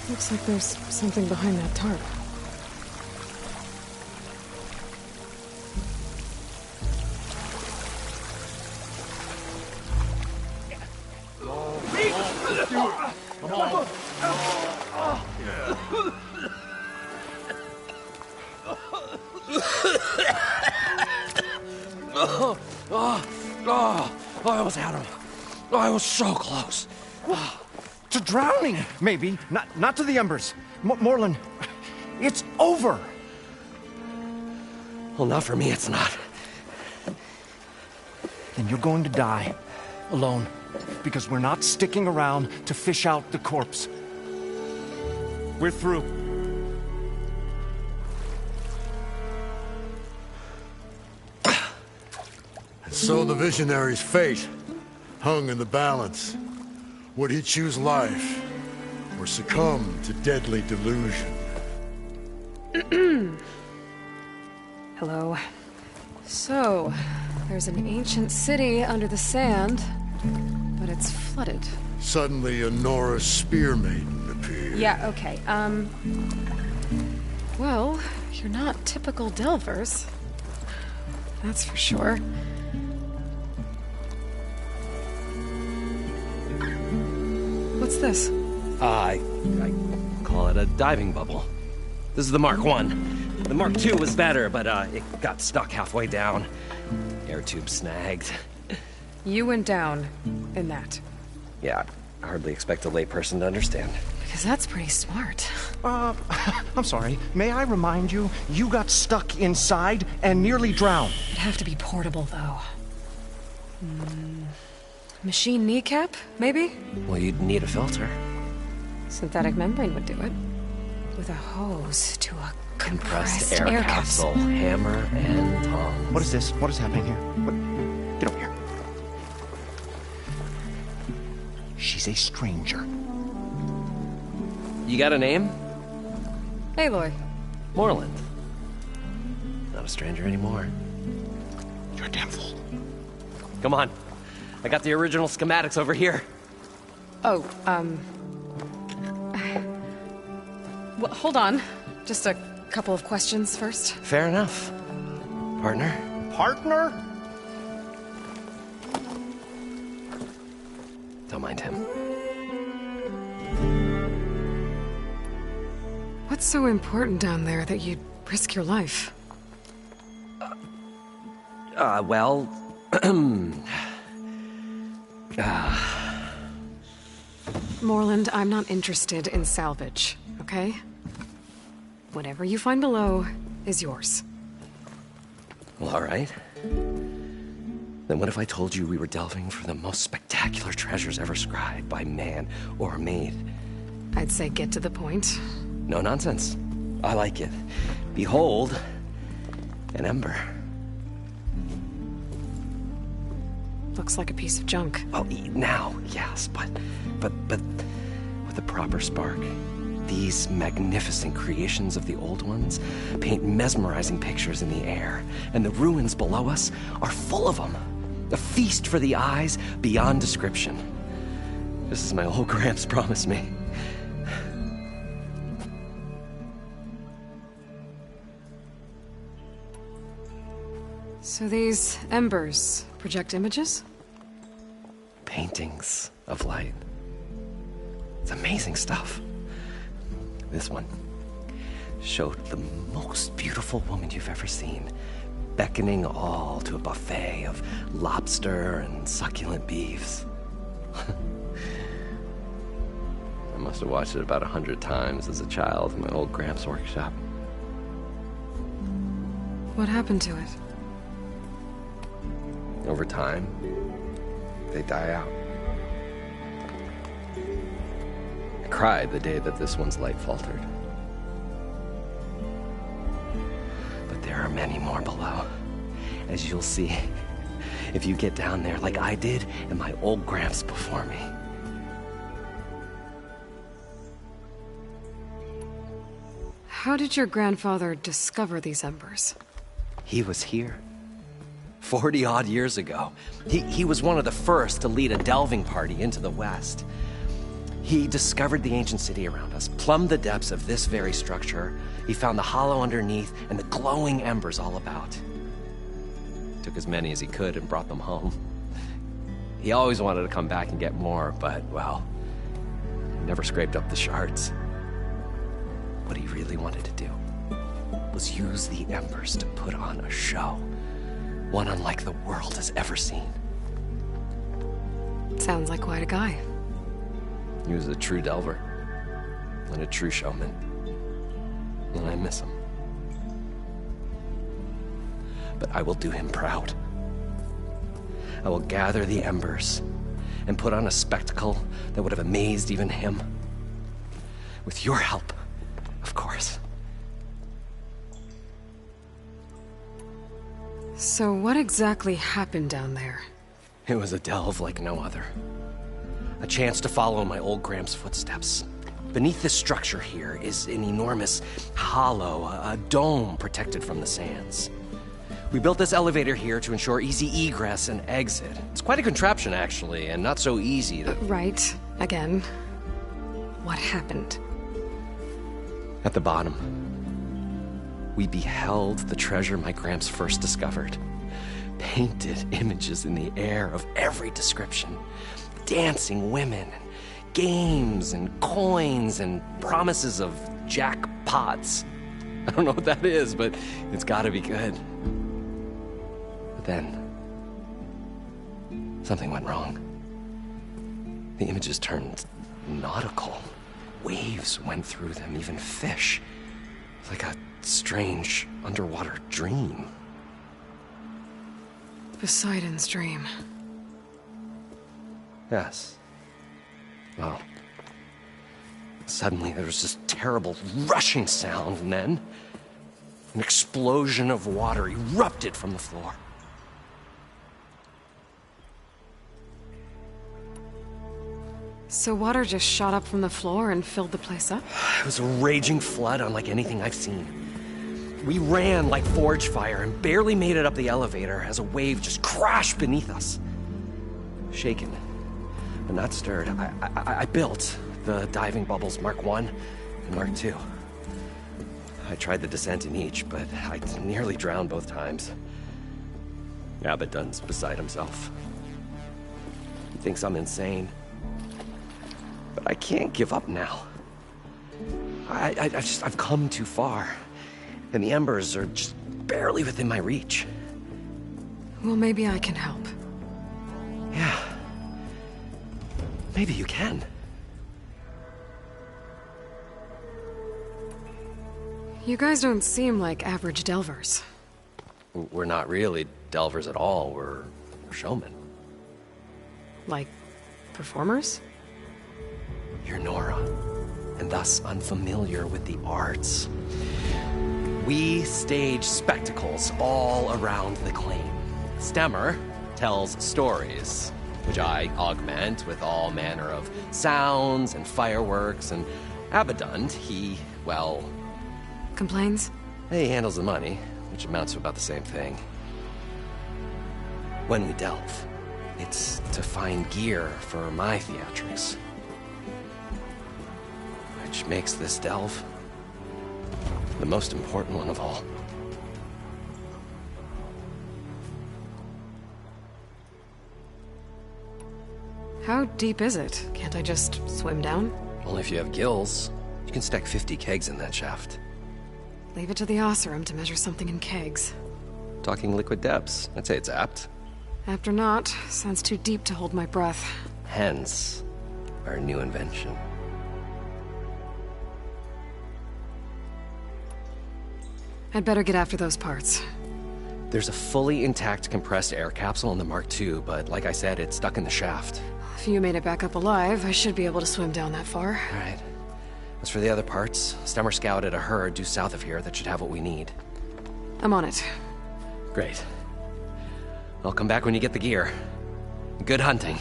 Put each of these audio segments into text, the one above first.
Looks like there's something behind that tarp. I almost had him. I was so close. To drowning, maybe. Not to the embers. Morlund, it's over. Well, not for me, it's not. Then you're going to die. Alone. Because we're not sticking around to fish out the corpse. We're through. And so the visionary's fate hung in the balance. Would he choose life, or succumb to deadly delusion? Hello. So, there's an ancient city under the sand, but it's flooded. Suddenly, a Nora spear maiden appeared. Yeah, okay. Well, you're not typical Delvers. That's for sure. What's this? I call it a diving bubble. This is the Mark 1. The Mark 2 was better, but it got stuck halfway down. Air tube snagged. You went down in that. Yeah, I hardly expect a layperson to understand. Because that's pretty smart. I'm sorry. May I remind you, you got stuck inside and nearly drowned. It'd have to be portable, though. Machine kneecap, maybe? Well, you'd need a filter. Synthetic membrane would do it. With a hose to a compressed air capsule. Hammer and tongs. What is this? What is happening here? Get over here. She's a stranger. You got a name? Aloy. Morlund. Not a stranger anymore. You're a damn fool. Come on. I got the original schematics over here. Oh, well, hold on. Just a couple of questions first. Fair enough. Partner? Partner? Don't mind him. What's so important down there that you'd risk your life? Well... Morlund, I'm not interested in salvage, okay? Whatever you find below is yours. Well, all right. Then what if I told you we were delving for the most spectacular treasures ever scribed by man or maid? I'd say get to the point. No nonsense. I like it. Behold, an ember. Looks like a piece of junk. Oh, now, yes, but with a proper spark. These magnificent creations of the old ones paint mesmerizing pictures in the air, and the ruins below us are full of them. A feast for the eyes beyond description. Just as my old Gramps promised me. So these embers project images? Paintings of light. It's amazing stuff. This one showed the most beautiful woman you've ever seen, beckoning all to a buffet of lobster and succulent beefs. I must have watched it about 100 times as a child in my old Gramps workshop. What happened to it? Over time, they die out. I cried the day that this one's light faltered. But there are many more below, as you'll see if you get down there like I did and my old Gramps before me. How did your grandfather discover these embers? He was here. 40-odd years ago. He was one of the first to lead a delving party into the West. He discovered the ancient city around us, plumbed the depths of this very structure. He found the hollow underneath and the glowing embers all about. Took as many as he could and brought them home. He always wanted to come back and get more, but, well, he never scraped up the shards. What he really wanted to do was use the embers to put on a show, one unlike the world has ever seen. Sounds like quite a guy. He was a true delver and a true showman, and I miss him. But I will do him proud. I will gather the embers and put on a spectacle that would have amazed even him. With your help, of course. So what exactly happened down there? It was a delve like no other. A chance to follow my old Gramps' footsteps. Beneath this structure here is an enormous hollow, a dome protected from the sands. We built this elevator here to ensure easy egress and exit. It's quite a contraption, actually, and not so easy to... Right. Again. What happened? At the bottom, we beheld the treasure my Gramps first discovered. Painted images in the air of every description. Dancing women, and games, and coins, and promises of jackpots. I don't know what that is, but it's gotta be good. But then, something went wrong. The images turned nautical. Waves went through them, even fish. Like a strange underwater dream. Poseidon's dream. Yes. Well, suddenly there was this terrible rushing sound, and then an explosion of water erupted from the floor. So water just shot up from the floor and filled the place up? It was a raging flood unlike anything I've seen. We ran like forge fire and barely made it up the elevator as a wave just crashed beneath us. Shaken, but not stirred, I built the diving bubbles Mark I and Mark II. I tried the descent in each, but I nearly drowned both times. Abaddon's beside himself. He thinks I'm insane. But I can't give up now. I've come too far. And the embers are just barely within my reach. Well, maybe I can help. Yeah. Maybe you can. You guys don't seem like average delvers. We're not really delvers at all. We're showmen. Like, performers? You're Nora, and thus unfamiliar with the arts. We stage spectacles all around the claim. Stemmer tells stories, which I augment with all manner of sounds and fireworks, and Abaddon, he, well... Complains? He handles the money, which amounts to about the same thing. When we delve, it's to find gear for my theatrics. Which makes this delve the most important one of all. How deep is it? Can't I just swim down? Only if you have gills. You can stack 50 kegs in that shaft. Leave it to the Oseram to measure something in kegs. Talking liquid depths, I'd say it's apt. Apt or not, sounds too deep to hold my breath. Hence, our new invention. I'd better get after those parts. There's a fully intact compressed air capsule in the Mark II, but like I said, it's stuck in the shaft. If you made it back up alive, I should be able to swim down that far. All right. As for the other parts, Stemmer scouted a herd due south of here that should have what we need. I'm on it. Great. I'll come back when you get the gear. Good hunting.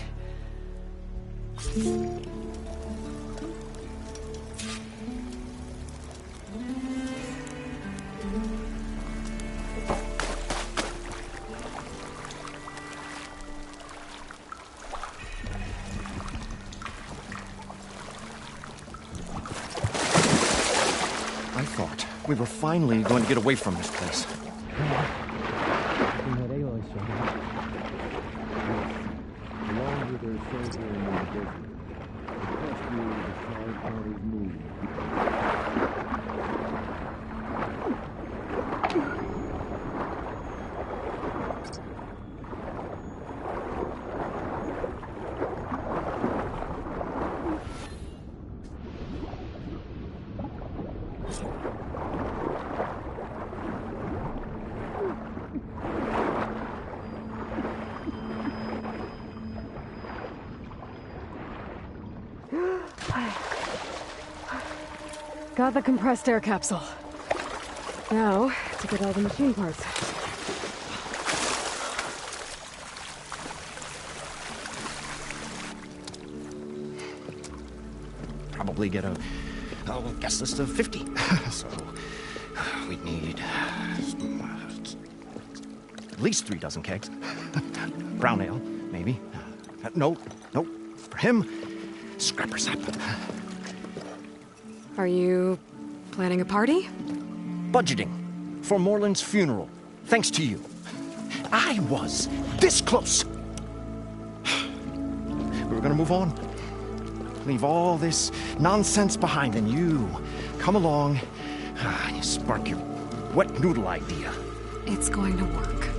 we were finally going to get away from this place. Got the compressed air capsule. Now, to get all the machine parts. Probably get a guest list of 50. So, we'd need at least 3 dozen kegs. Brown ale, maybe. No, for him, scrapper sap. Are you planning a party? Budgeting for Morland's funeral, thanks to you. I was this close. We were gonna move on. Leave all this nonsense behind, and you come along and you spark your wet noodle idea. It's going to work.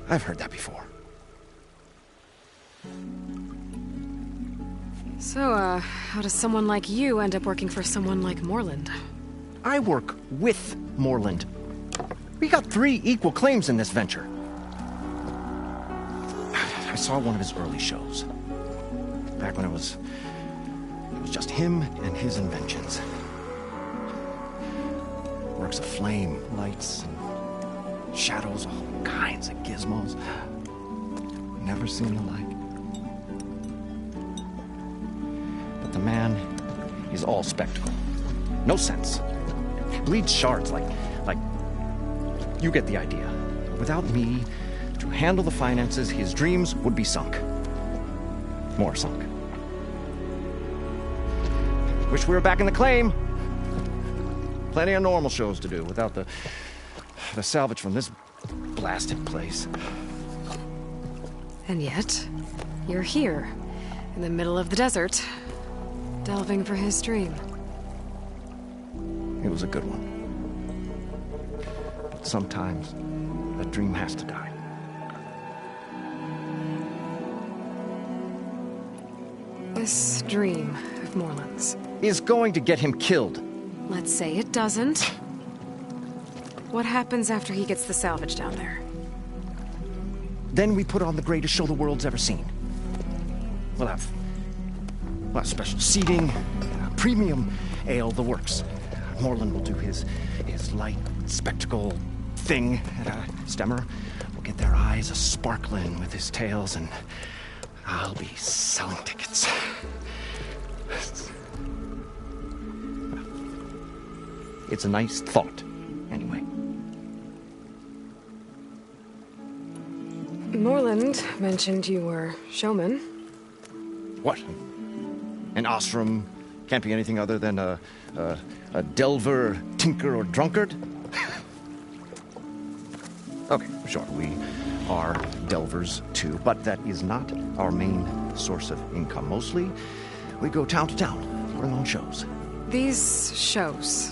I've heard that before. So, how does someone like you end up working for someone like Morland? I work with Morland. We got 3 equal claims in this venture. I saw one of his early shows. Back when it was just him and his inventions. Works of flame, lights, and shadows, all kinds of gizmos. Never seen the like. But the man is all spectacle. No sense. Bleeds shards like you get the idea. Without me to handle the finances, his dreams would be sunk. More sunk. Wish we were back in the claim. Plenty of normal shows to do without the salvage from this blasted place. And yet, you're here, in the middle of the desert, delving for his dream. It was a good one. But sometimes, a dream has to die. This dream of Morland's. Is going to get him killed. Let's say it doesn't. What happens after he gets the salvage down there? Then we put on the greatest show the world's ever seen. We'll have special seating, premium ale, the works. Morland will do his light spectacle thing, and Stemmer will get their eyes a-sparkling with his tales, and I'll be selling tickets. It's a nice thought, anyway. Morland mentioned you were showman. What? An Ostrom can't be anything other than a delver, tinker, or drunkard? Okay, sure, we are delvers too, but that is not our main source of income. Mostly, we go town to town, putting on shows. These shows,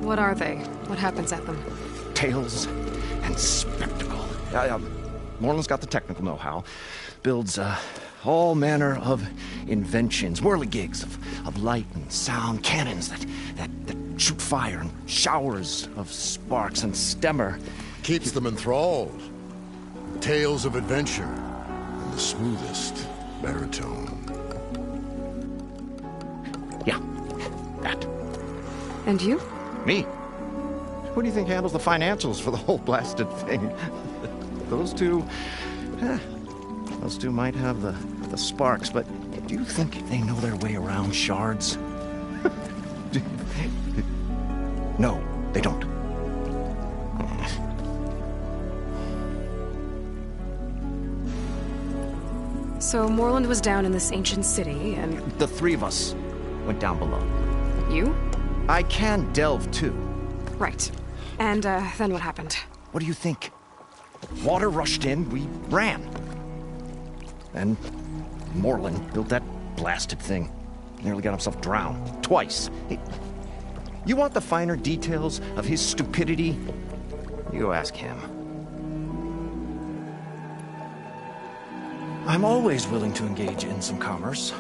what are they? What happens at them? Tales and spectacle. Morland's got the technical know-how. Builds all manner of inventions, whirligigs of light and sound, cannons that shoot fire, and showers of sparks, and Stemmer Keeps them enthralled. Tales of adventure and the smoothest baritone. Yeah, that. And you? Me? Who do you think handles the financials for the whole blasted thing? Those two might have the sparks, but do you think they know their way around shards? No, they don't. So Morland was down in this ancient city, and... The 3 of us went down below. You? I can delve too. Right. And, then what happened? What do you think? Water rushed in, we ran. Then Morlund built that blasted thing. Nearly got himself drowned. Twice. Hey, you want the finer details of his stupidity? You go ask him. I'm always willing to engage in some commerce.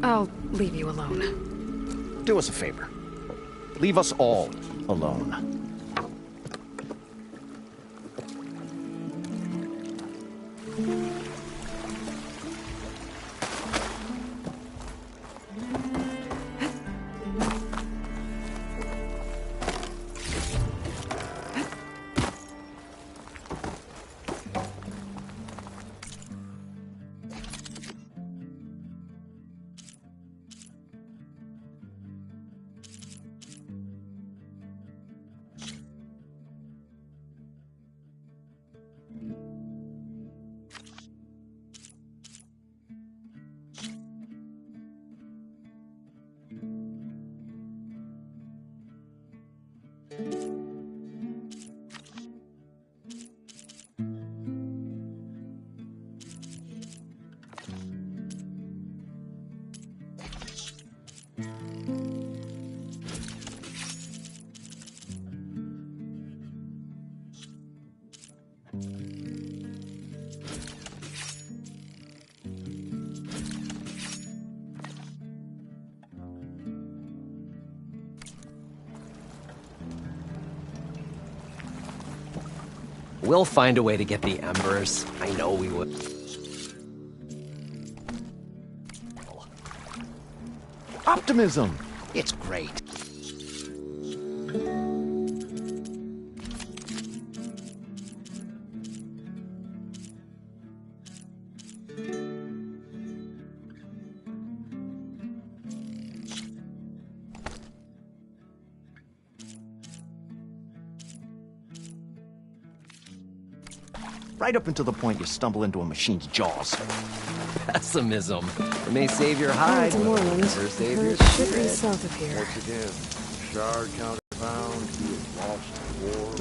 I'll leave you alone. Do us a favor. Leave us all alone. We'll find a way to get the embers. I know we would. Optimism! It's great. Right up until the point you stumble into a machine's jaws. Pessimism. It may save your hide, to but Moreland. it'll never save your It should be spirit. south of here. Once again, Shard County found he has lost the war.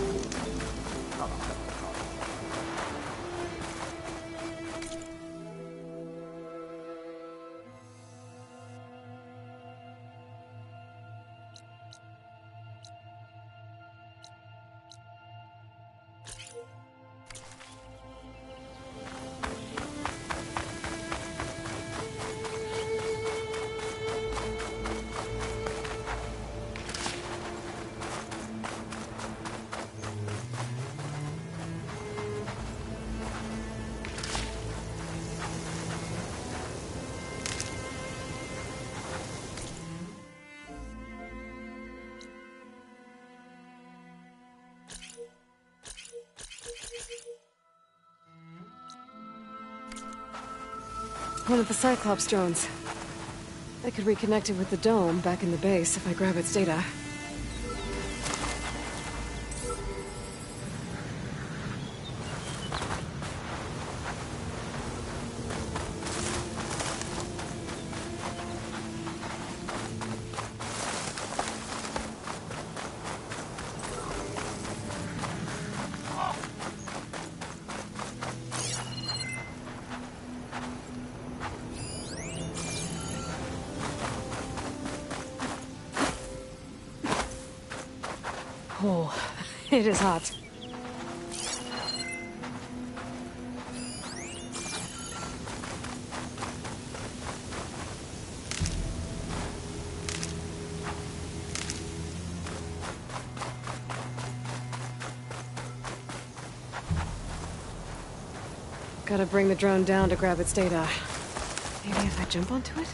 One of the Cyclops drones. I could reconnect it with the dome back in the base if I grab its data. Oh, it is hot. Gotta bring the drone down to grab its data. Maybe if I jump onto it?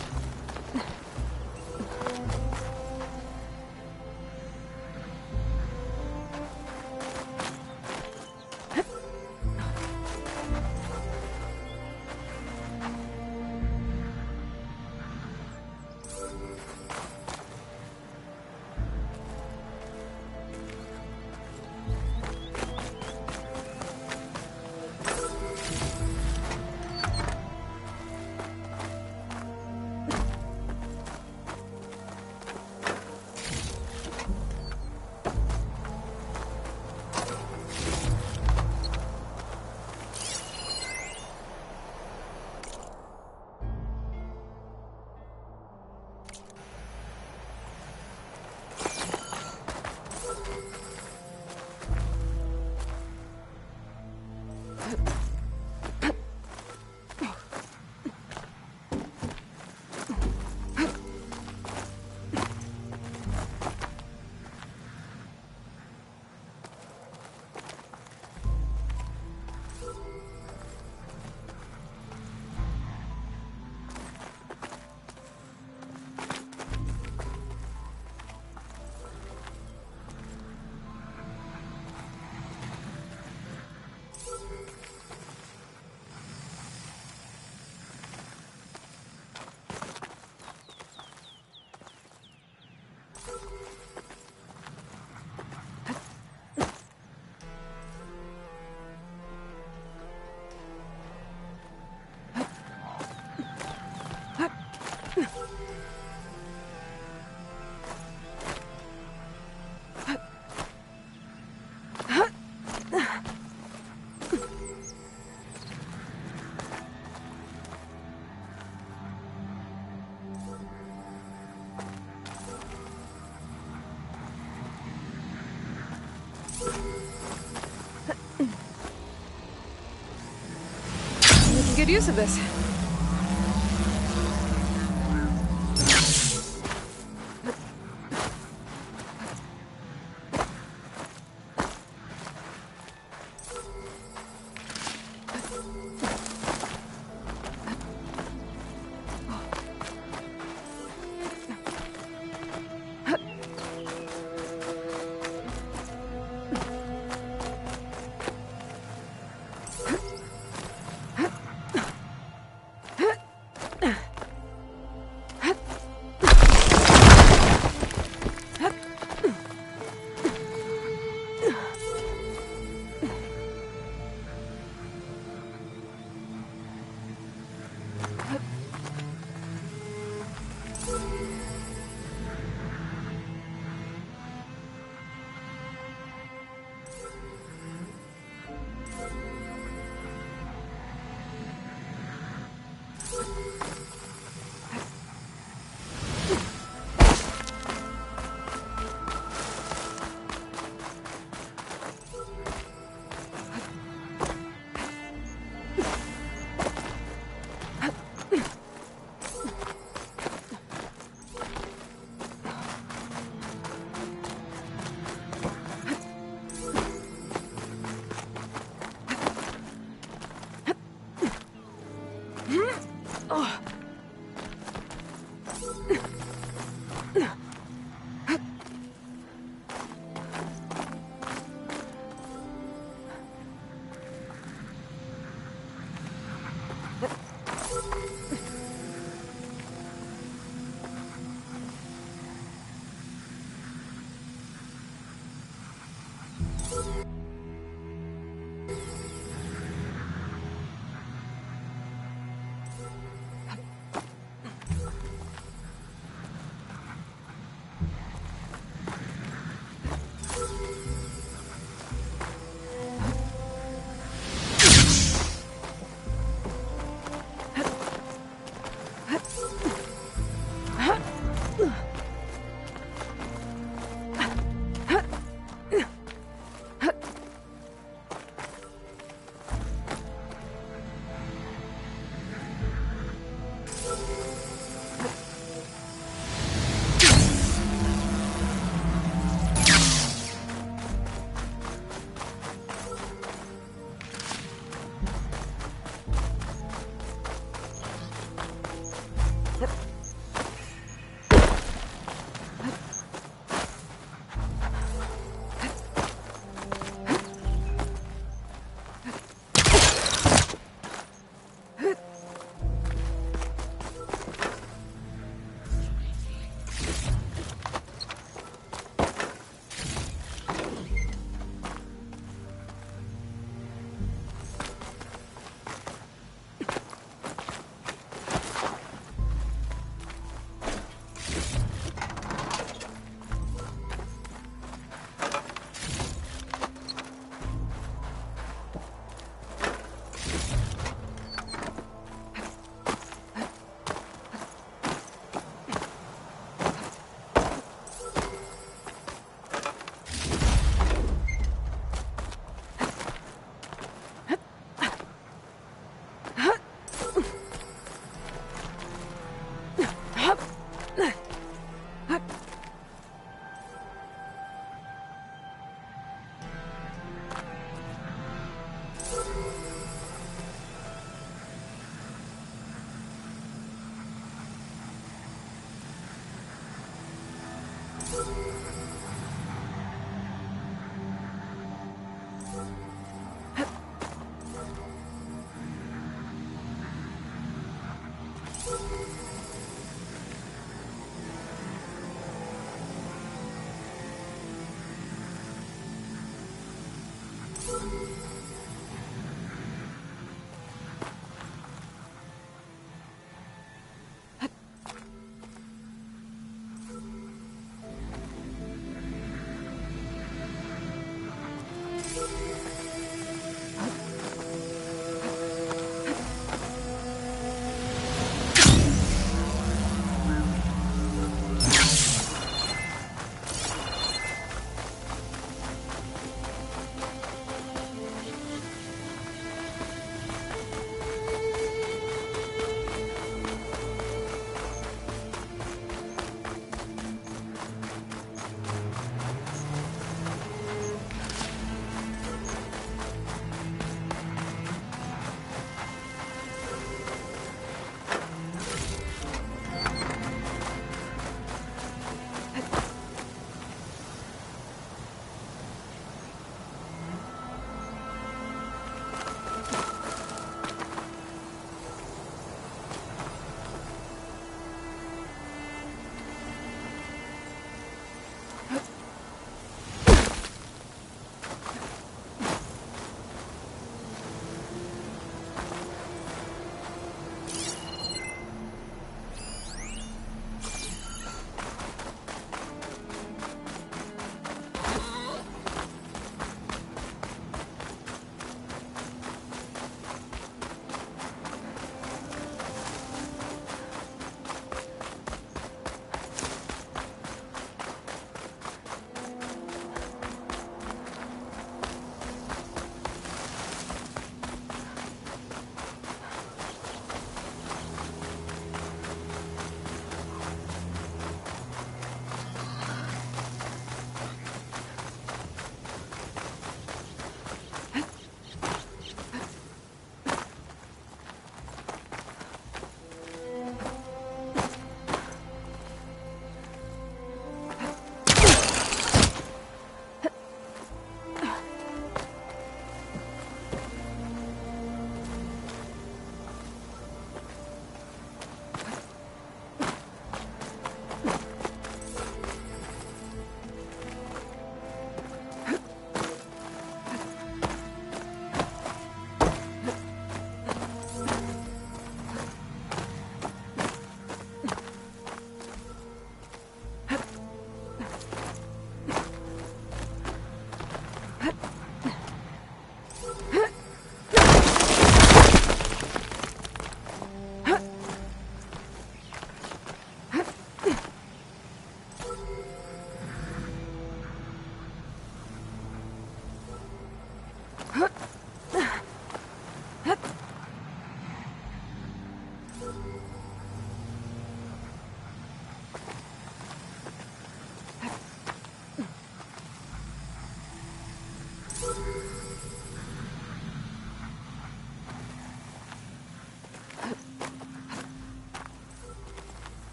Making good use of this.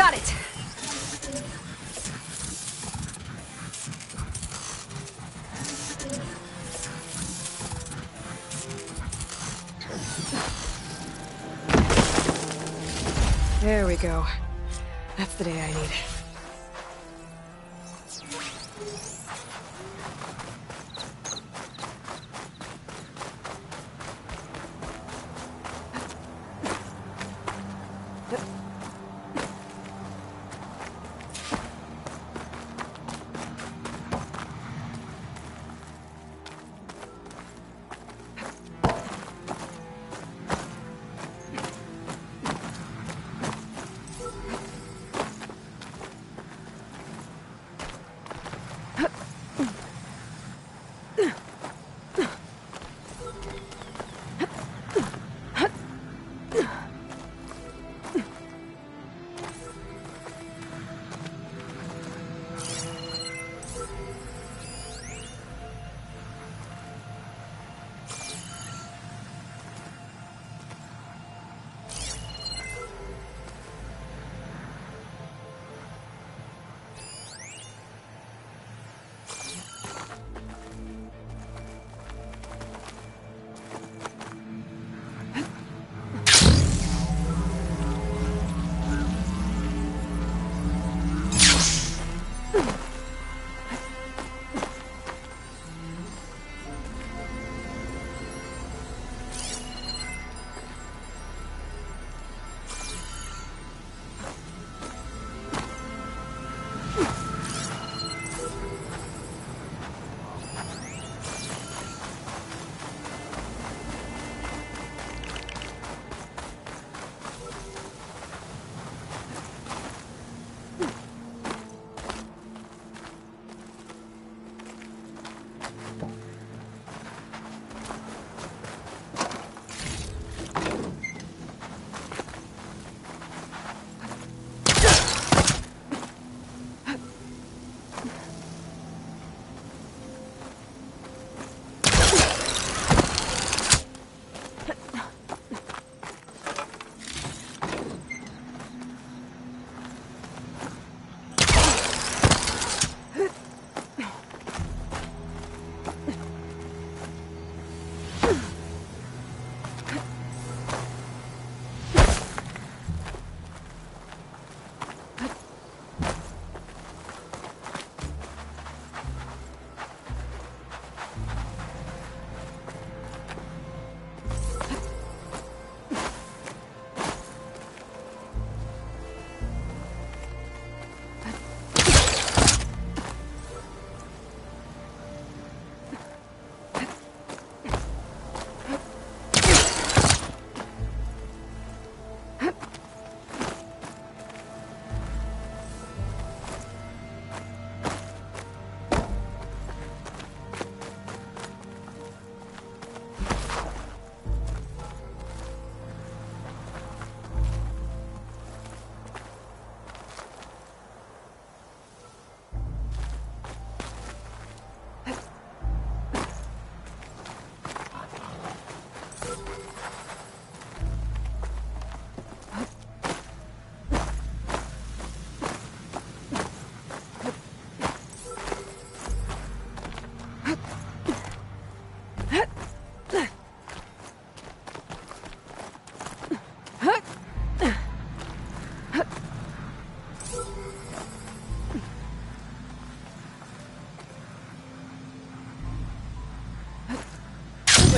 Got it! There we go. That's the day I need.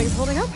Things holding up?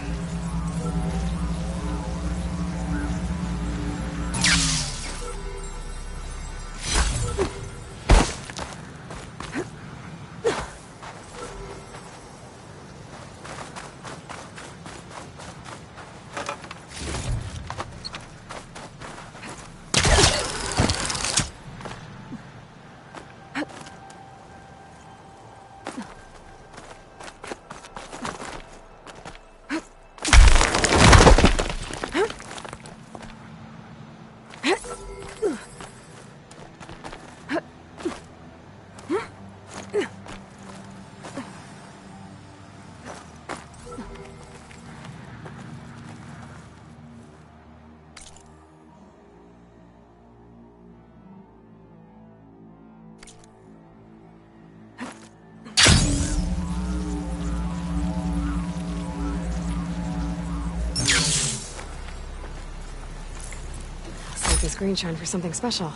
This green shine for something special.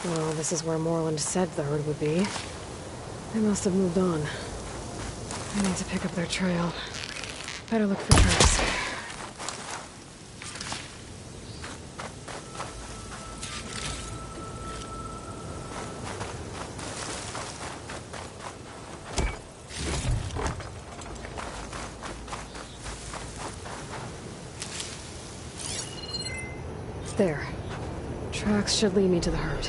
Well, this is where Morland said the herd would be. They must have moved on. I need to pick up their trail. Better look for tracks. There. Tracks should lead me to the herd.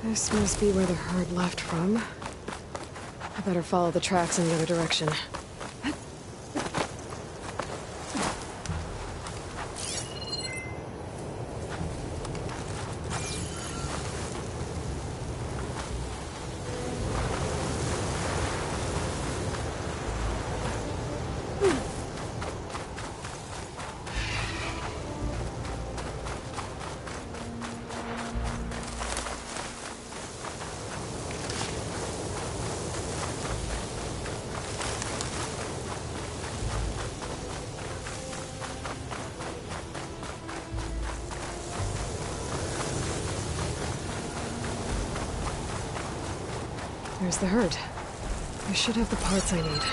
This must be where the herd left from. I better follow the tracks in the other direction. There's the herd. I should have the parts I need.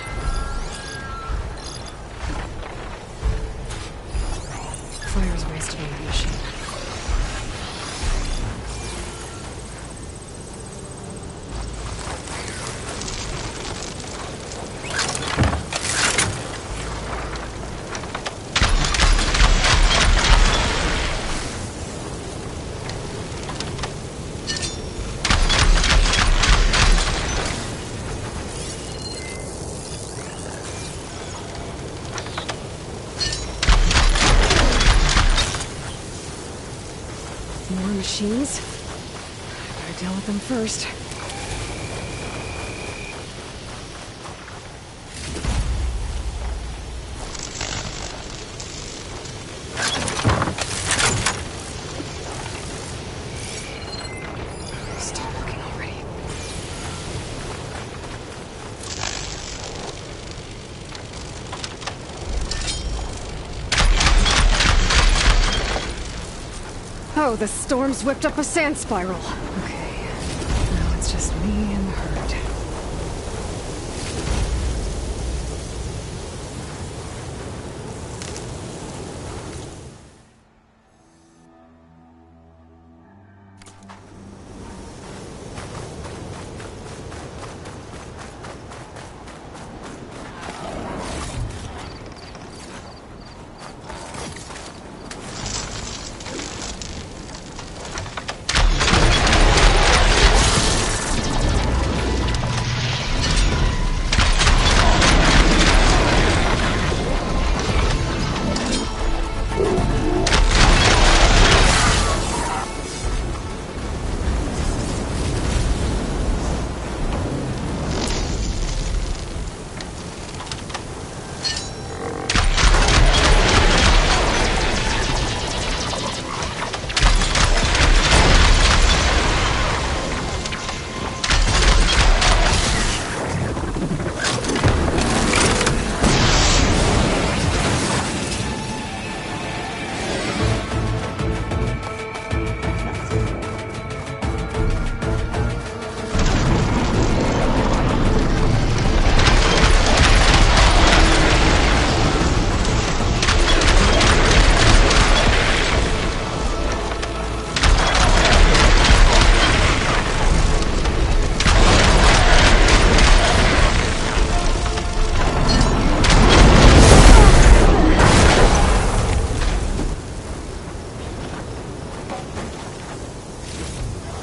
Fire's wasted on the machine. More machines? I gotta deal with them first. Stop looking already. Oh, the storm's whipped up a sand spiral. Okay, now it's just me and the herd.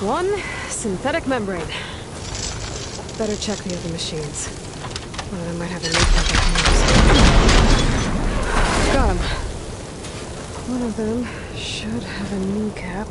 One synthetic membrane. Better check the other machines. One of them might have a kneecap I can use. Got him. One of them should have a kneecap.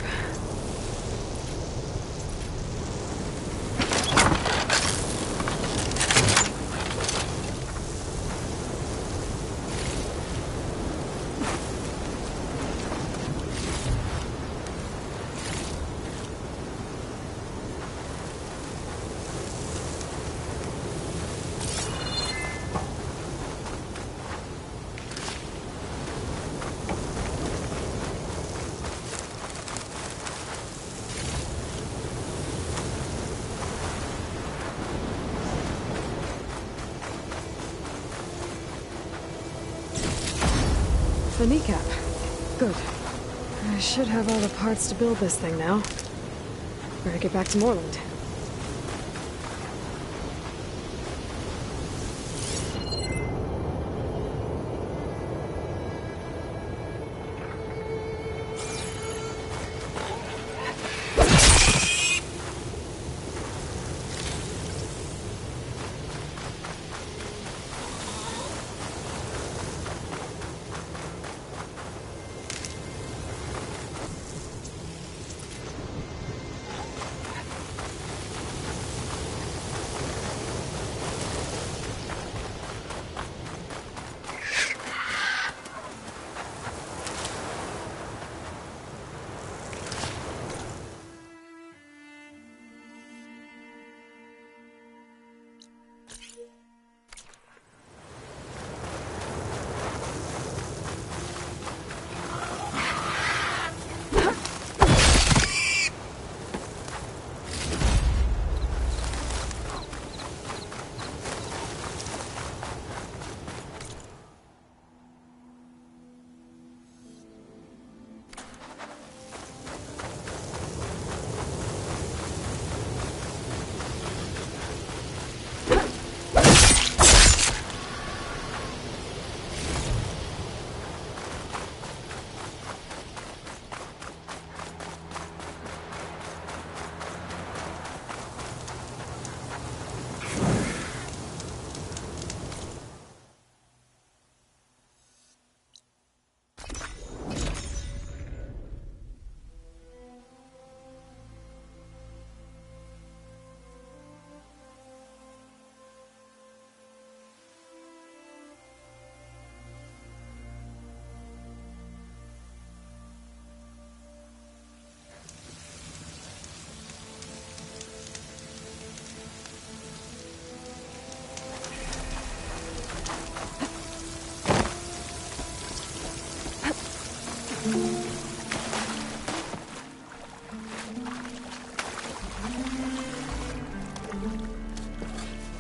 The kneecap. Good. I should have all the parts to build this thing now. Better get back to Moreland.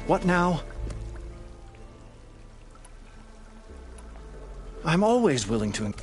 What now? I'm always willing to...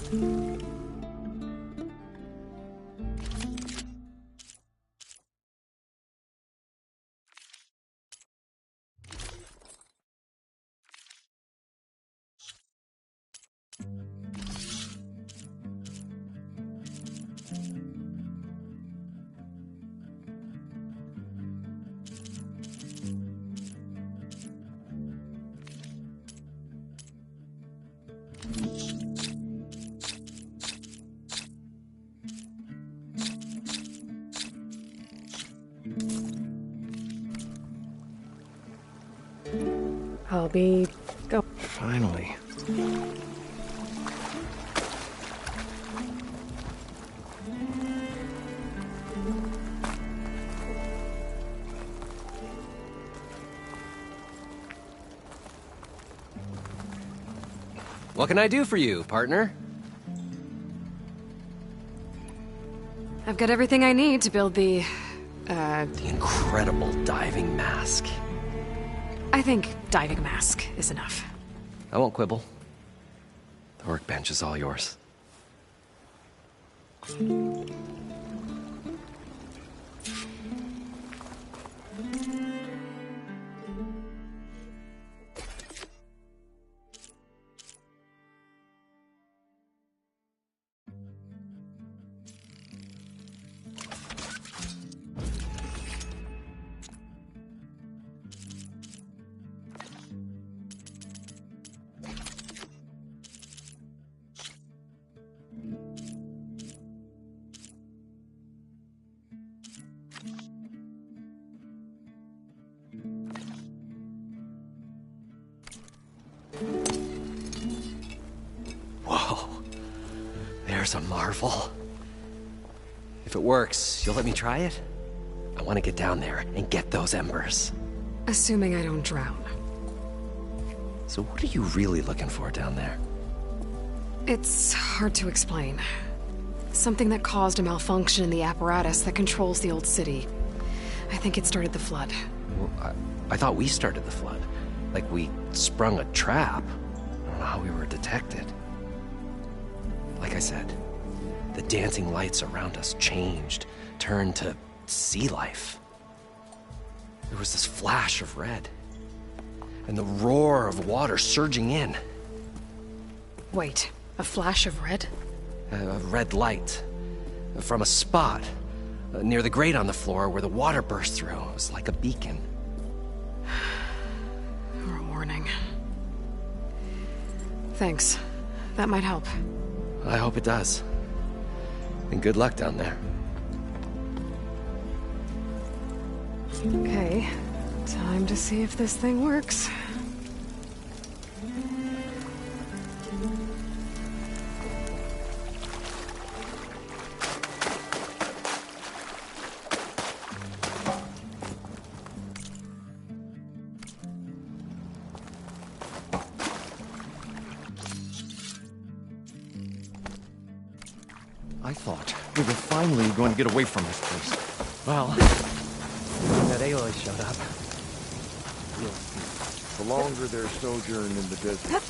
I'll be... go. Finally. What can I do for you, partner? I've got everything I need to build the incredible diving mask. I think diving mask is enough. I won't quibble. The workbench is all yours. fire's a marvel. If it works, you'll let me try it? I want to get down there and get those embers. Assuming I don't drown. So what are you really looking for down there? It's hard to explain. Something that caused a malfunction in the apparatus that controls the old city. I think it started the flood. Well, I thought we started the flood. Like we sprung a trap. I don't know how we were detected. Like I said, the dancing lights around us changed, turned to sea life. There was this flash of red, and the roar of water surging in. Wait, a flash of red? A red light from a spot near the grate on the floor where the water burst through. It was like a beacon. Or a warning. Thanks. That might help. I hope it does. And good luck down there. Okay, time to see if this thing works. I thought we were finally going to get away from this place. Well, that Aloy showed up. The longer their sojourn in the desert,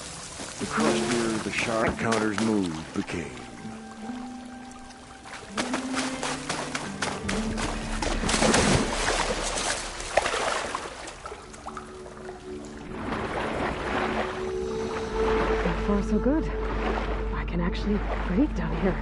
the crustier the shard counter's mood became. So far, so good. I can actually breathe down here.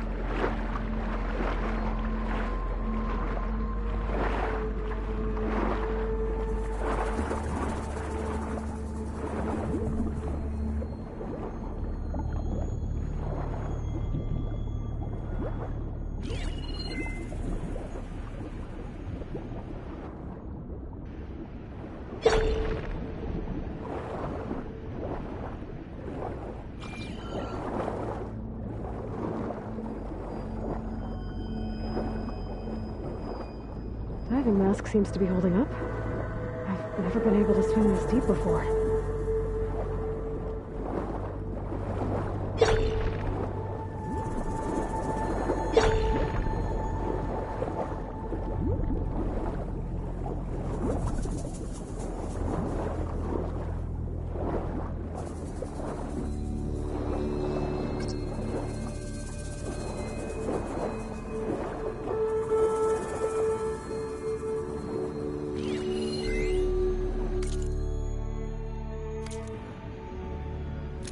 Diving mask seems to be holding up. I've never been able to swim this deep before.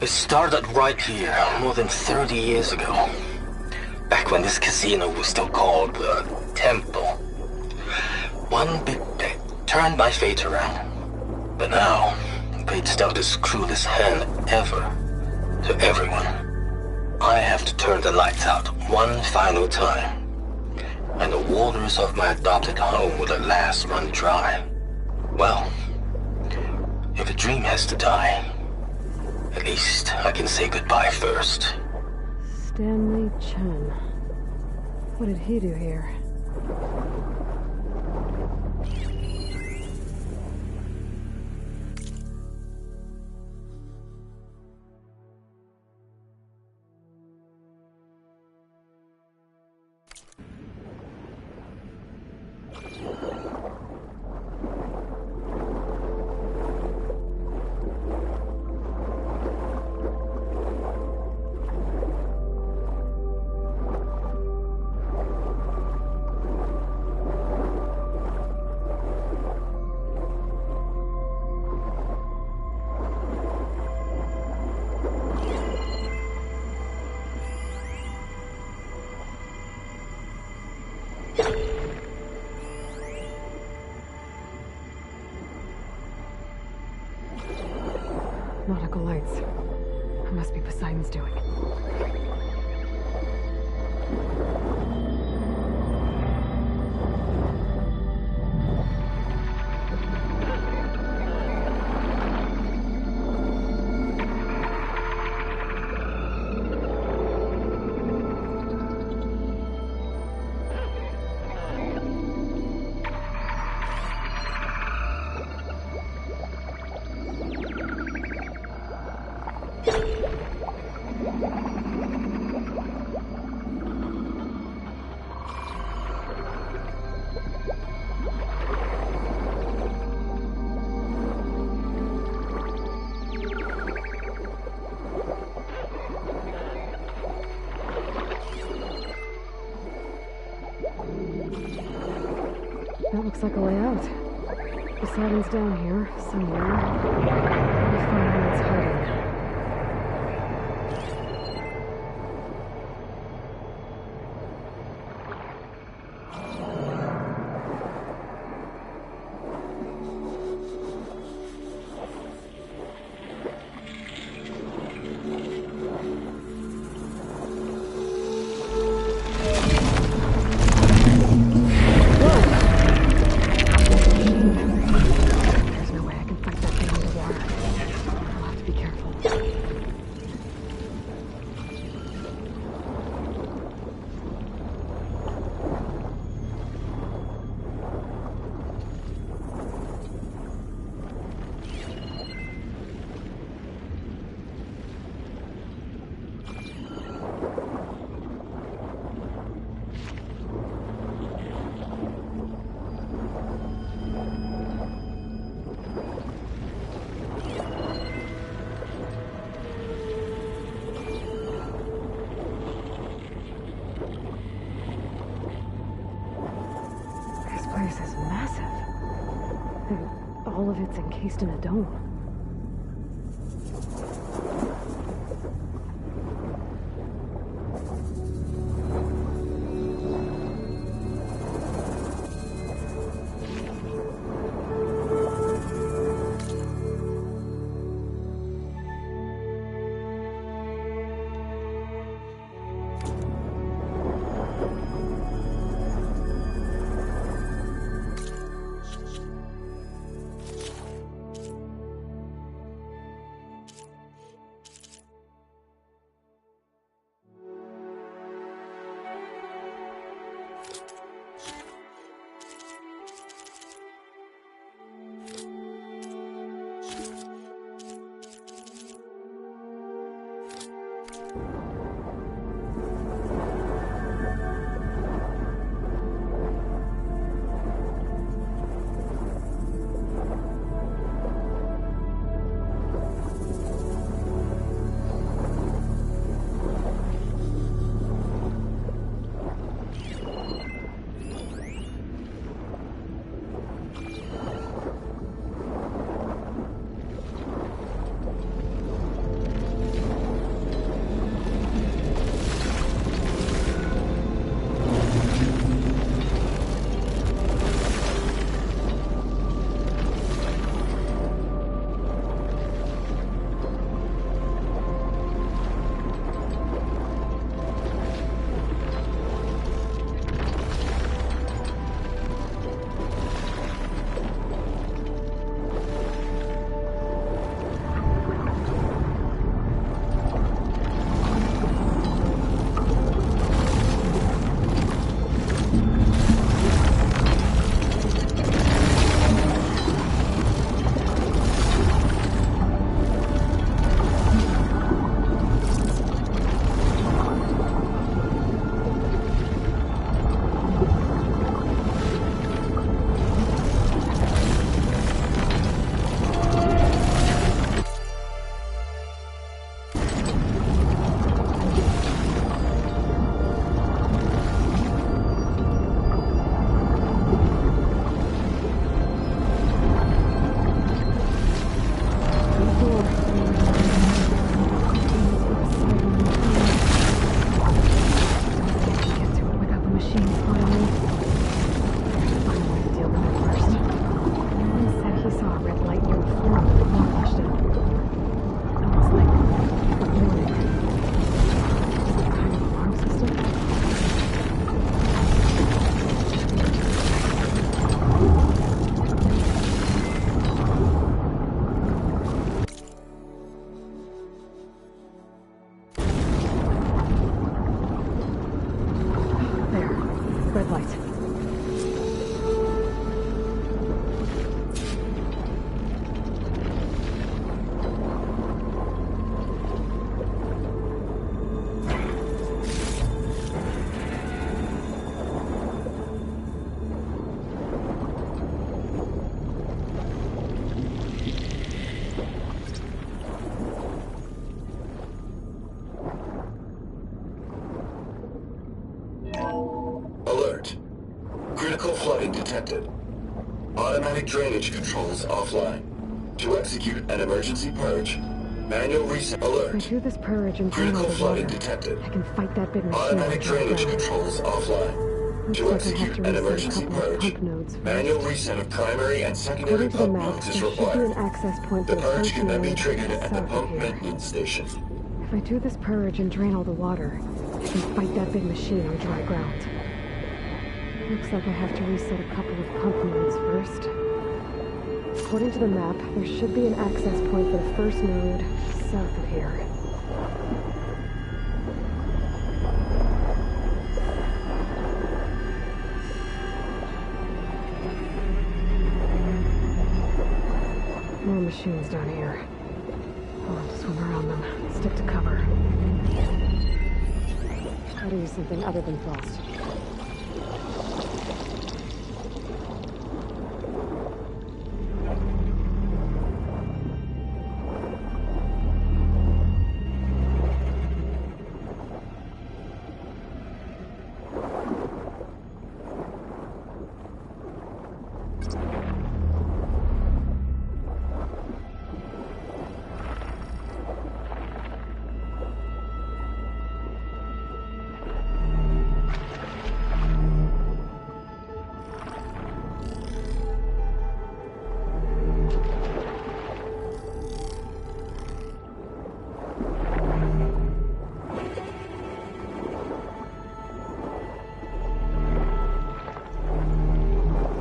It started right here, more than 30 years ago. Back when this casino was still called the Temple. One big day turned my fate around. But now, fate's dealt its cruelest hand ever to everyone. I have to turn the lights out one final time. And the waters of my adopted home will at last run dry. Well, if a dream has to die, at least I can say goodbye first. Stanley Chen. What did he do here? Nautical lights. It must be Poseidon's doing. That looks like a way out. The siding's down here, somewhere. We'll find where it's hiding. This is massive. And all of it's encased in a dome. Alert. Critical flooding detected. Automatic drainage controls offline. To execute an emergency purge, manual reset If I alert. do this purge and drain all Critical the flooding water, detected. I can fight that big machine. Automatic on dry drainage ground. controls offline. Looks To like I have execute to an reset a emergency couple of purge, pump nodes first. manual reset of primary and secondary According to the pump map, nodes there is should be an required. access point The for the purge first can then be node triggered at the south of pump here. maintenance station. If I do this purge and drain all the water, I can fight that big machine on dry ground. Looks like I have to reset a couple of pump nodes first. According to the map, there should be an access point for the first node south of here. More machines down here. I'll have to swim around them. Stick to cover. Gotta use something other than frost.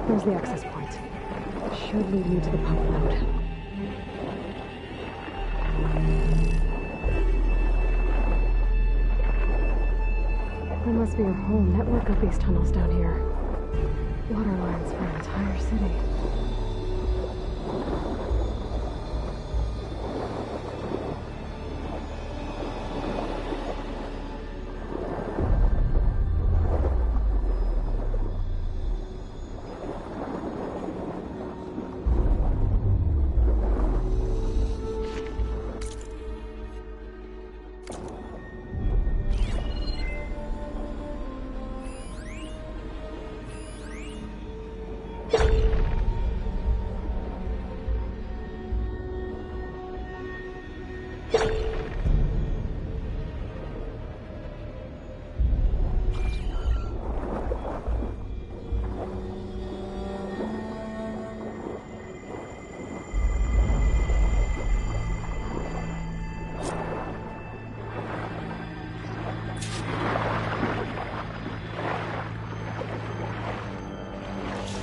There's the access point. Should lead me to the pump node. There must be a whole network of these tunnels down here. Water lines for an entire city.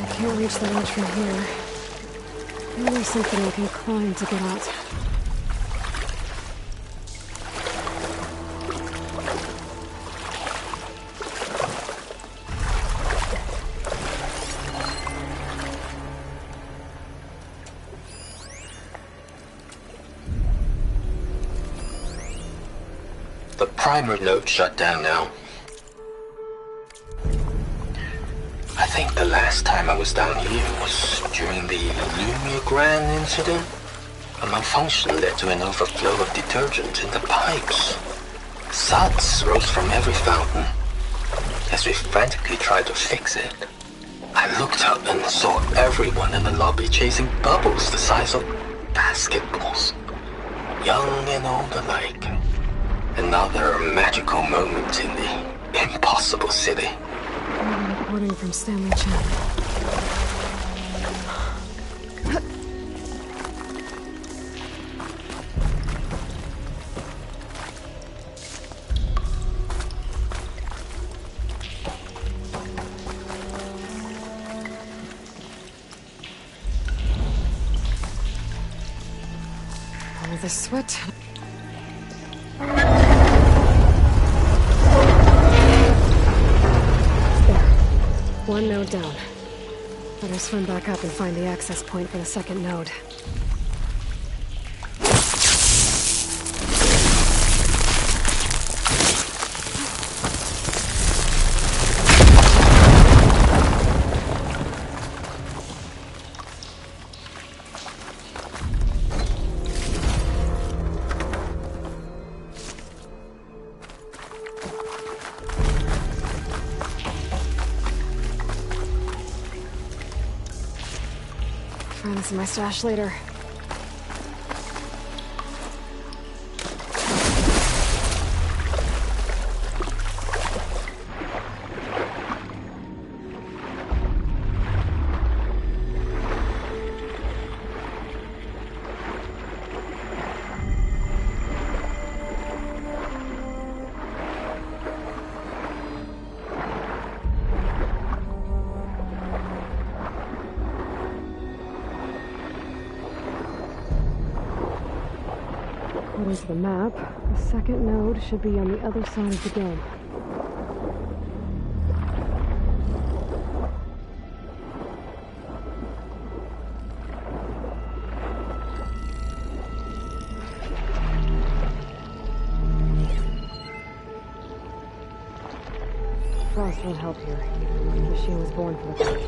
I can't reach the ledge from here. Maybe something I can climb to get out. The primer node shut down now. I think the last time I was down here was during the Lumigrand incident. A malfunction led to an overflow of detergent in the pipes. Suds rose from every fountain. As we frantically tried to fix it, I looked up and saw everyone in the lobby chasing bubbles the size of basketballs. Young and old alike. Another magical moment in the impossible city. Reporting from Stanley Chen. All this sweat. One node down. Better swim back up and find the access point for the second node. Find this in my stash later. According to the map, the second node should be on the other side of the dome. Frost won't help here. The machine was born for the fight.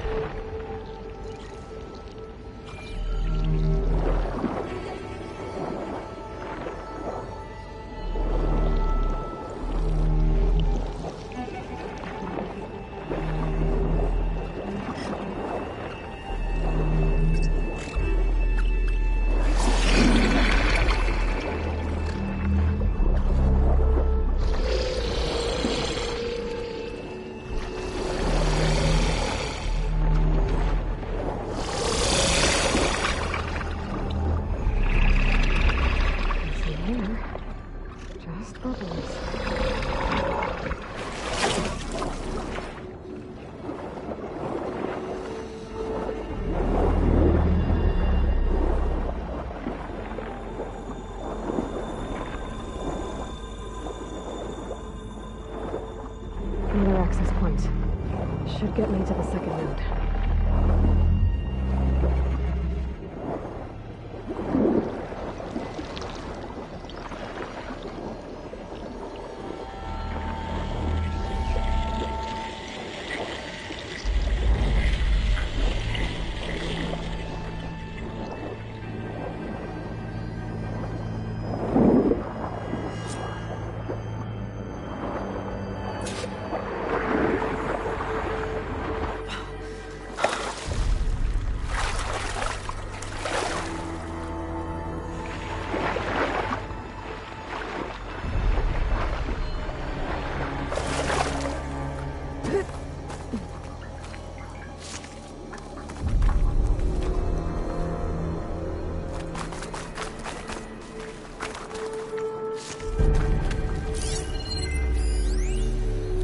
Should get me to the second node.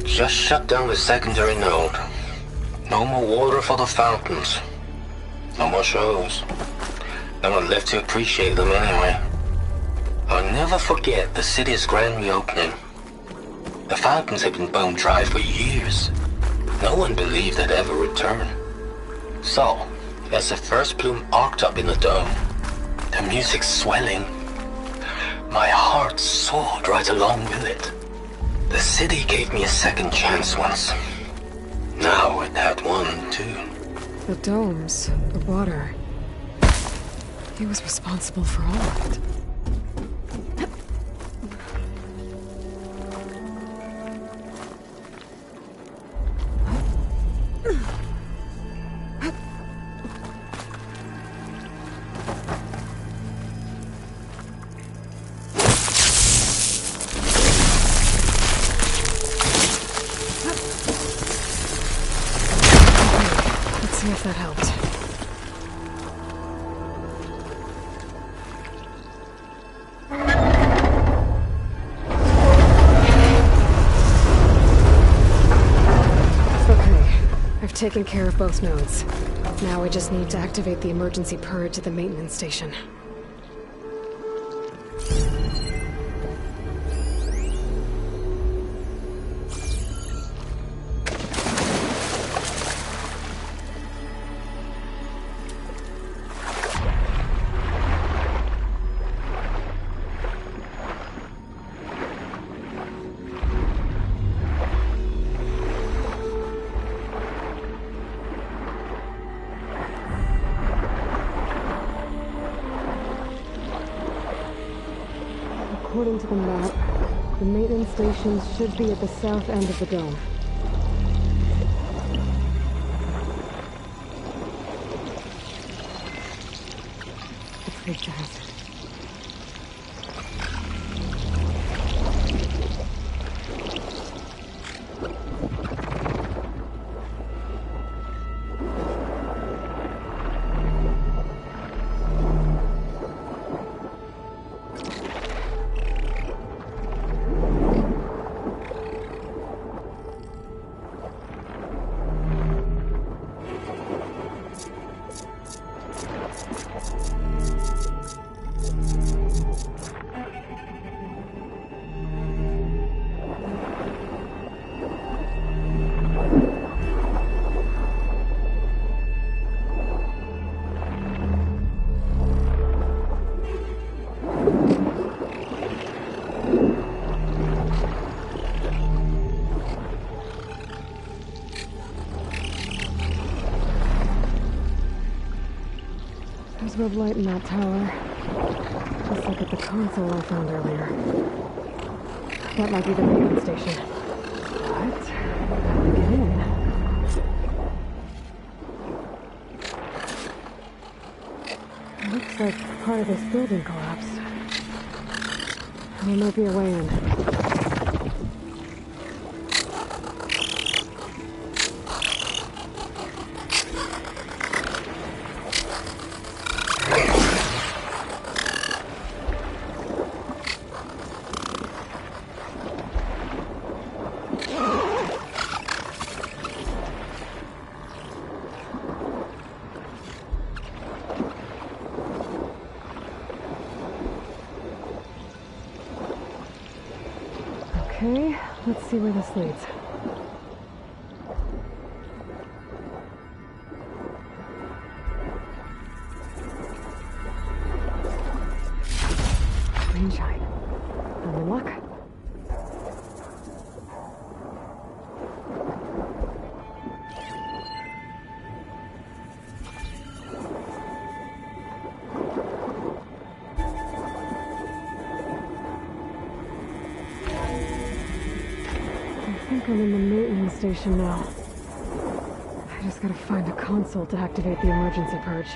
Just shut down the secondary node. No more water for the fountains. No more shows. No one left to appreciate them anyway. I'll never forget the city's grand reopening. The fountains had been bone dry for years. No one believed they'd ever return. So, as the first plume arced up in the dome, the music swelling, my heart soared right along with it. The city gave me a second chance once. Now it had one, too. The domes, the water. He was responsible for all of it. See if that helped. Okay, I've taken care of both nodes. Now I just need to activate the emergency purge at the maintenance station. According to the map, the maintenance stations should be at the south end of the dome. Take that. There's red light in that tower. Just like at the console I found earlier. That might be the maintenance station. But, gotta get in. It looks like part of this building collapsed. There might be a way in. Okay, let's see where this leads. Green shine. Unlock. I think I'm in the maintenance station now. I just gotta find a console to activate the emergency purge.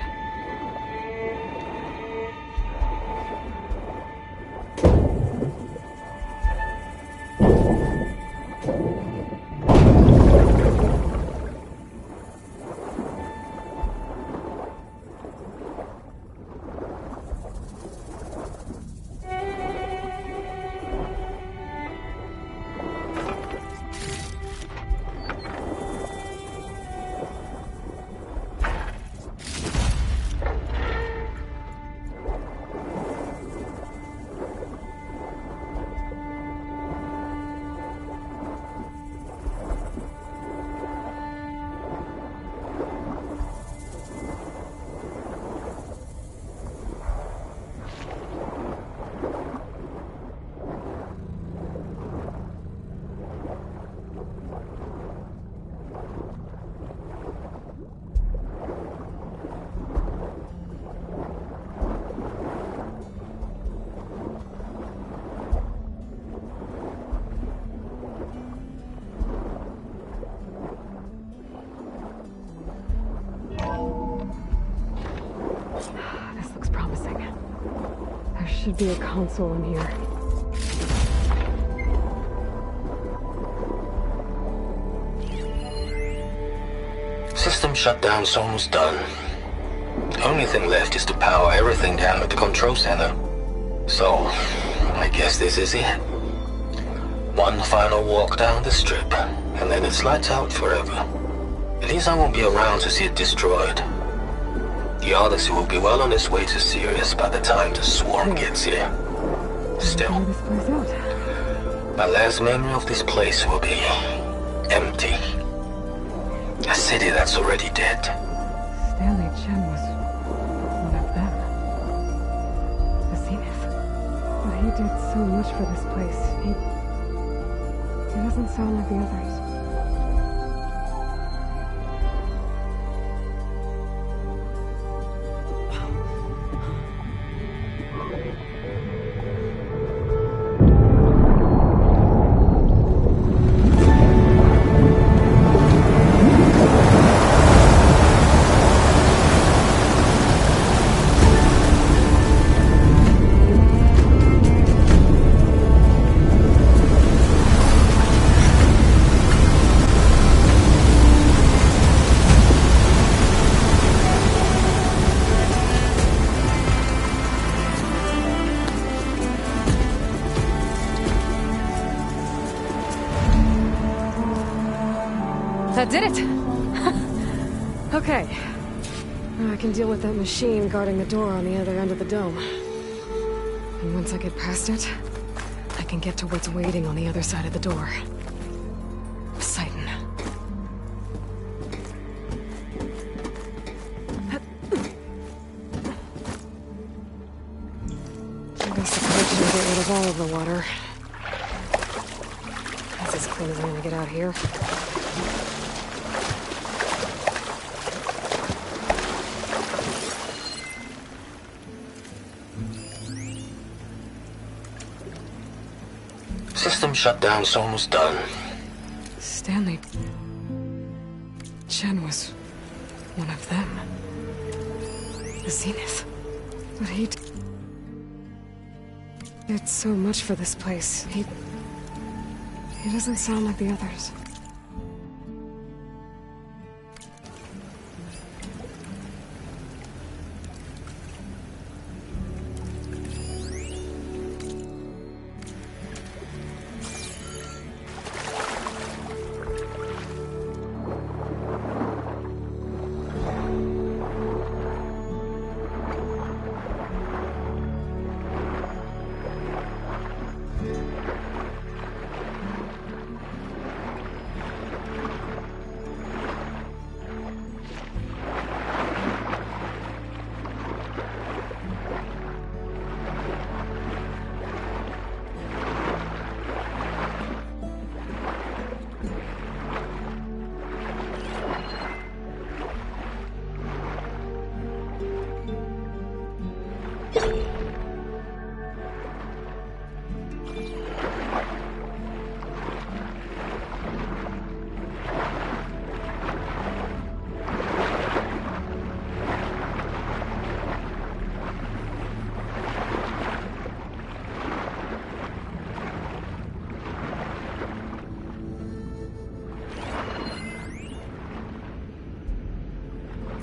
This looks promising. There should be a console in here. System shutdown's almost done. The only thing left is to power everything down at the control center. So, I guess this is it. One final walk down the strip, and then it's lights out forever. At least I won't be around to see it destroyed. The Odyssey will be well on its way to Sirius by the time the swarm gets here. Still, This place out. my last memory of this place will be empty. A city that's already dead. Stanley Chen was one of them. The Zenith. But he did so much for this place. He doesn't sound like the others. That did it! Okay. Now I can deal with that machine guarding the door on the other end of the dome. And once I get past it, I can get to what's waiting on the other side of the door. Poseidon. I guess the purge can get rid of all of the water. That's as clean as I'm gonna get out here. System shutdown's almost done. Stanley... Chen was... one of them. The Zenith. But he... did so much for this place. He doesn't sound like the others.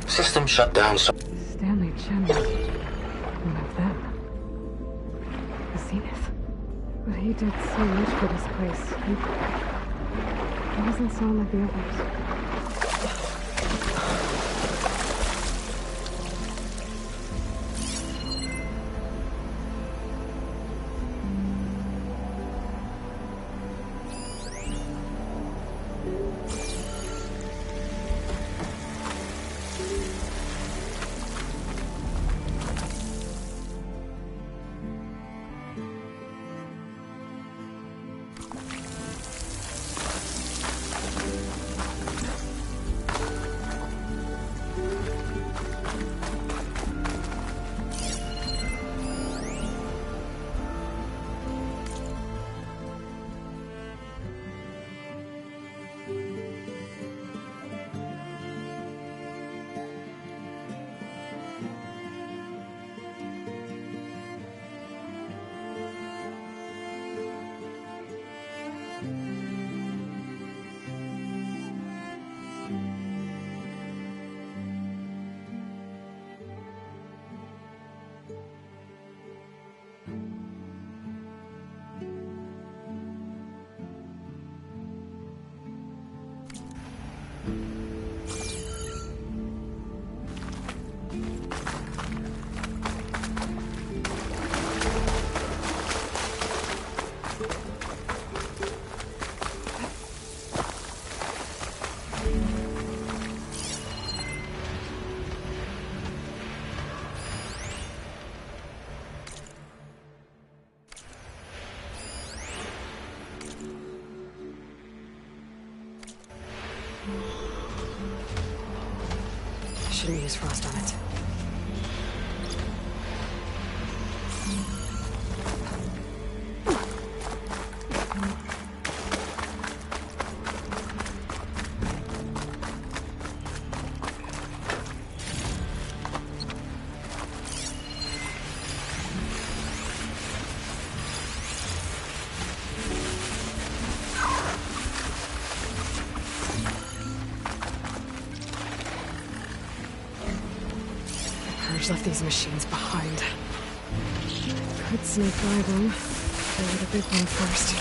System shut down, so... Stanley Chen was one of them. The Zenith. But he did so much for this place. He doesn't sound like the others. Shouldn't use frost on it. Left these machines behind. Could sneak by them. Go with a big one first.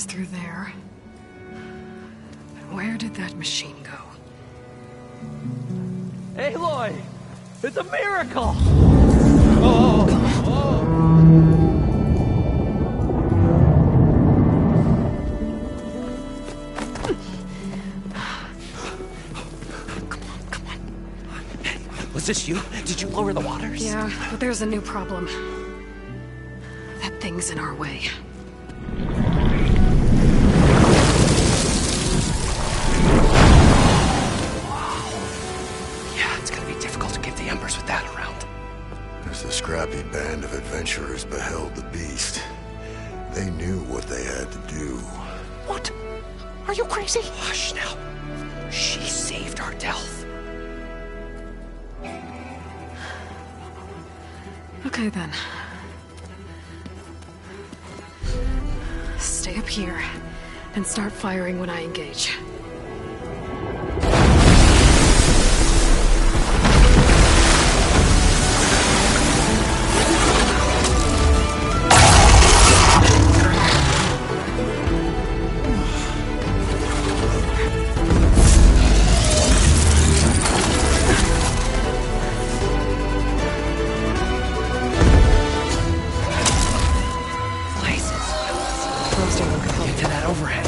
was through there. Where did that machine go? Aloy! It's a miracle! Was this you? Did you lower the waters? Yeah, but there's a new problem. That thing's in our way. Yeah, it's gonna be difficult to get the embers with that around. As the scrappy band of adventurers beheld the beast, they knew what they had to do. What? Are you crazy? Hush now. She saved our Delth. Okay then. Stay up here and start firing when I engage. Get to that overhang.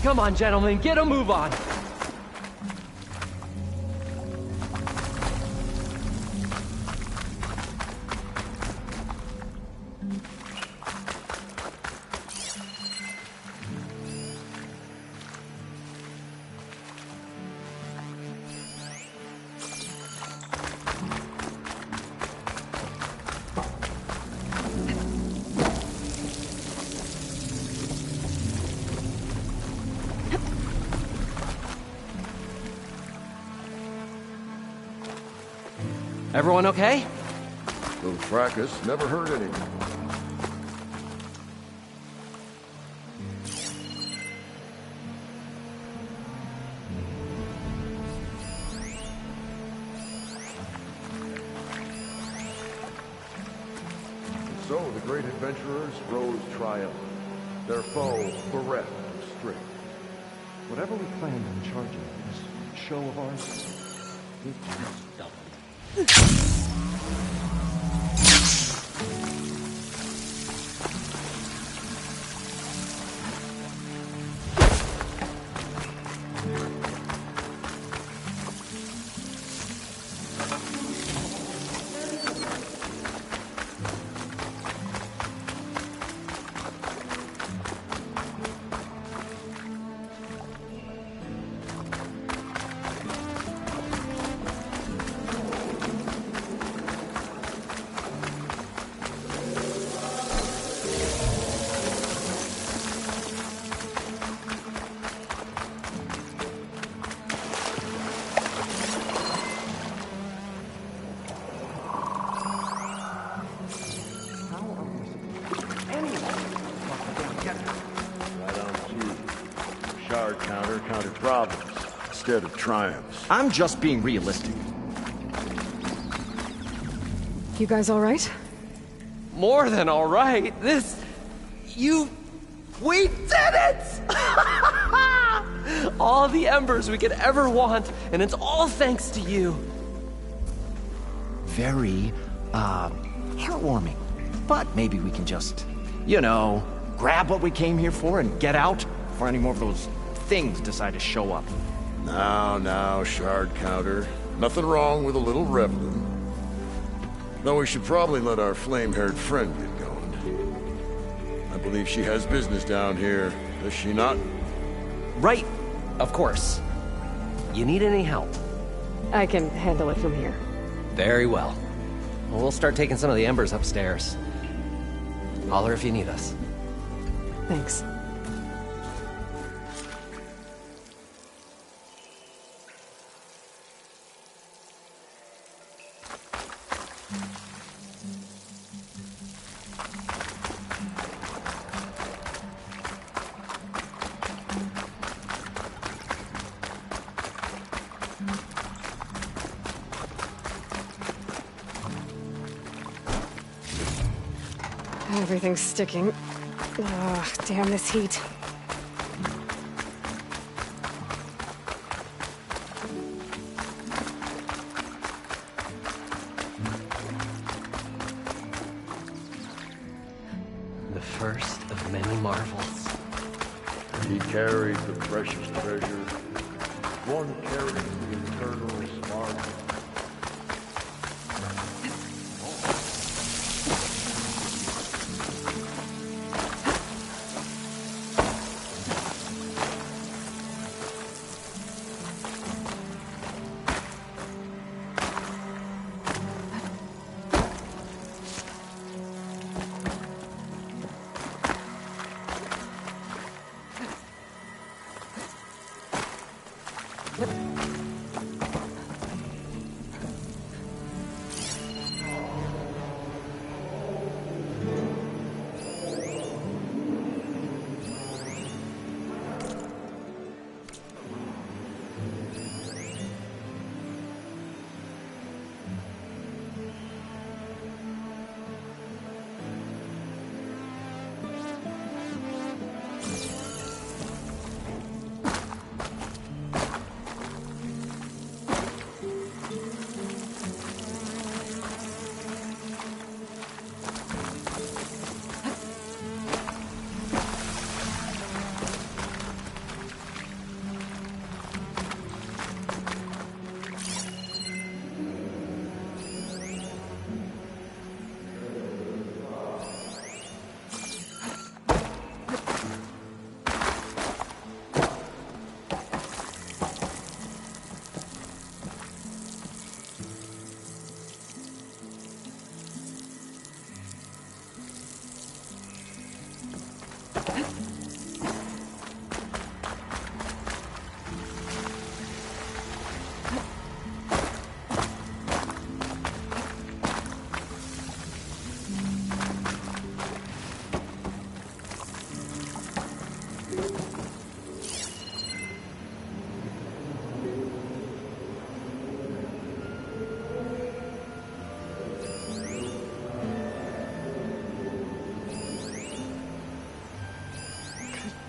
Come on, gentlemen, get a move on. Everyone okay? Little fracas never hurt anyone. So the great adventurers rose triumphant, their foe bereft of strength. Whatever we planned on charging this show of ours, it just doubled. Shard counter counted problems instead of triumphs. I'm just being realistic. You guys all right? More than all right. We did it! all the embers we could ever want, and it's all thanks to you. Very, heartwarming. But maybe we can just, grab what we came here for and get out before any more of those things decide to show up. Now, shard counter. Nothing wrong with a little reveling. Though we should probably let our flame-haired friend get going. I believe she has business down here, does she not? Right, of course. You need any help? I can handle it from here. Very well. We'll start taking some of the embers upstairs. Holler if you need us. Thanks. Everything's sticking. Ugh, damn this heat. The first of many marvels. He carried the precious treasure. One carries the eternal spark.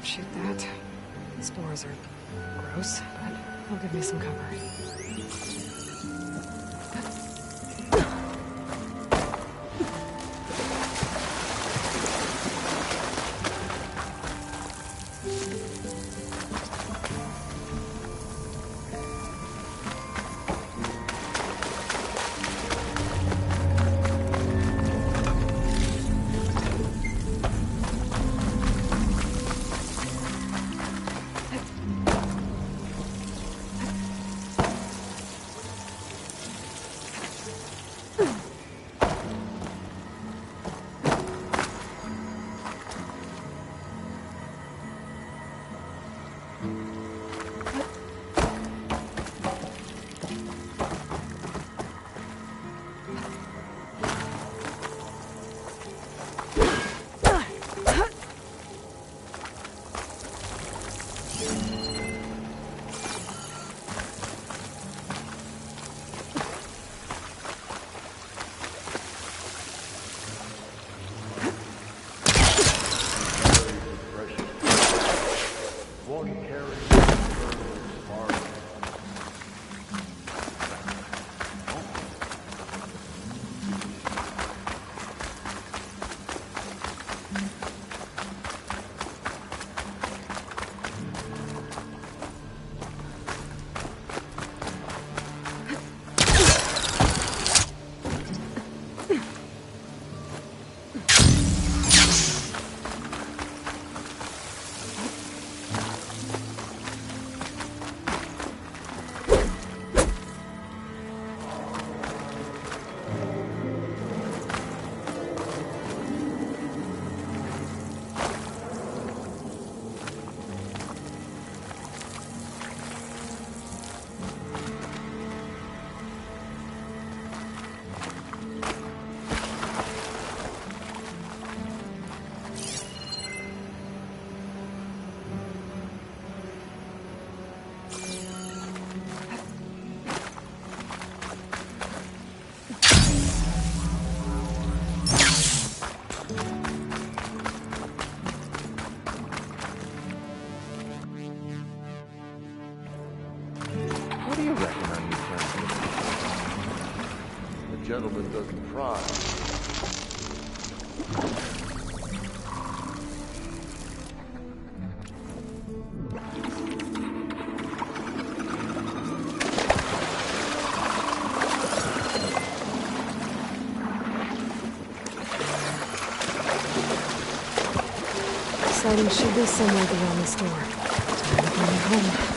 Shoot that. Spores are gross, but they'll give me some cover. gentleman doesn't pry. Poseidon should be somewhere beyond this door. Time to bring it home.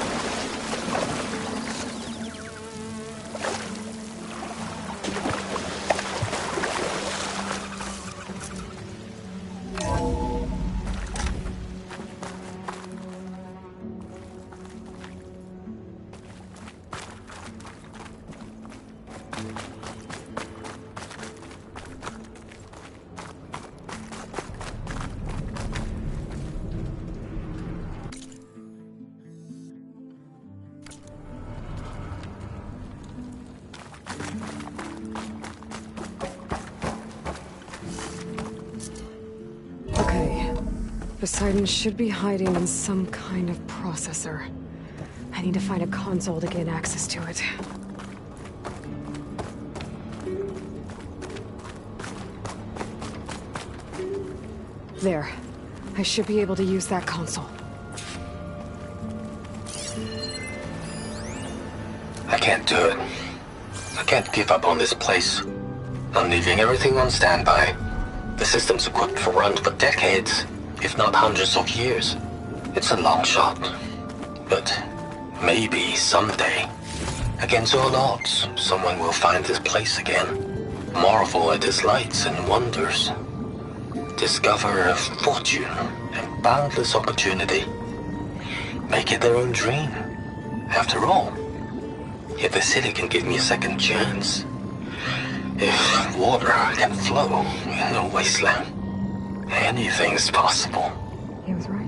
Poseidon should be hiding in some kind of processor. I need to find a console to gain access to it. There. I should be able to use that console. I can't do it. I can't give up on this place. I'm leaving everything on standby. The system's equipped for runs for decades, if not hundreds of years. It's a long shot. But maybe someday, against all odds, someone will find this place again. Marvel at its lights and wonders. Discover a fortune and boundless opportunity. Make it their own dream. After all, if the city can give me a second chance, if water can flow in a wasteland, anything's possible. He was right.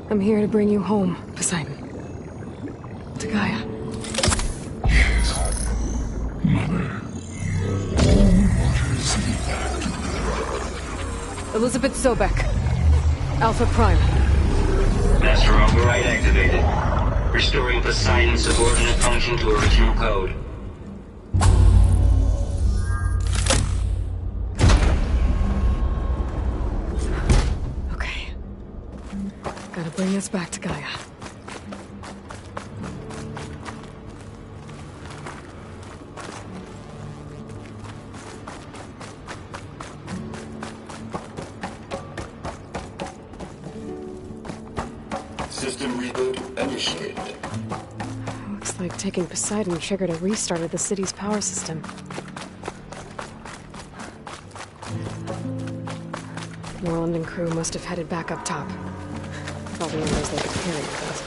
I'm here to bring you home, Poseidon. To Gaia. Elizabeth Sobek. Alpha Prime. Master override activated. Restoring Poseidon's subordinate function to original code. Okay. Gotta bring us back to Gaia. System reboot initiated. Looks like taking Poseidon triggered a restart of the city's power system. Moreland and crew must have headed back up top. All the embers they could carry with us.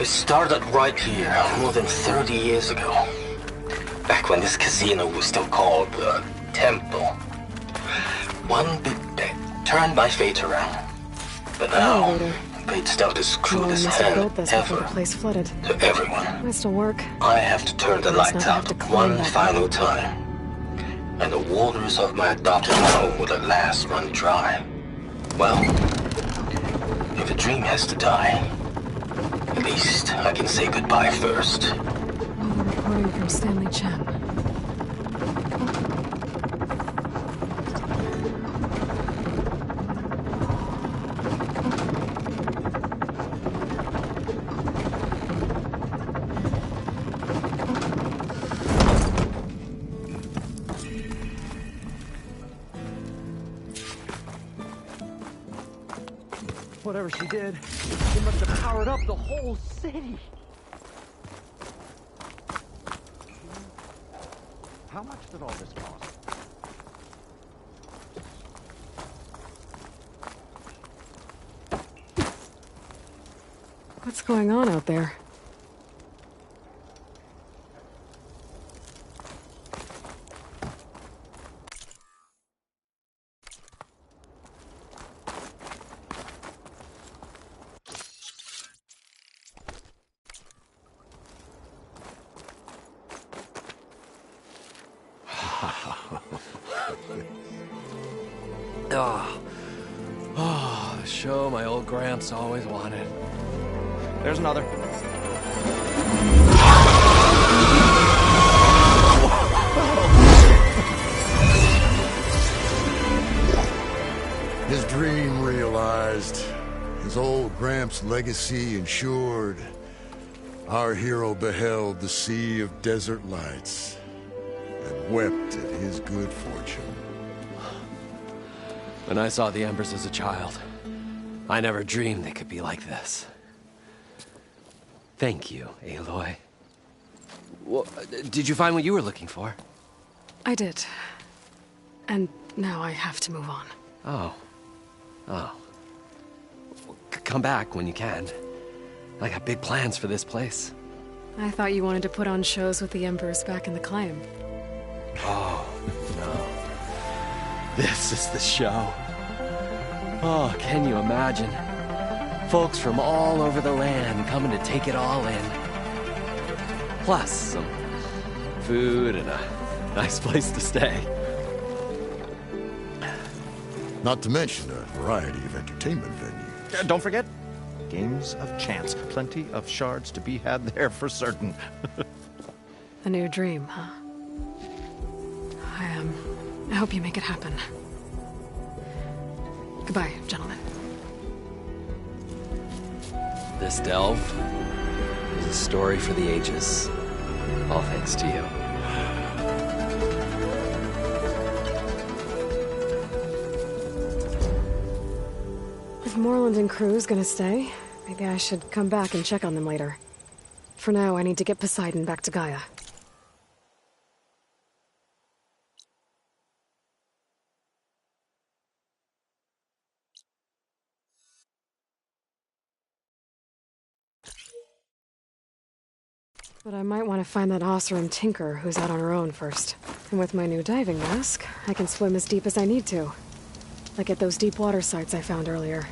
It started right here, more than 30 years ago. Back when this casino was still called the Temple. One big bet turned my fate around. But now, fate's dealt as cruel as hand ever the place flooded. to everyone. Might still work. I have to turn the lights out one final time. And the waters of my adopted home will at last run dry. Well, if a dream has to die, at least I can say goodbye first. We're reporting from Stanley Chen. Whatever she did, she must have powered up the whole city. How much did all this cost? What's going on out there? The show my old Gramps always wanted. There's another. His dream realized. His old Gramps' legacy ensured. Our hero beheld the sea of desert lights and wept at his good fortune. When I saw the Embers as a child, I never dreamed they could be like this. Thank you, Aloy. Well, did you find what you were looking for? I did. And now I have to move on. Oh. Well, come back when you can. I got big plans for this place. I thought you wanted to put on shows with the Embers back in the Claim. Oh, no. This is the show. Oh, can you imagine? Folks from all over the land coming to take it all in. Plus some food and a nice place to stay. Not to mention a variety of entertainment venues. Don't forget, games of chance. Plenty of shards to be had there for certain. A new dream, huh? I hope you make it happen. Goodbye, gentlemen. This delve is a story for the ages. All thanks to you. If Moreland and crew's gonna stay, maybe I should come back and check on them later. For now, I need to get Poseidon back to Gaia. But I might want to find that Oseram Tinker who's out on her own first. And with my new diving mask, I can swim as deep as I need to. Like at those deep water sites I found earlier.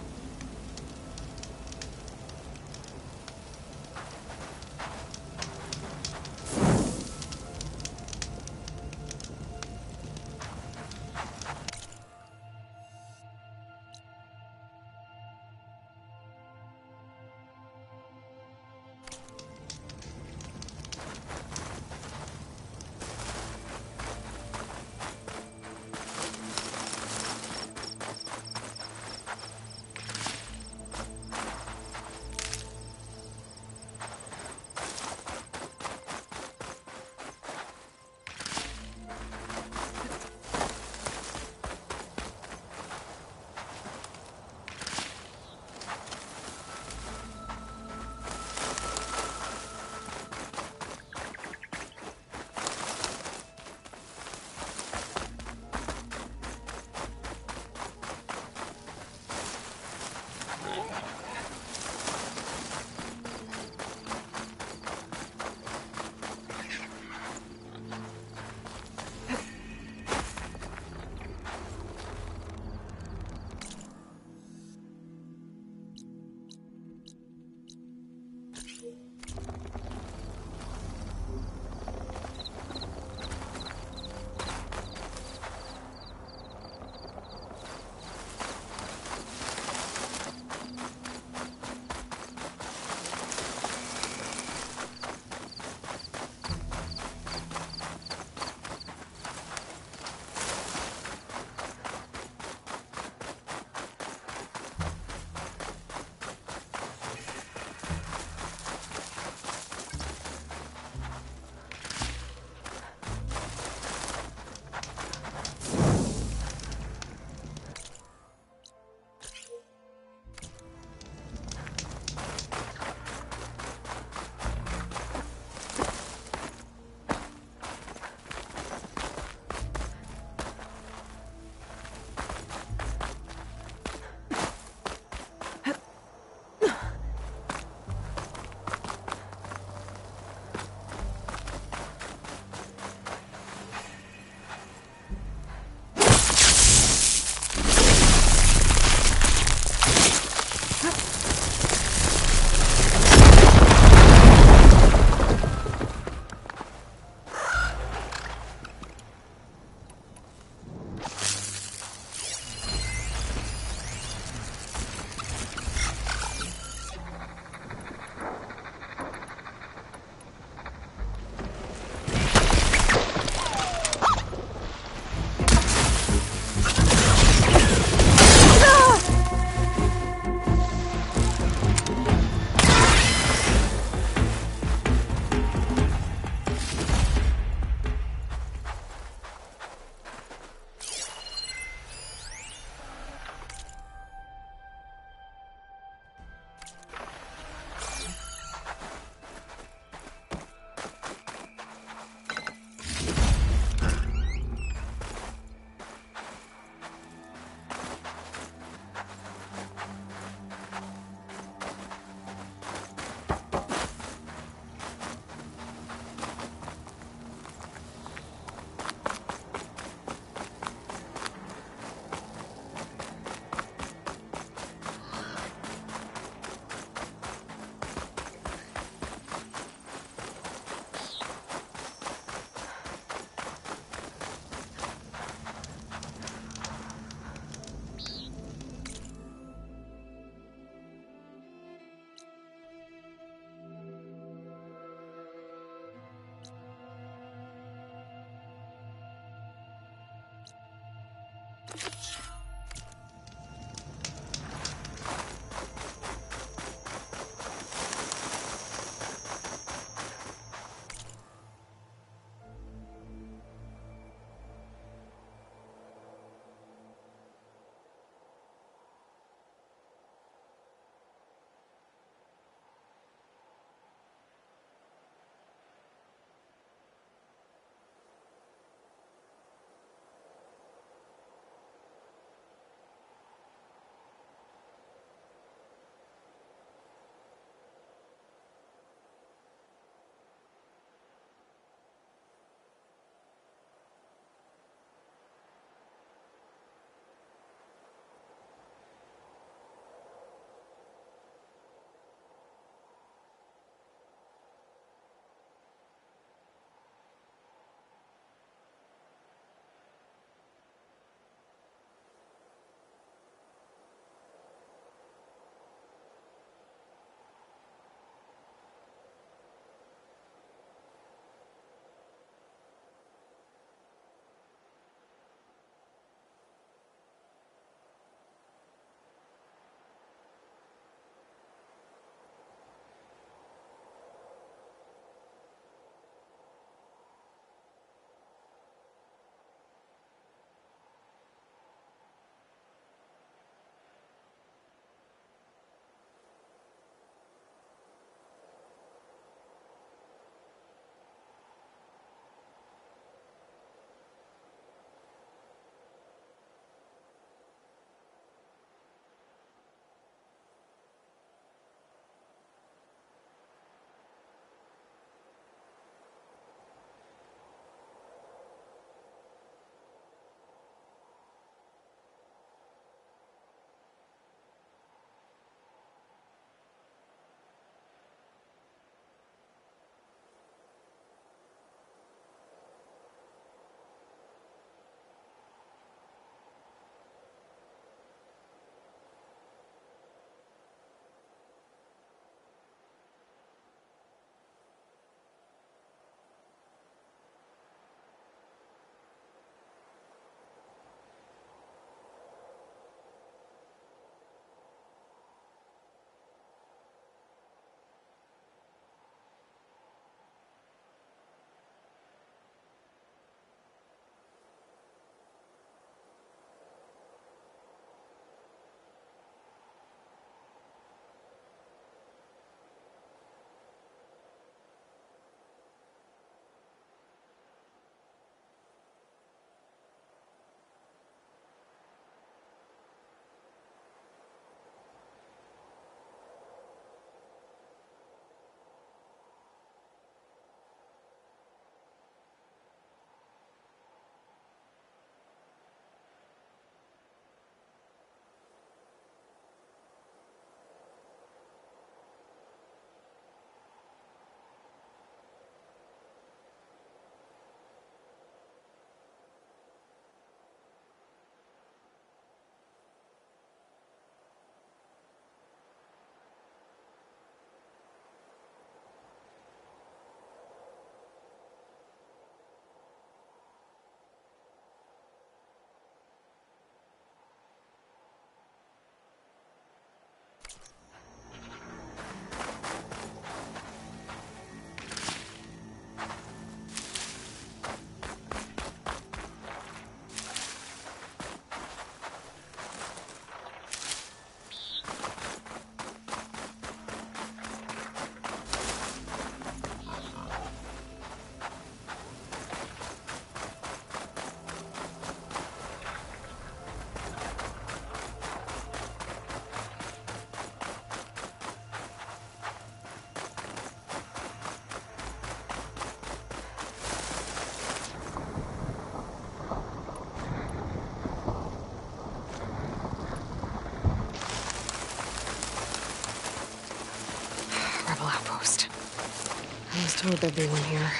Told everyone here.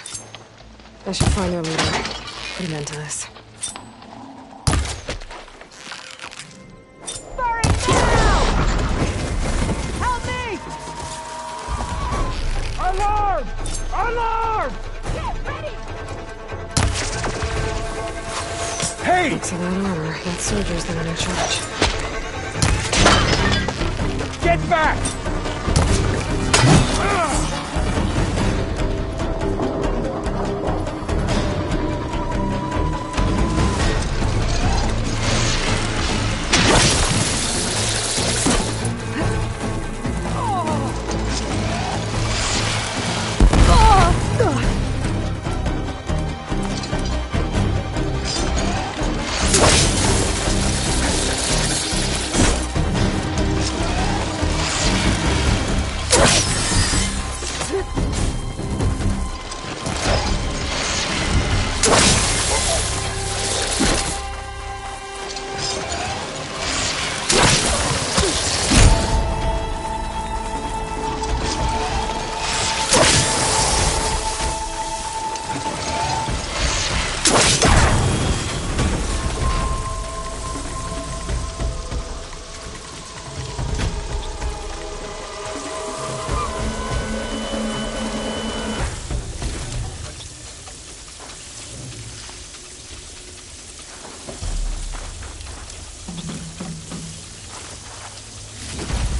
I should find their leader. Put an end to this. Burning now! Help me! Alarm! Alarm! Get ready! Hey! Thanks to that armor, that soldier's the one in charge. Get back!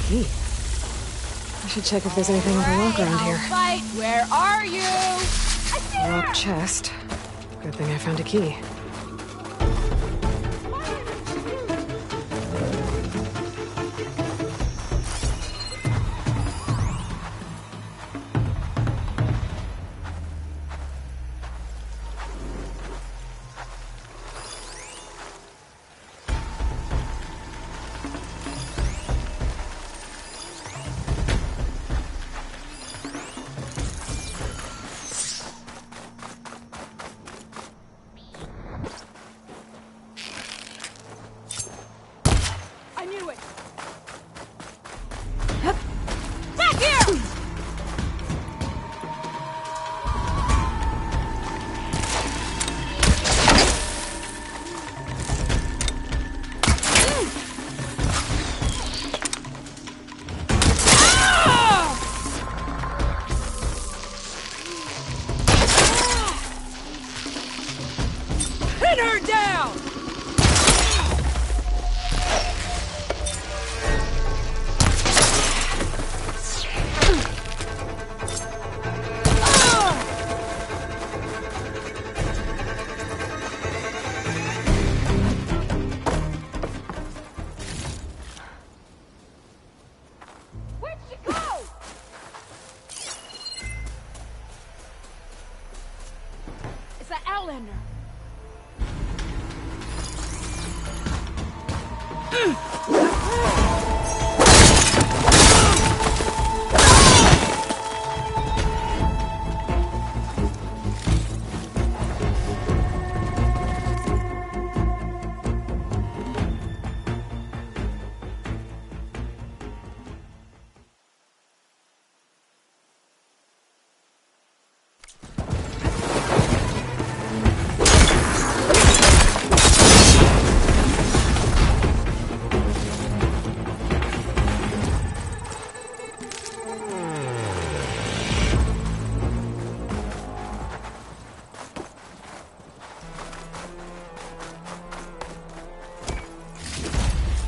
Key. I should check if there's anything overlooked around here. Fight. Where are you? Locked chest. Good thing I found a key. I knew it. Back here! Pin her down! Where'd she go? It's that Outlander.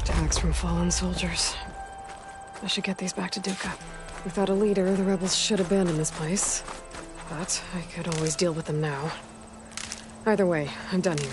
Tags from fallen soldiers. I should get these back to Duca. Without a leader, the rebels should abandon this place. But I could always deal with them now. Either way, I'm done here.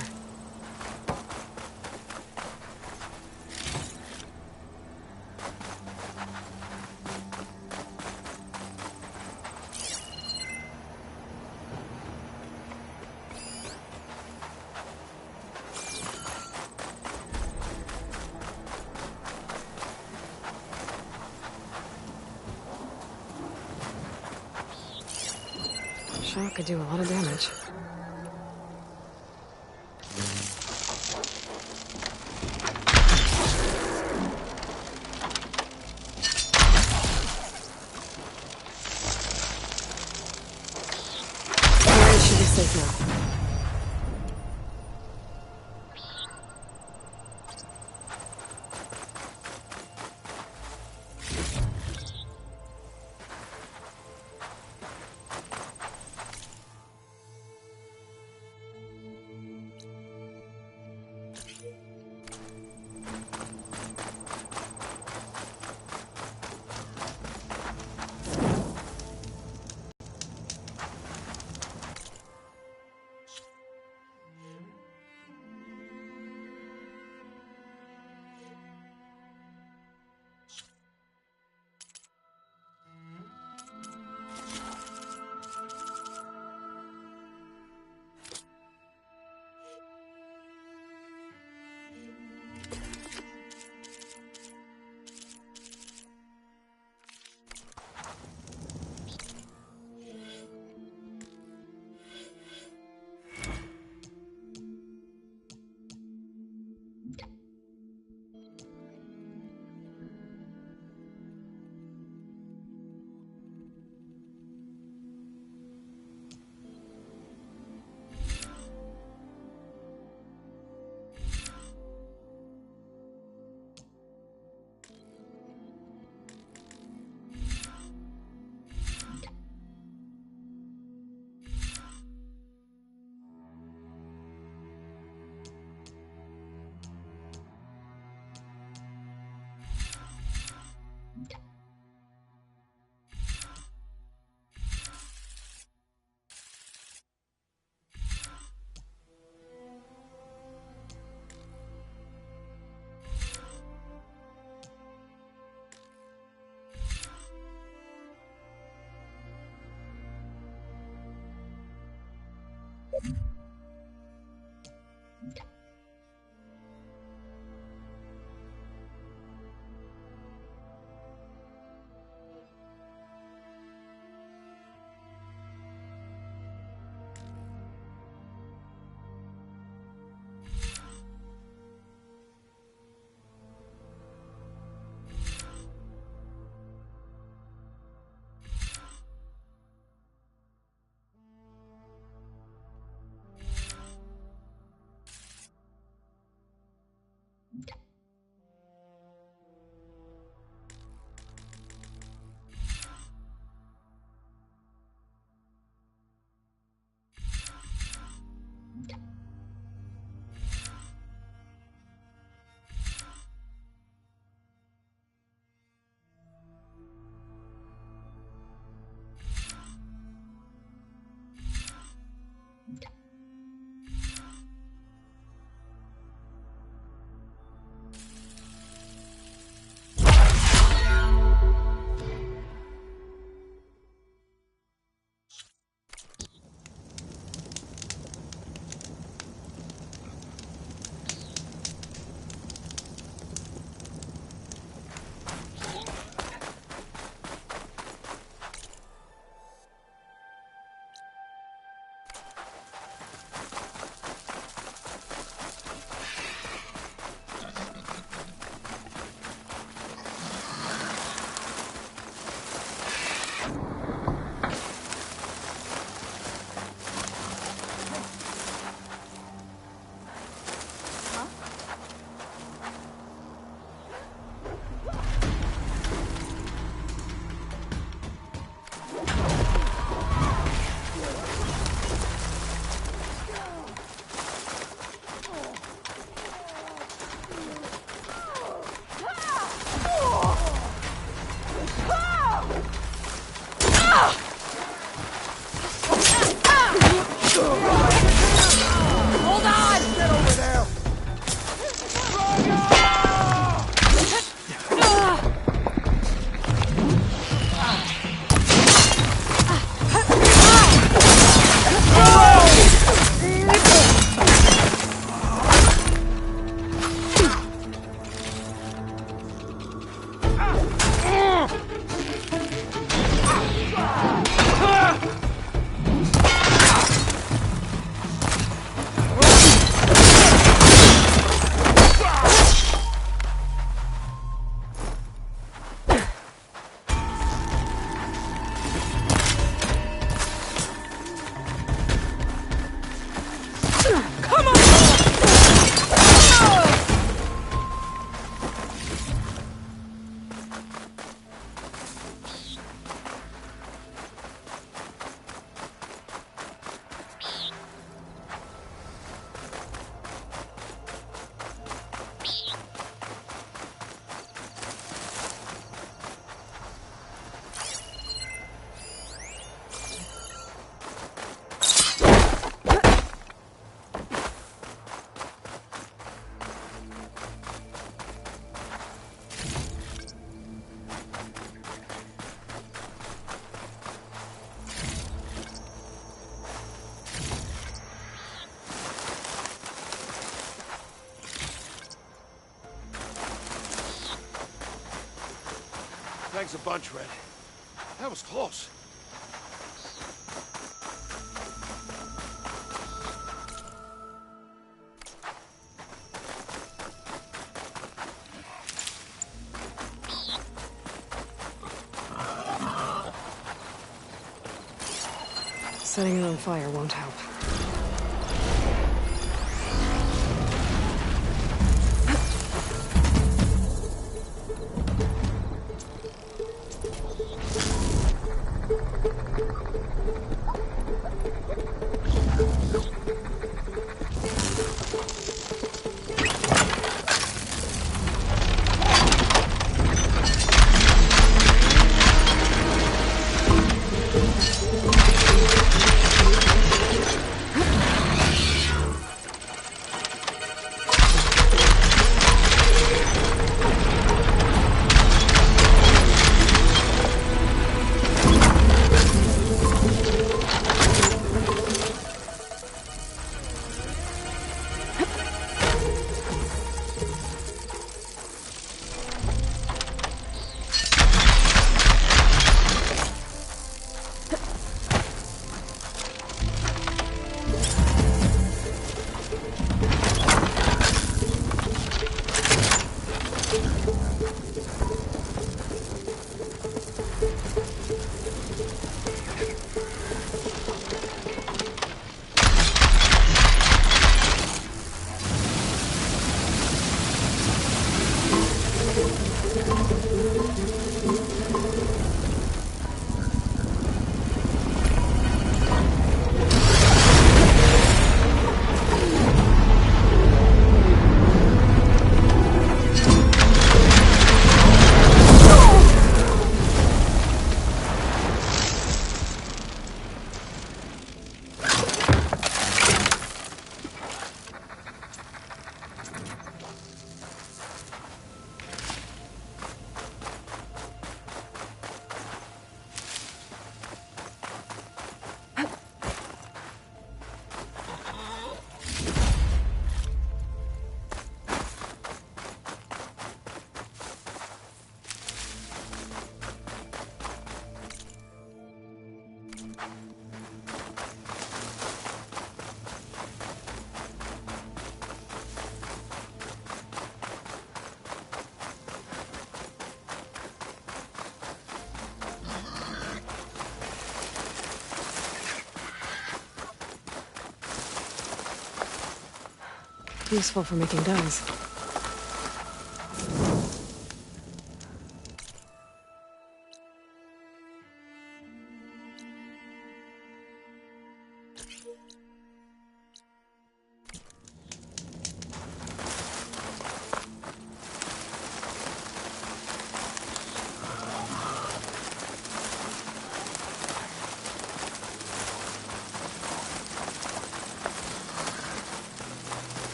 Shot could do a lot of damage. Alright, should be safe now. Thanks a bunch, Red. That was close. Setting it on fire won't help. Useful for making guns.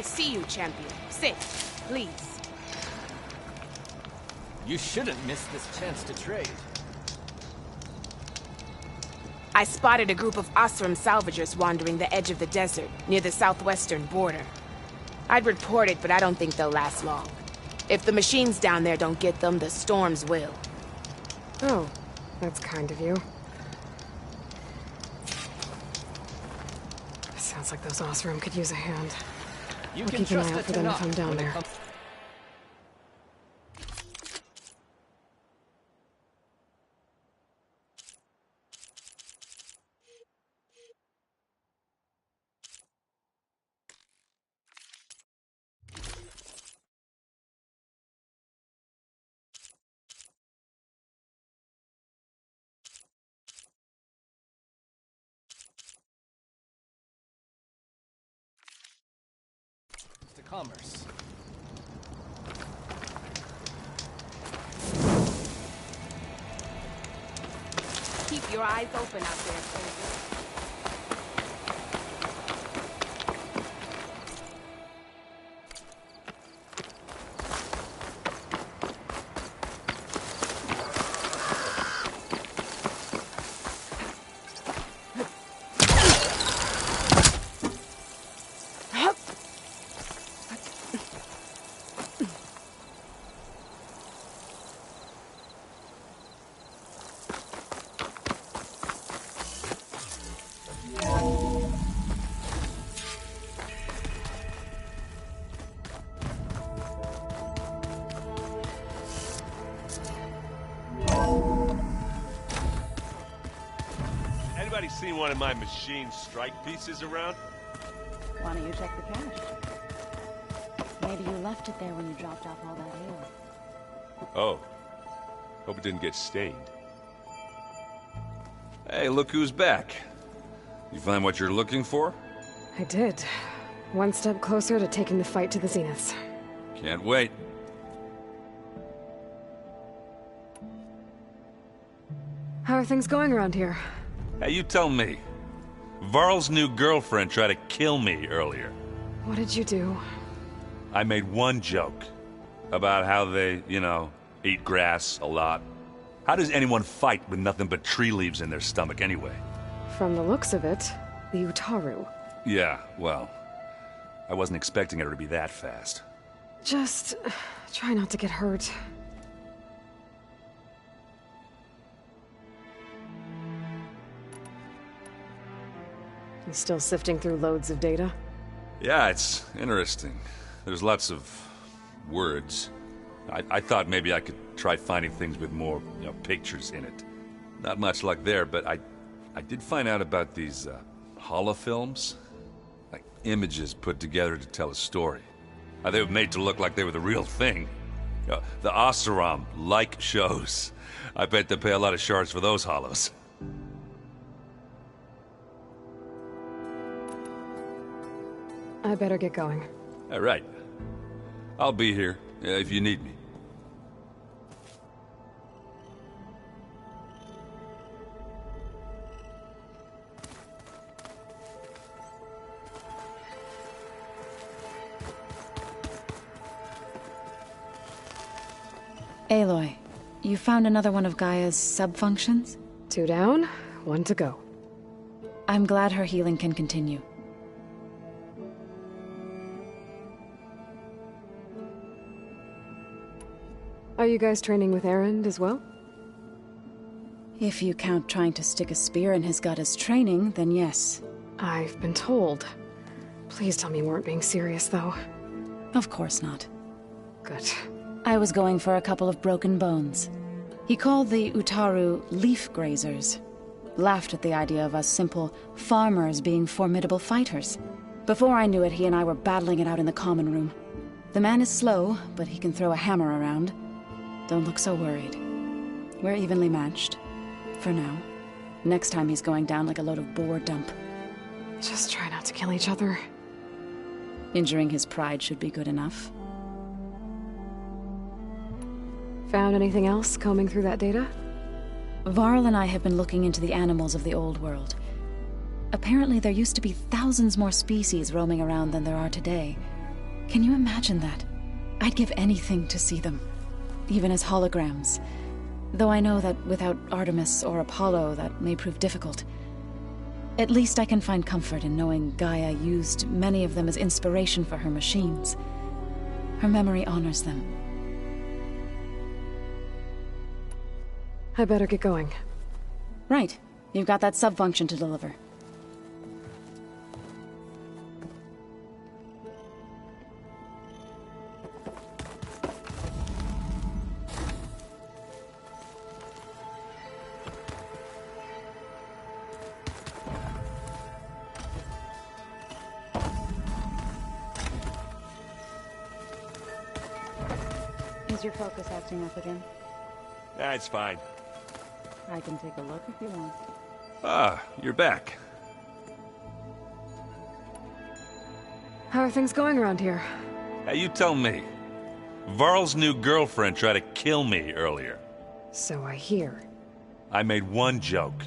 see you, champion. Sit, please. You shouldn't miss this chance to trade. I spotted a group of Osram salvagers wandering the edge of the desert, near the southwestern border. I'd report it, but I don't think they'll last long. If the machines down there don't get them, the storms will. Oh, that's kind of you. Sounds like those Osram could use a hand. You I'll can keep an trust eye out it for to them if knock I'm down when it there. comes- to commerce. Keep your eyes open out there, soldier. Anybody seen one of my machine strike pieces around? Why don't you check the cache? Maybe you left it there when you dropped off all that ale. Oh. Hope it didn't get stained. Hey, look who's back. You find what you're looking for? I did. One step closer to taking the fight to the zeniths. Can't wait. How are things going around here? Hey, you tell me. Varl's new girlfriend tried to kill me earlier. What did you do? I made one joke about how they, eat grass a lot. How does anyone fight with nothing but tree leaves in their stomach anyway? From the looks of it, the Utaru. Yeah, well, I wasn't expecting her to be that fast. Just try not to get hurt. You still sifting through loads of data? Yeah, it's interesting. There's lots of words. I thought maybe I could try finding things with more, pictures in it. Not much luck there, but I did find out about these holofilms. Like images put together to tell a story. They were made to look like they were the real thing. The Oseram like shows. I bet they pay a lot of shards for those holos. I better get going. All right. I'll be here if you need me. Aloy, you found another one of Gaia's sub-functions? 2 down, 1 to go. I'm glad her healing can continue. Are you guys training with Erend as well? If you count trying to stick a spear in his gut as training, then yes. I've been told. Please tell me you weren't being serious, though. Of course not. Good. I was going for a couple of broken bones. He called the Utaru leaf grazers. Laughed at the idea of us simple farmers being formidable fighters. Before I knew it, he and I were battling it out in the common room. The man is slow, but he can throw a hammer around. Don't look so worried. We're evenly matched. For now. Next time he's going down like a load of boar dump. Just try not to kill each other. Injuring his pride should be good enough. Found anything else combing through that data? Varl and I have been looking into the animals of the old world. Apparently there used to be thousands more species roaming around than there are today. Can you imagine that? I'd give anything to see them, even as holograms. Though I know that without Artemis or Apollo, that may prove difficult. At least I can find comfort in knowing Gaia used many of them as inspiration for her machines. Her memory honors them. I better get going. Right. You've got that sub-function to deliver. Is your focus acting up again? That's fine. I can take a look if you want. Ah, you're back. How are things going around here? Hey, you tell me. Varl's new girlfriend tried to kill me earlier. So I hear. I made one joke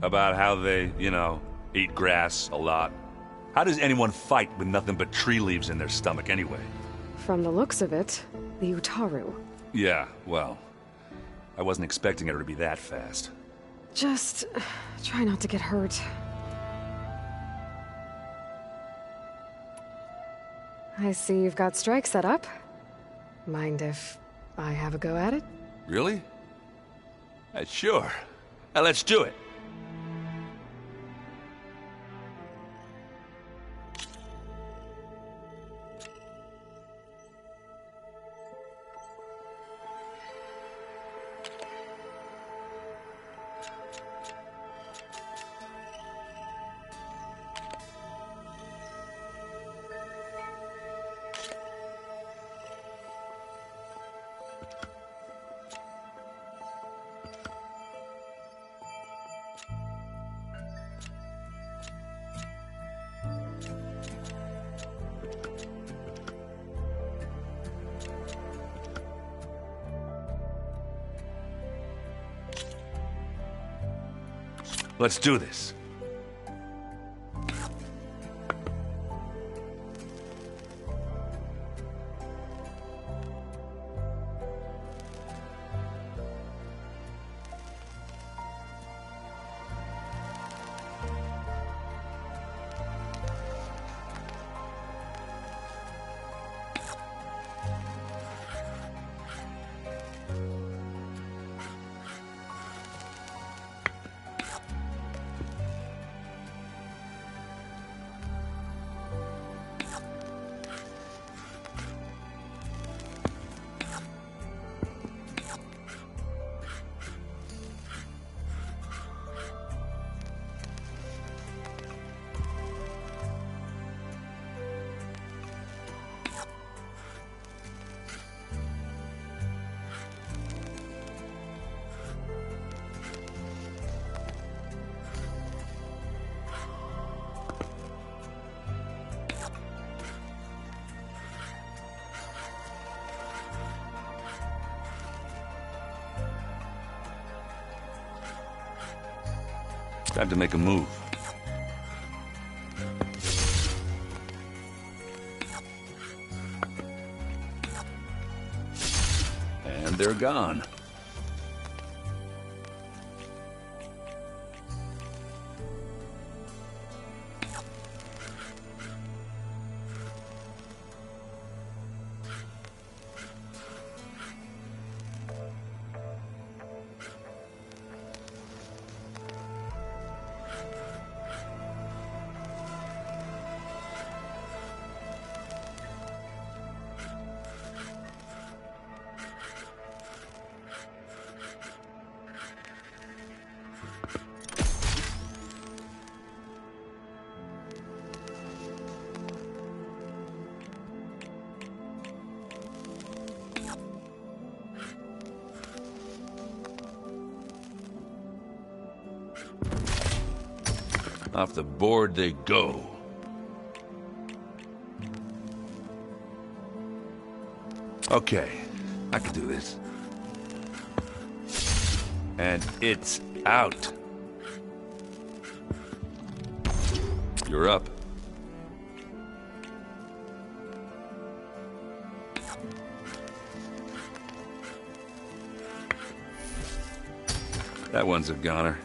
about how they, eat grass a lot. How does anyone fight with nothing but tree leaves in their stomach anyway? From the looks of it, the Utaru. Yeah, well, I wasn't expecting her to be that fast. Just try not to get hurt. I see you've got Strike set up. Mind if I have a go at it? Really? Sure. Let's do it. Let's do this. Time to make a move. And they're gone. Off the board they go. Okay, I can do this. And it's out. You're up. That one's a goner.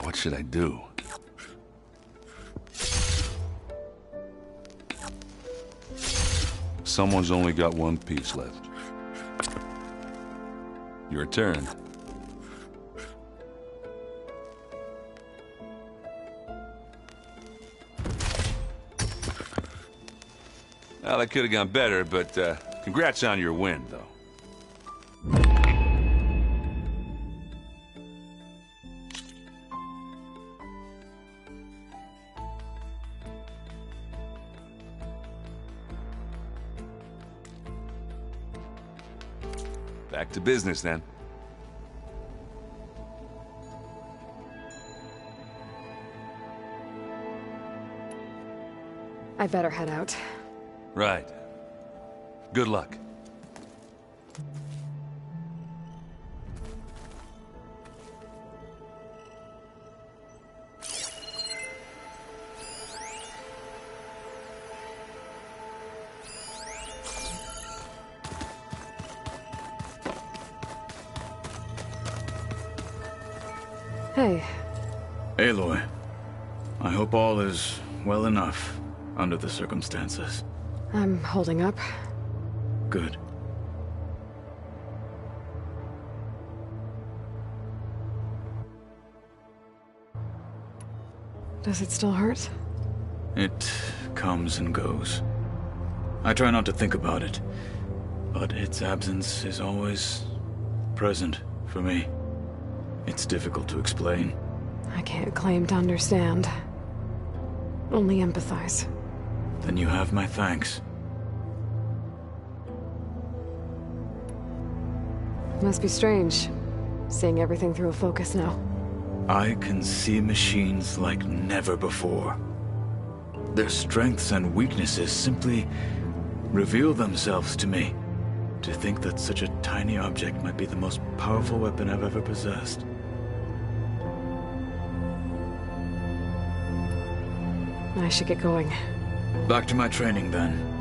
What should I do? Someone's only got one piece left. Your turn. Well, that could have gone better, but congrats on your win, though. Back to business, then. I better head out. Right. Good luck. Hey. Aloy, I hope all is well enough under the circumstances. I'm holding up. Good. Does it still hurt? It comes and goes. I try not to think about it, but its absence is always present for me. It's difficult to explain. I can't claim to understand. Only empathize. Then you have my thanks. Must be strange, seeing everything through a focus now. I can see machines like never before. Their strengths and weaknesses simply reveal themselves to me. To think that such a tiny object might be the most powerful weapon I've ever possessed. I should get going. Back to my training, then.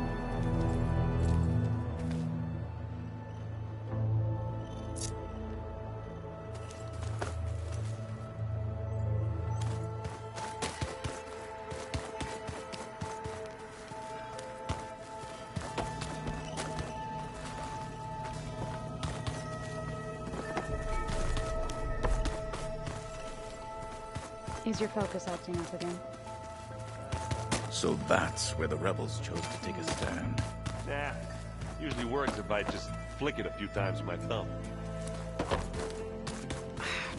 Is your focus acting up again? So that's where the rebels chose to take a stand. Nah, usually works if I just flick it a few times with my thumb.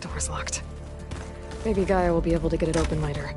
Door's locked. Maybe Gaia will be able to get it open later.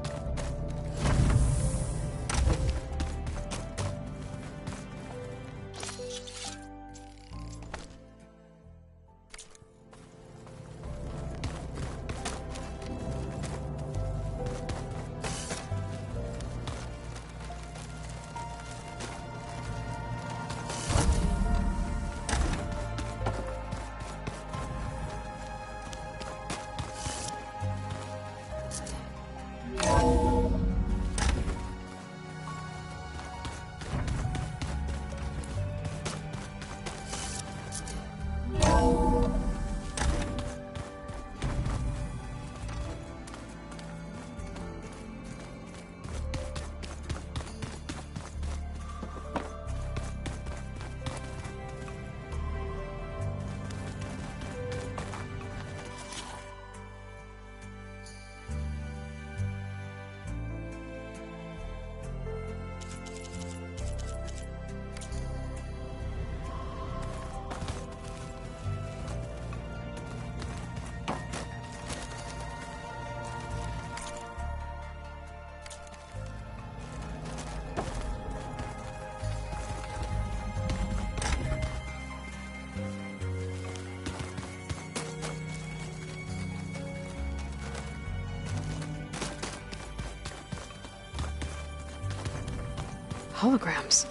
Holograms.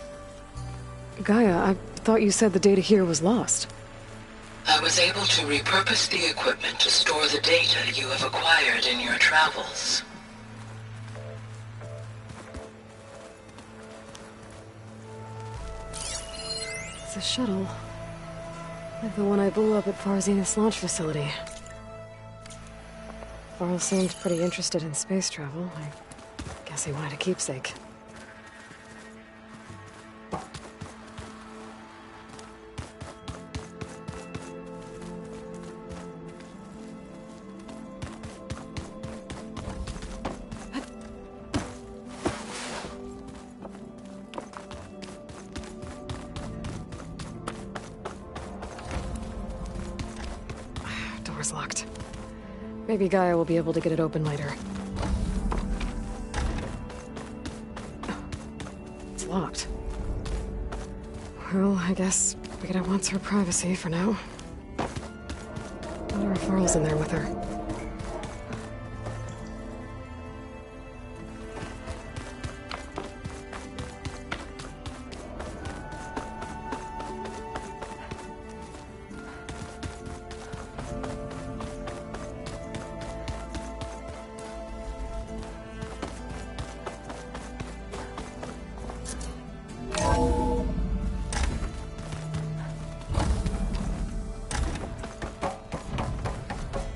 Gaia, I thought you said the data here was lost. I was able to repurpose the equipment to store the data you have acquired in your travels. It's a shuttle. Like the one I blew up at Far Zenith's launch facility. Varl seemed pretty interested in space travel. I guess he wanted a keepsake. Door's locked. Maybe Gaia will be able to get it open later. It's locked. Well, I guess Beta wants her privacy for now. I wonder if Varl's in there with her.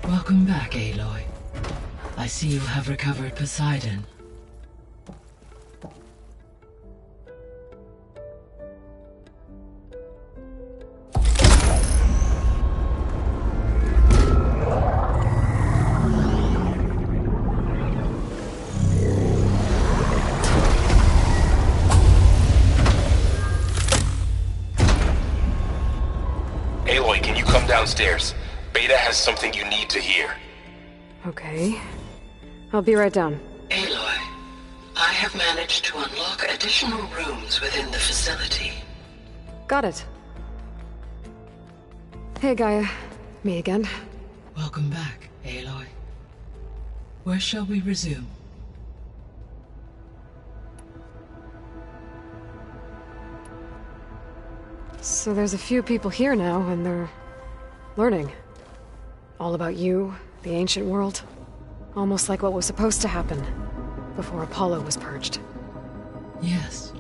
Welcome back, Aloy. I see you have recovered Poseidon. Aloy, can you come downstairs? Beta has something you need to hear. Okay. I'll be right down. Aloy, I have managed to unlock additional rooms within the facility. Got it. Hey, Gaia. Me again. Welcome back, Aloy. Where shall we resume? So there's a few people here now, and they're learning. All about you, the ancient world. Almost like what was supposed to happen before Apollo was purged. Yes.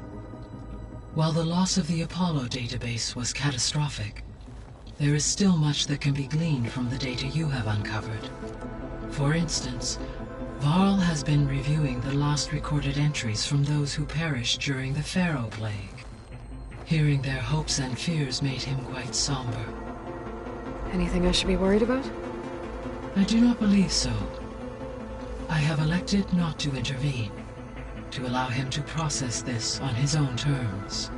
While the loss of the Apollo database was catastrophic, there is still much that can be gleaned from the data you have uncovered. For instance, Varl has been reviewing the last recorded entries from those who perished during the Pharaoh Plague. Hearing their hopes and fears made him quite somber. Anything I should be worried about? I do not believe so. I have elected not to intervene, to allow him to process this on his own terms.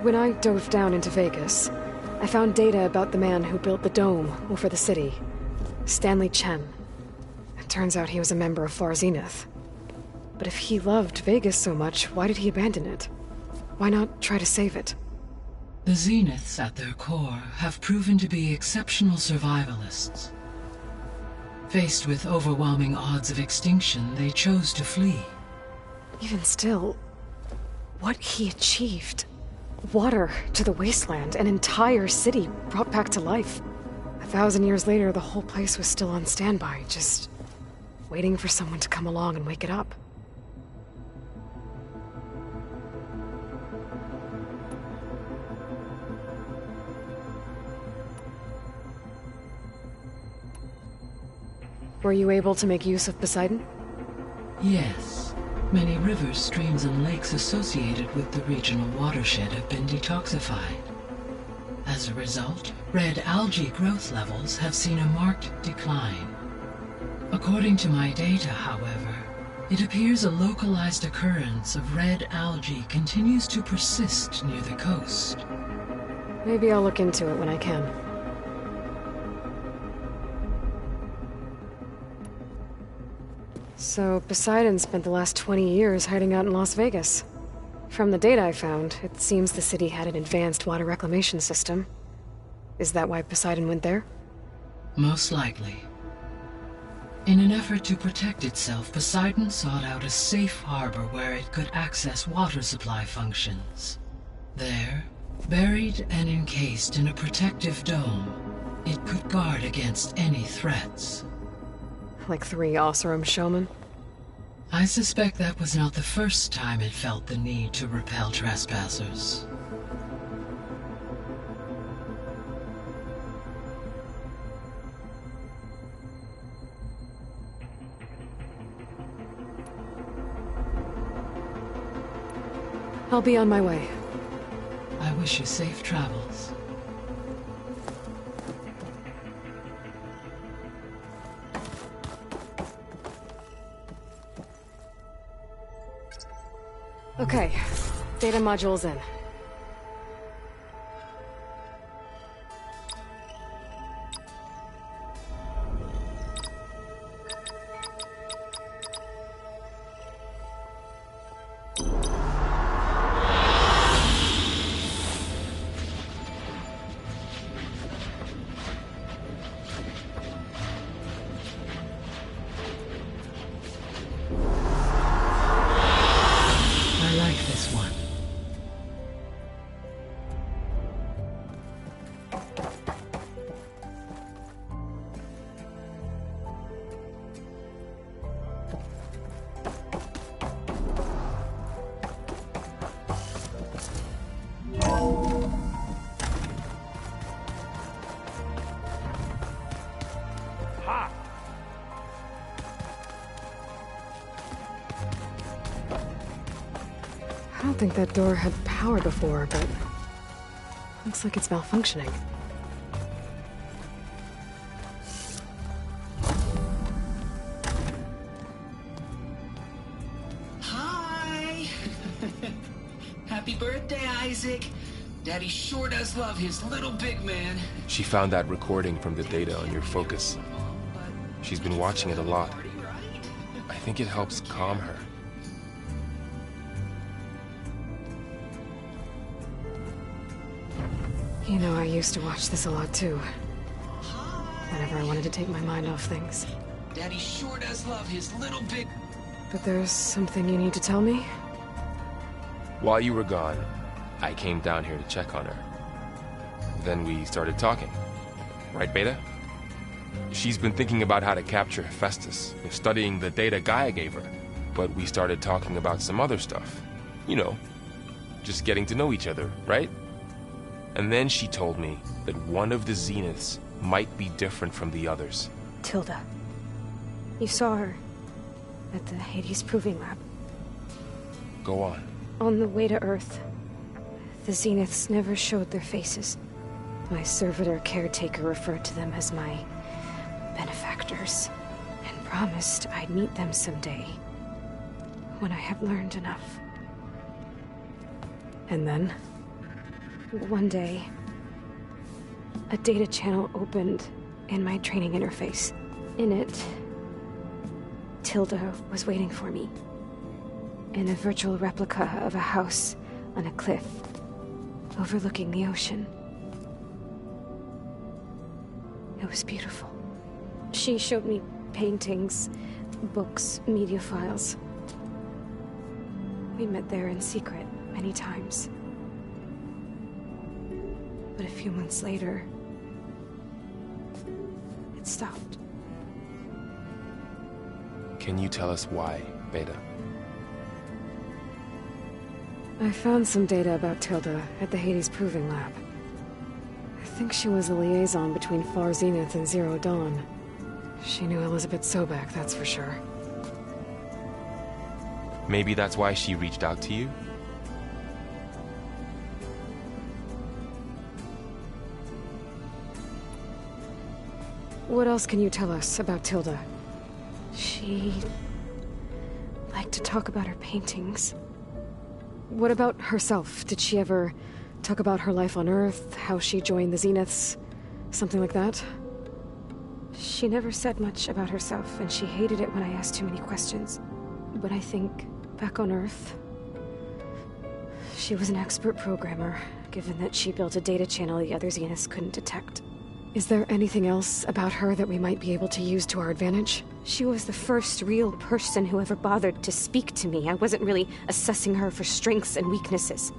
When I dove down into Vegas, I found data about the man who built the dome over the city, Stanley Chen. It turns out he was a member of Far Zenith. But if he loved Vegas so much, why did he abandon it? Why not try to save it? The Zeniths, at their core, have proven to be exceptional survivalists. Faced with overwhelming odds of extinction, they chose to flee. Even still, what he achieved. Water to the wasteland, an entire city brought back to life. 1,000 years later, the whole place was still on standby, just waiting for someone to come along and wake it up. Were you able to make use of Poseidon? Yes. Many rivers, streams, and lakes associated with the regional watershed have been detoxified. As a result, red algae growth levels have seen a marked decline. According to my data, however, it appears a localized occurrence of red algae continues to persist near the coast. Maybe I'll look into it when I can. So, Poseidon spent the last 20 years hiding out in Las Vegas. From the data I found, it seems the city had an advanced water reclamation system. Is that why Poseidon went there? Most likely. In an effort to protect itself, Poseidon sought out a safe harbor where it could access water supply functions. There, buried and encased in a protective dome, it could guard against any threats. Like 3 Oseram showmen? I suspect that was not the first time it felt the need to repel trespassers. I'll be on my way. I wish you safe travels. Okay, data module's in. I don't think that door had power before, but looks like it's malfunctioning. Hi! Happy birthday, Isaac. Daddy sure does love his little big man. She found that recording from the data on your focus. She's been watching it a lot. I think it helps calm her. You know, I used to watch this a lot too. Whenever I wanted to take my mind off things. Daddy sure does love his little big... But there's something you need to tell me? While you were gone, I came down here to check on her. Then we started talking. Right, Beta? She's been thinking about how to capture Hephaestus, studying the data Gaia gave her. But we started talking about some other stuff. You know, just getting to know each other, right? And then she told me that one of the Zeniths might be different from the others. Tilda. You saw her at the Hades Proving Lab. Go on. On the way to Earth, the Zeniths never showed their faces. My servitor caretaker referred to them as my benefactors, and promised I'd meet them someday, when I have learned enough. And then, one day, a data channel opened in my training interface. In it, Tilda was waiting for me, in a virtual replica of a house on a cliff, overlooking the ocean. It was beautiful. She showed me paintings, books, media files. We met there in secret many times. But a few months later, it stopped. Can you tell us why, Beta? I found some data about Tilda at the Hades Proving Lab. I think she was a liaison between Far Zenith and Zero Dawn. She knew Elizabeth Sobek, that's for sure. Maybe that's why she reached out to you? What else can you tell us about Tilda? She liked to talk about her paintings. What about herself? Did she ever talk about her life on Earth, how she joined the Zeniths, something like that? She never said much about herself, and she hated it when I asked too many questions. But I think, back on Earth, she was an expert programmer, given that she built a data channel the other Zeniths couldn't detect. Is there anything else about her that we might be able to use to our advantage? She was the first real person who ever bothered to speak to me. I wasn't really assessing her for strengths and weaknesses.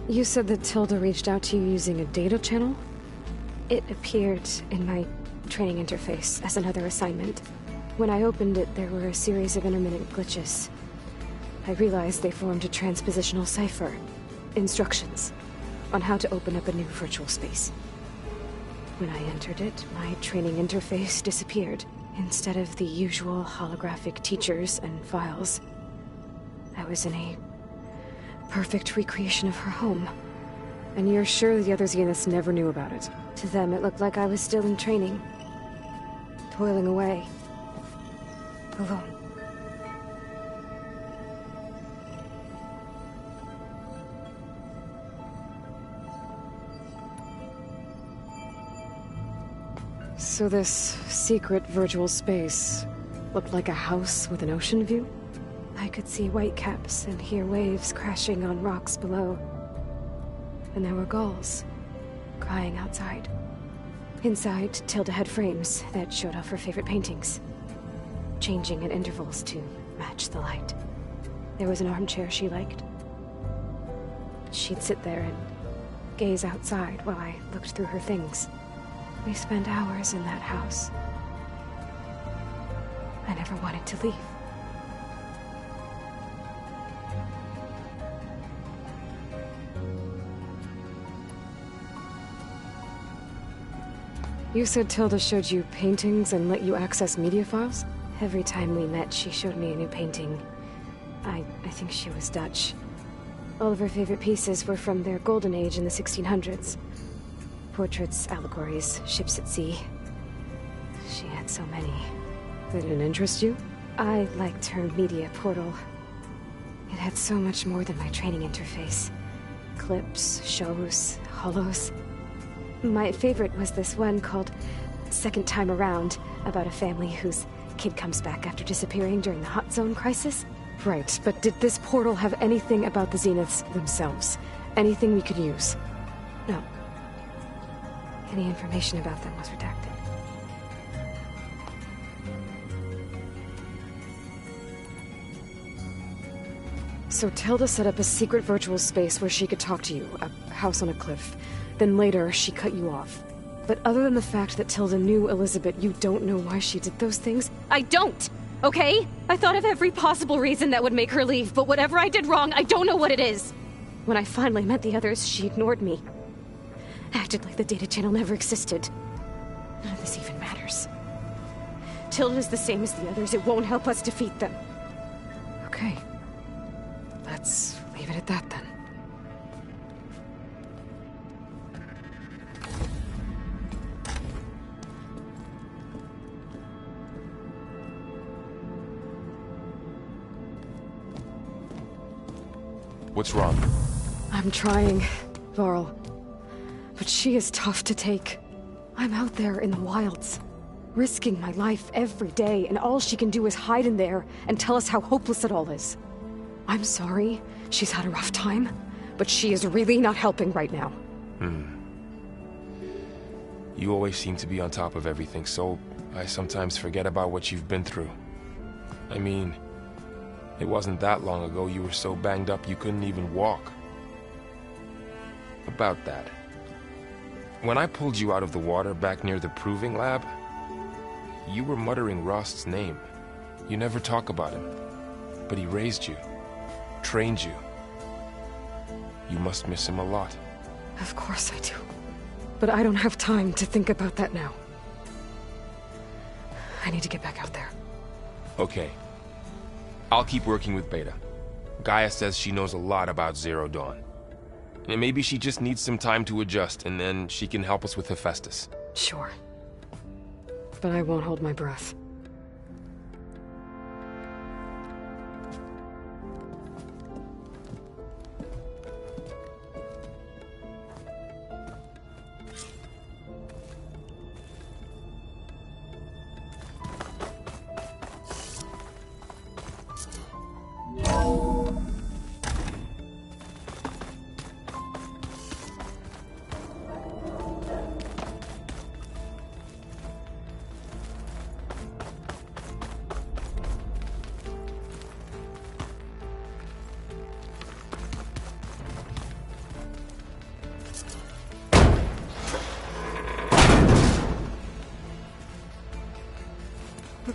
You said that Tilda reached out to you using a data channel? It appeared in my training interface as another assignment. When I opened it, there were a series of intermittent glitches. I realized they formed a transpositional cipher. Instructions on how to open up a new virtual space. When I entered it, my training interface disappeared. Instead of the usual holographic teachers and files, I was in a perfect recreation of her home. And you're sure the other Zeniths never knew about it? To them, it looked like I was still in training. Toiling away. Alone. So this secret virtual space looked like a house with an ocean view? I could see whitecaps and hear waves crashing on rocks below. And there were gulls crying outside. Inside, Tilda had frames that showed off her favorite paintings, changing at intervals to match the light. There was an armchair she liked. She'd sit there and gaze outside while I looked through her things. We spent hours in that house. I never wanted to leave. You said Tilda showed you paintings and let you access media files? Every time we met, she showed me a new painting. I think she was Dutch. All of her favorite pieces were from their golden age in the 1600s. Portraits, allegories, ships at sea. She had so many. They didn't interest you? I liked her media portal. It had so much more than my training interface. Clips, shows, holos. My favorite was this one called Second Time Around, about a family whose kid comes back after disappearing during the Hot Zone crisis. Right, but did this portal have anything about the Zeniths themselves? Anything we could use? No. Any information about them was redacted. So Tilda set up a secret virtual space where she could talk to you, a house on a cliff. Then later, she cut you off. But other than the fact that Tilda knew Elizabeth, you don't know why she did those things? I don't! Okay? I thought of every possible reason that would make her leave, but whatever I did wrong, I don't know what it is. When I finally met the others, she ignored me. Acted like the data channel never existed. None of this even matters. Tilda's the same as the others. It won't help us defeat them. Okay. Let's leave it at that, then. What's wrong? I'm trying, Varl. But she is tough to take. I'm out there in the wilds, risking my life every day, and all she can do is hide in there and tell us how hopeless it all is. I'm sorry, she's had a rough time, but she is really not helping right now. You always seem to be on top of everything, so I sometimes forget about what you've been through. I mean, it wasn't that long ago you were so banged up you couldn't even walk. About that. When I pulled you out of the water back near the proving lab, you were muttering Rost's name. You never talk about him. But he raised you, trained you. You must miss him a lot. Of course I do. But I don't have time to think about that now. I need to get back out there. Okay. I'll keep working with Beta. Gaia says she knows a lot about Zero Dawn. And maybe she just needs some time to adjust, and then she can help us with Hephaestus. Sure. But I won't hold my breath.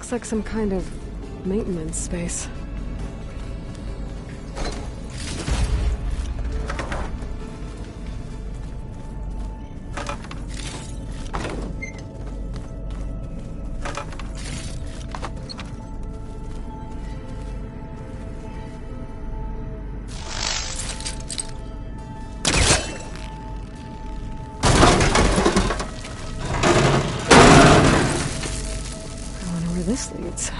Looks like some kind of maintenance space. This leads.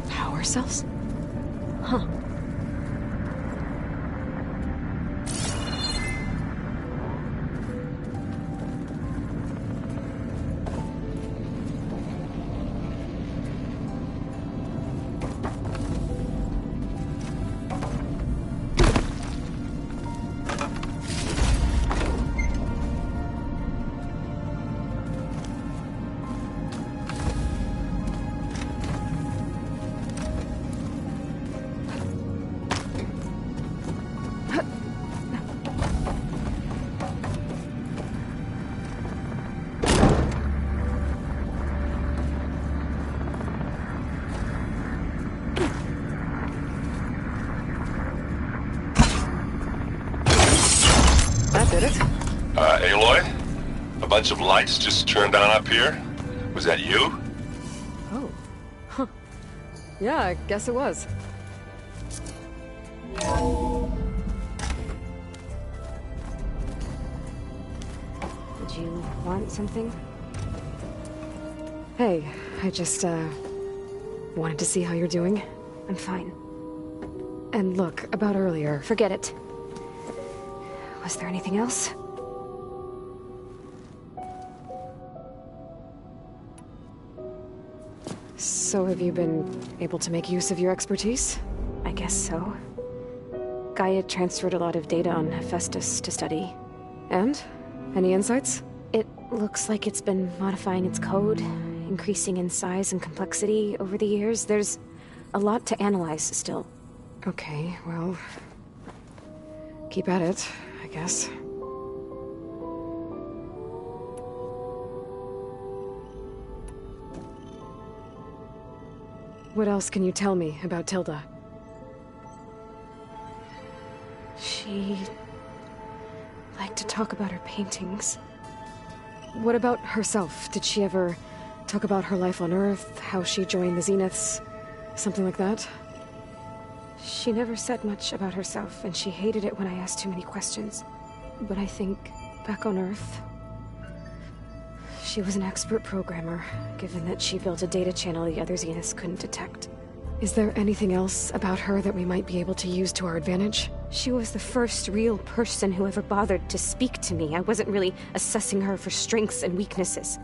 Power cells? Huh. Aloy? A bunch of lights just turned on up here? Was that you? Oh. Huh. Yeah, I guess it was. Did you want something? Hey, I just, wanted to see how you're doing. I'm fine. And look, about earlier. Forget it. Was there anything else? So have you been able to make use of your expertise? I guess so. Gaia transferred a lot of data on Hephaestus to study. And? Any insights? It looks like it's been modifying its code, increasing in size and complexity over the years. There's a lot to analyze still. Okay, well... keep at it, I guess. What else can you tell me about Tilda? She liked to talk about her paintings. What about herself? Did she ever talk about her life on Earth, how she joined the Zeniths, something like that? She never said much about herself, and she hated it when I asked too many questions. But I think, back on Earth, she was an expert programmer, given that she built a data channel the other Zeniths couldn't detect. Is there anything else about her that we might be able to use to our advantage? She was the first real person who ever bothered to speak to me. I wasn't really assessing her for strengths and weaknesses.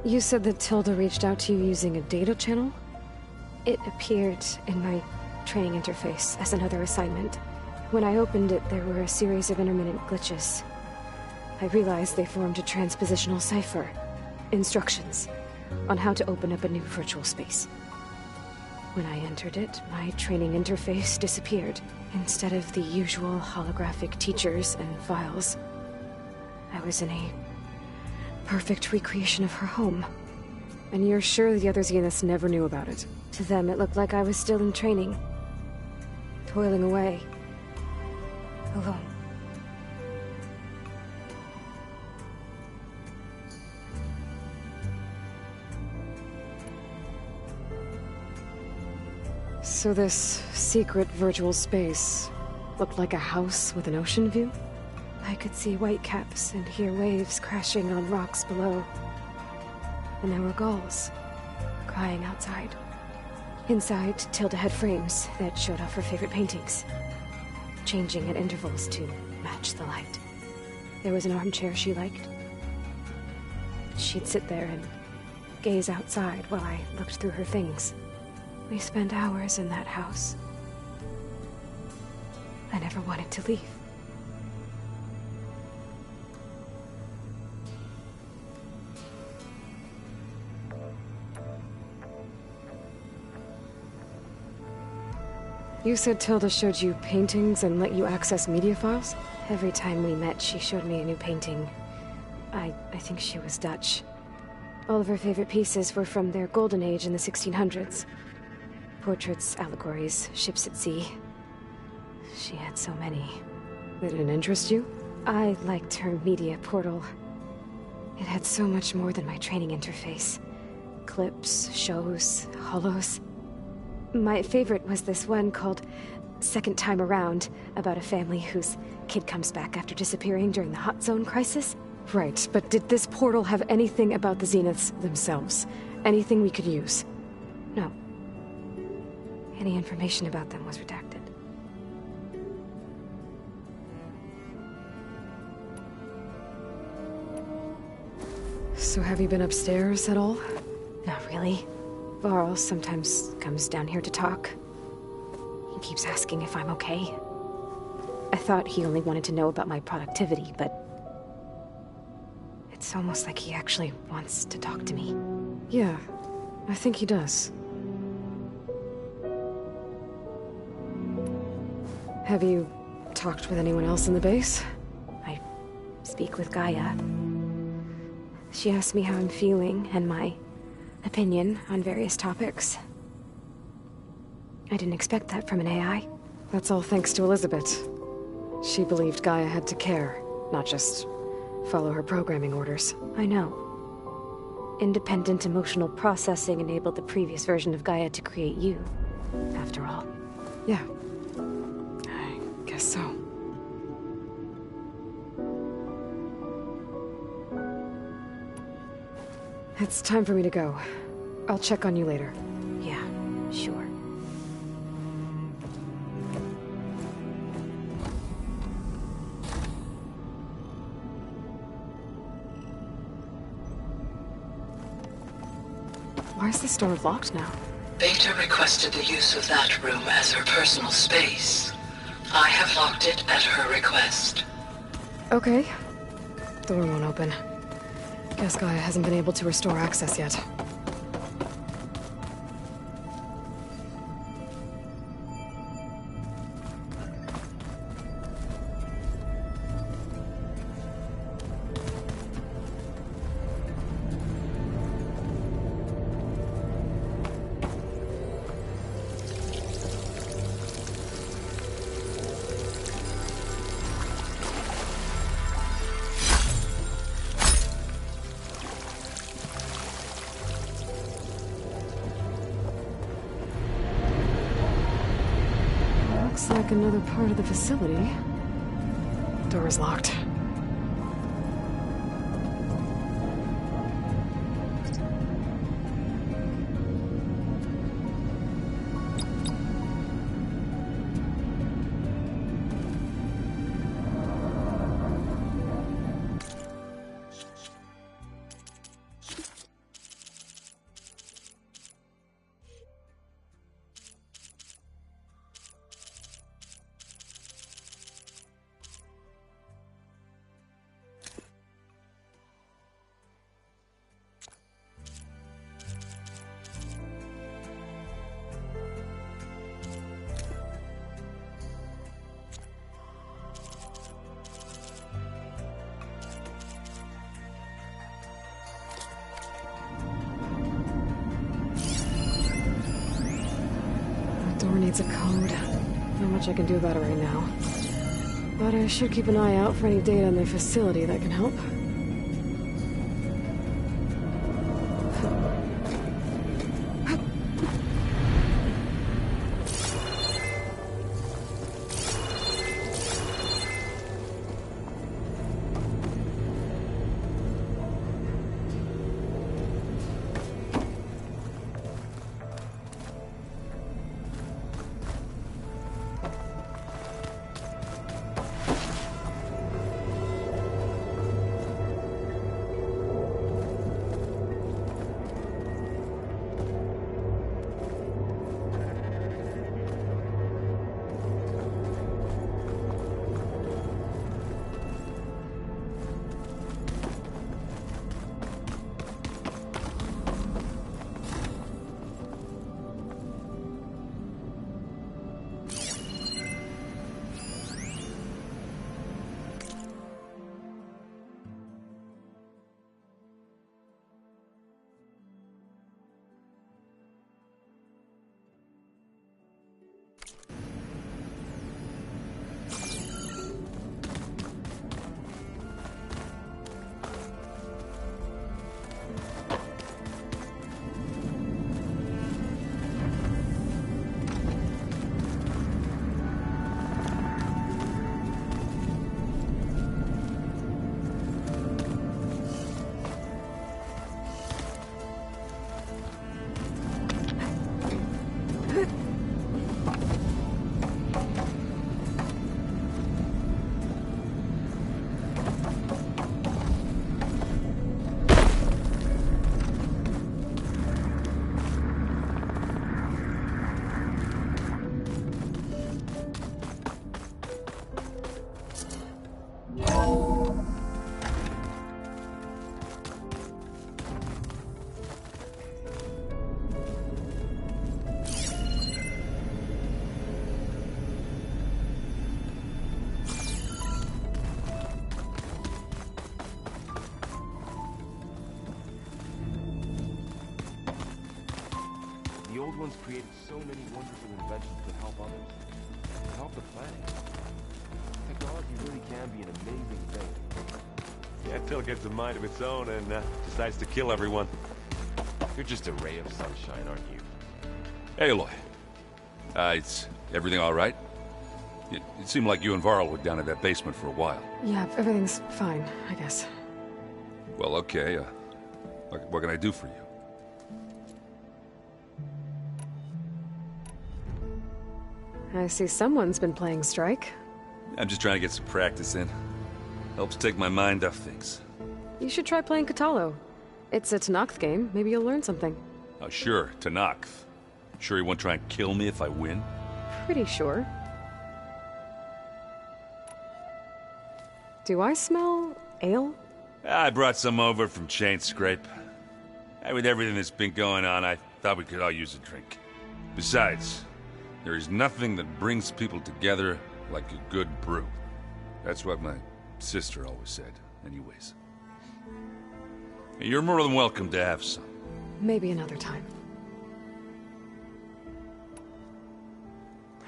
You said that Tilda reached out to you using a data channel? It appeared in my training interface as another assignment. When I opened it, there were a series of intermittent glitches. I realized they formed a transpositional cipher. Instructions on how to open up a new virtual space. When I entered it, my training interface disappeared. Instead of the usual holographic teachers and files, I was in a perfect recreation of her home. And you're sure the other Zeniths never knew about it? To them, it looked like I was still in training. Toiling away. Alone. So this secret virtual space looked like a house with an ocean view? I could see whitecaps and hear waves crashing on rocks below. And there were gulls crying outside. Inside, Tilda had frames that showed off her favorite paintings, changing at intervals to match the light. There was an armchair she liked. She'd sit there and gaze outside while I looked through her things. We spent hours in that house. I never wanted to leave. You said Tilda showed you paintings and let you access media files? Every time we met, she showed me a new painting. I think she was Dutch. All of her favorite pieces were from their golden age in the 1600s. Portraits, allegories, ships at sea. She had so many. They didn't interest you? I liked her media portal. It had so much more than my training interface. Clips, shows, holos. My favorite was this one called Second Time Around, about a family whose kid comes back after disappearing during the Hot Zone crisis. Right, but did this portal have anything about the Zeniths themselves? Anything we could use? No. Any information about them was redacted. So have you been upstairs at all? Not really. Varl sometimes comes down here to talk. He keeps asking if I'm okay. I thought he only wanted to know about my productivity, but... it's almost like he actually wants to talk to me. Yeah, I think he does. Have you talked with anyone else in the base? I speak with Gaia. She asked me how I'm feeling and my opinion on various topics. I didn't expect that from an AI. That's all thanks to Elizabeth. She believed Gaia had to care, not just follow her programming orders. I know. Independent emotional processing enabled the previous version of Gaia to create you, after all. Yeah. I guess so. It's time for me to go. I'll check on you later. Yeah, sure. Why is this door locked now? Beta requested the use of that room as her personal space. I have locked it at her request. Okay. Door won't open. Guess Gaia hasn't been able to restore access yet. Looks like another part of the facility. Door is locked. Door needs a code. Not much I can do about it right now. But I should keep an eye out for any data in their facility that can help. Old Ones created so many wonderful inventions that help others. To help the planet. Technology really can be an amazing thing. Yeah, until it gets a mind of its own and decides to kill everyone. You're just a ray of sunshine, aren't you? Hey, Aloy. Is everything all right? It seemed like you and Varl were down in that basement for a while. Yeah, everything's fine, I guess. Well, okay. What can I do for you? I see someone's been playing Strike. I'm just trying to get some practice in. Helps take my mind off things. You should try playing Katalo. It's a Tenakth game. Maybe you'll learn something. Oh, sure, Tenakth. Sure he won't try and kill me if I win? Pretty sure. Do I smell ale? I brought some over from Chain Scrape. With everything that's been going on, I thought we could all use a drink. Besides, there is nothing that brings people together like a good brew. That's what my sister always said, anyways. You're more than welcome to have some. Maybe another time.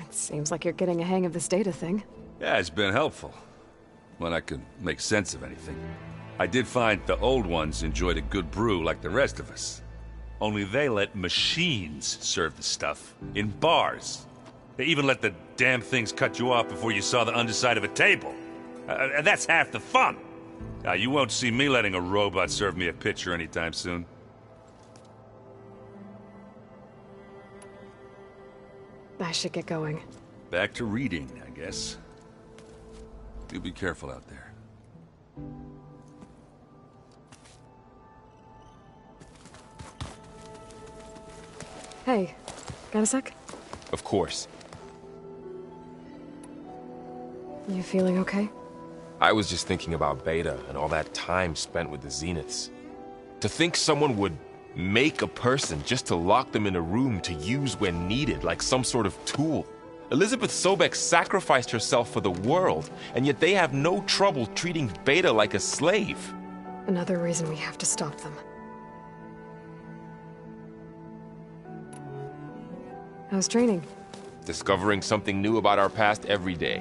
It seems like you're getting a hang of this data thing. Yeah, it's been helpful. When I could make sense of anything. I did find the Old Ones enjoyed a good brew like the rest of us. Only they let machines serve the stuff in bars. They even let the damn things cut you off before you saw the underside of a table. And that's half the fun. You won't see me letting a robot serve me a pitcher anytime soon. I should get going. Back to reading, I guess. You be careful out there. Hey, got a sec? Of course. You feeling okay? I was just thinking about Beta and all that time spent with the Zeniths. To think someone would make a person just to lock them in a room to use when needed, like some sort of tool. Elizabeth Sobek sacrificed herself for the world, and yet they have no trouble treating Beta like a slave. Another reason we have to stop them. How's training? Discovering something new about our past every day.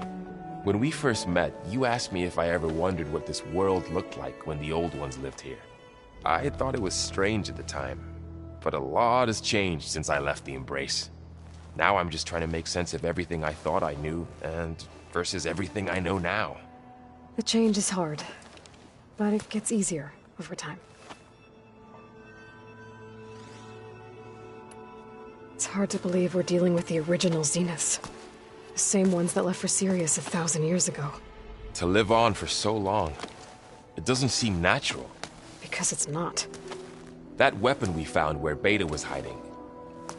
When we first met, you asked me if I ever wondered what this world looked like when the Old Ones lived here. I thought it was strange at the time, but a lot has changed since I left the Embrace. Now I'm just trying to make sense of everything I thought I knew, and versus everything I know now. The change is hard, but it gets easier over time. It's hard to believe we're dealing with the original Zeniths. The same ones that left for Sirius 1,000 years ago. To live on for so long, it doesn't seem natural. Because it's not. That weapon we found where Beta was hiding.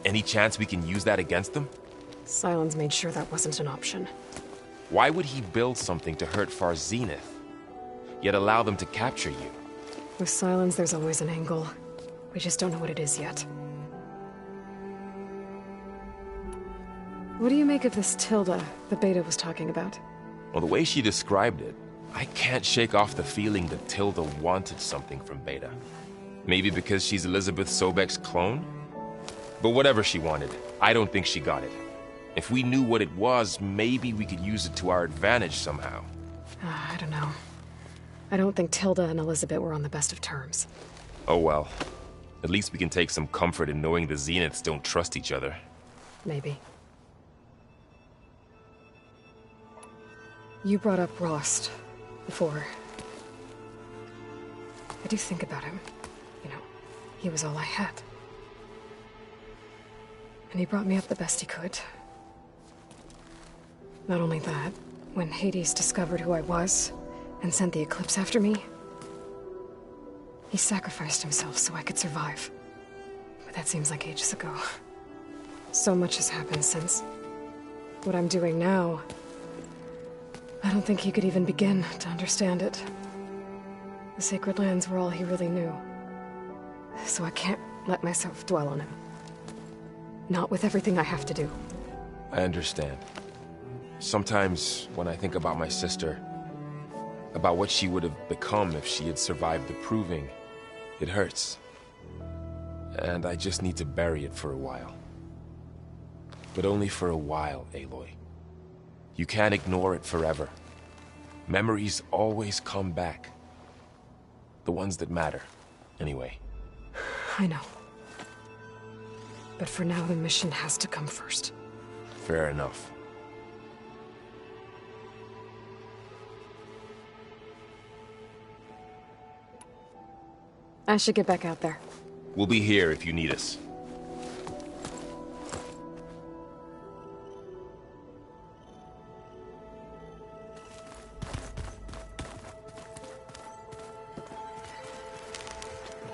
Any chance we can use that against them? Sylens made sure that wasn't an option. Why would he build something to hurt Far Zenith, yet allow them to capture you? With Sylens, there's always an angle. We just don't know what it is yet. What do you make of this Tilda that Beta was talking about? Well, the way she described it, I can't shake off the feeling that Tilda wanted something from Beta. Maybe because she's Elizabeth Sobek's clone? But whatever she wanted, I don't think she got it. If we knew what it was, maybe we could use it to our advantage somehow. I don't know. I don't think Tilda and Elizabeth were on the best of terms. Oh well. At least we can take some comfort in knowing the Zeniths don't trust each other. Maybe. You brought up Rost before. I do think about him. You know, he was all I had. And he brought me up the best he could. Not only that, when Hades discovered who I was and sent the Eclipse after me, he sacrificed himself so I could survive. But that seems like ages ago. So much has happened since. What I'm doing now, I don't think he could even begin to understand it. The Sacred Lands were all he really knew. So I can't let myself dwell on him. Not with everything I have to do. I understand. Sometimes, when I think about my sister, about what she would have become if she had survived the Proving, it hurts. And I just need to bury it for a while. But only for a while, Aloy. You can't ignore it forever. Memories always come back. The ones that matter, anyway. I know. But for now, the mission has to come first. Fair enough. I should get back out there. We'll be here if you need us.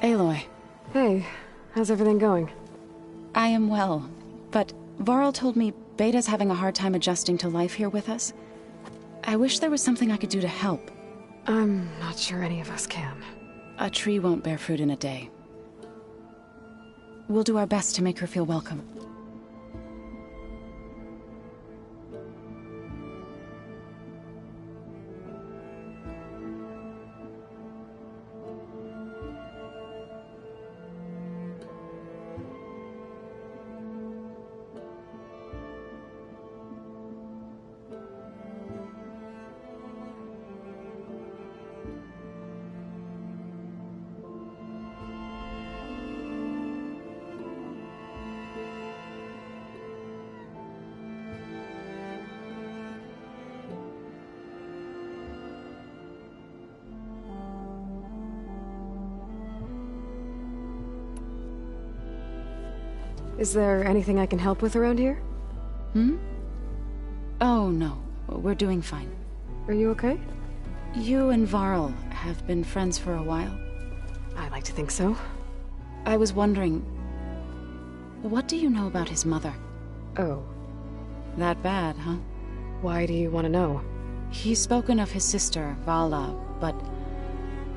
Aloy. Hey, how's everything going? I am well, but Varl told me Beta's having a hard time adjusting to life here with us. I wish there was something I could do to help. I'm not sure any of us can. A tree won't bear fruit in a day. We'll do our best to make her feel welcome. Is there anything I can help with around here? Hmm? Oh, no. We're doing fine. Are you okay? You and Varl have been friends for a while. I like to think so. I was wondering, what do you know about his mother? Oh. That bad, huh? Why do you want to know? He's spoken of his sister, Vala, but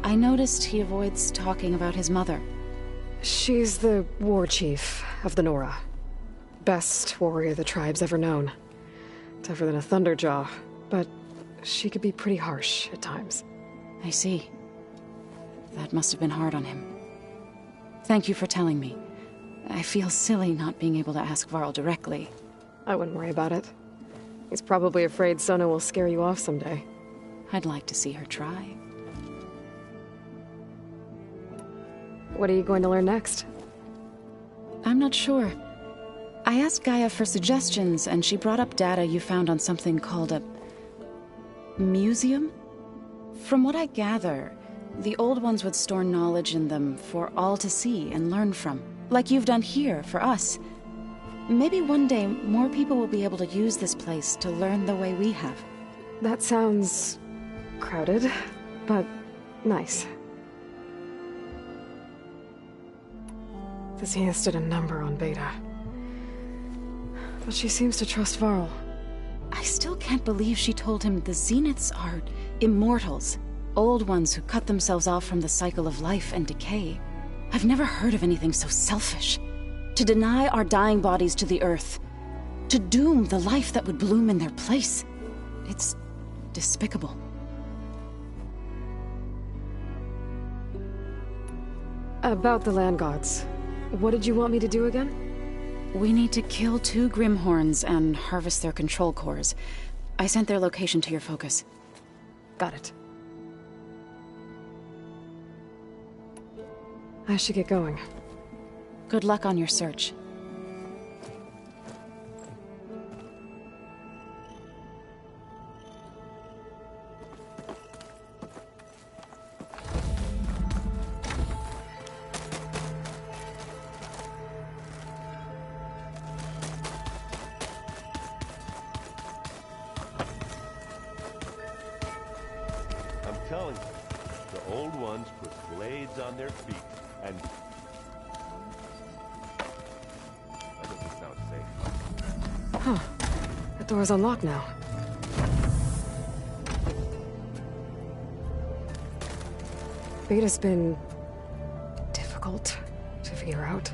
I noticed he avoids talking about his mother. She's the war chief of the Nora. Best warrior the tribe's ever known. Tougher than a Thunderjaw, but she could be pretty harsh at times. I see. That must have been hard on him. Thank you for telling me. I feel silly not being able to ask Varl directly. I wouldn't worry about it. He's probably afraid Sona will scare you off someday. I'd like to see her try. What are you going to learn next? I'm not sure. I asked Gaia for suggestions, and she brought up data you found on something called a museum? From what I gather, the old ones would store knowledge in them for all to see and learn from, like you've done here for us. Maybe one day more people will be able to use this place to learn the way we have. That sounds crowded, but nice. The Zeniths did a number on Beta. But she seems to trust Varl. I still can't believe she told him the Zeniths are immortals. Old ones who cut themselves off from the cycle of life and decay. I've never heard of anything so selfish. To deny our dying bodies to the Earth. To doom the life that would bloom in their place. It's despicable. About the Land Gods. What did you want me to do again? We need to kill 2 Grimhorns and harvest their control cores. I sent their location to your focus. Got it. I should get going. Good luck on your search. I'm telling you, the old ones put blades on their feet, and that doesn't sound safe. Huh. The door's unlocked now. Beta's been difficult to figure out.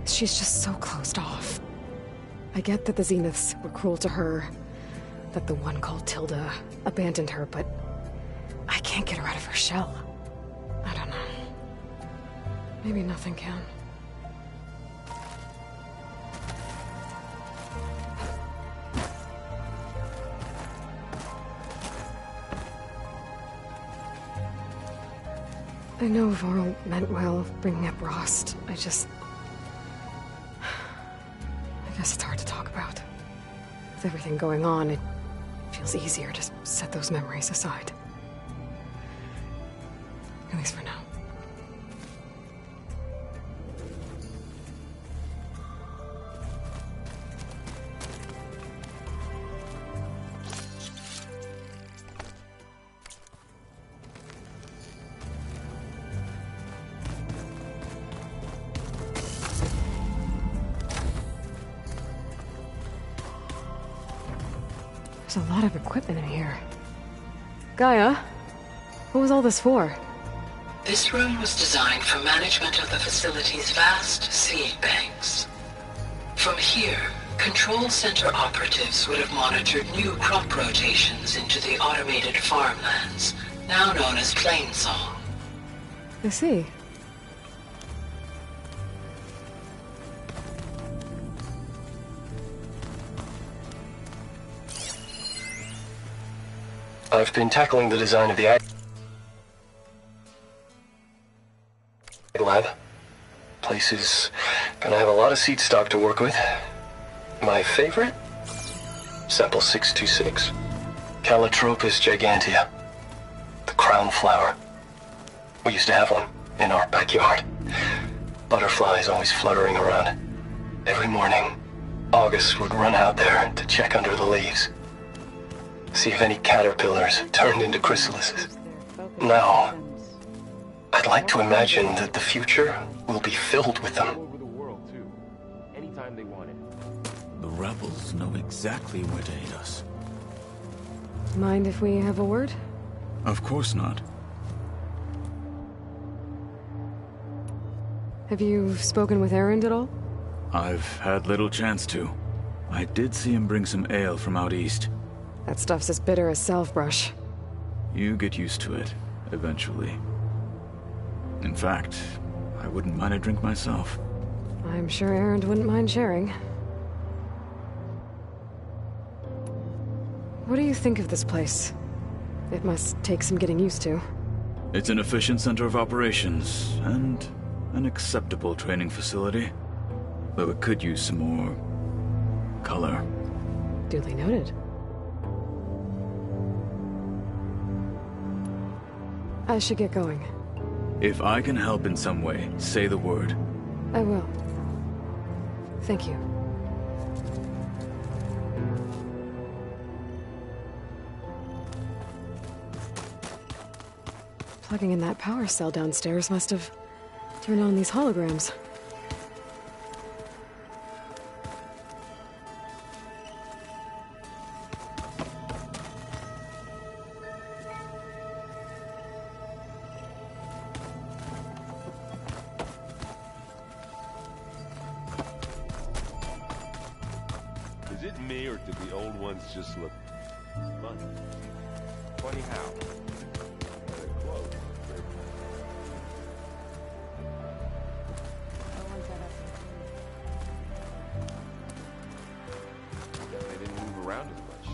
She's just so closed off. I get that the Zeniths were cruel to her, that the one called Tilda abandoned her, but I can't get her out of her shell. I don't know. Maybe nothing can. I know Varl meant well, bringing up Rost. I guess it's hard to talk about. With everything going on, it feels easier to set those memories aside. At least for now. There's a lot of equipment in here. Gaia, what was all this for? This room was designed for management of the facility's vast seed banks. From here, control center operatives would have monitored new crop rotations into the automated farmlands, now known as Plainsong. I see. I've been tackling the design of the ag lab. Place is gonna have a lot of seed stock to work with. My favorite? Sample 626. Calotropis gigantea. The crown flower. We used to have one in our backyard. Butterflies always fluttering around. Every morning, August would run out there to check under the leaves. See if any caterpillars turned into chrysalises. Now, I'd like to imagine that the future will be filled with them. The rebels know exactly where to hit us. Mind if we have a word? Of course not. Have you spoken with Erend at all? I've had little chance to. I did see him bring some ale from out east. That stuff's as bitter as self-brush. You get used to it, eventually. In fact, I wouldn't mind a drink myself. I'm sure Erend wouldn't mind sharing. What do you think of this place? It must take some getting used to. It's an efficient center of operations, and an acceptable training facility. Though it could use some more color. Duly noted. I should get going. If I can help in some way, say the word. I will. Thank you. Plugging in that power cell downstairs must have turned on these holograms. Is it me, or did the old ones just look funny? Funny how? They're close. They didn't move around as much.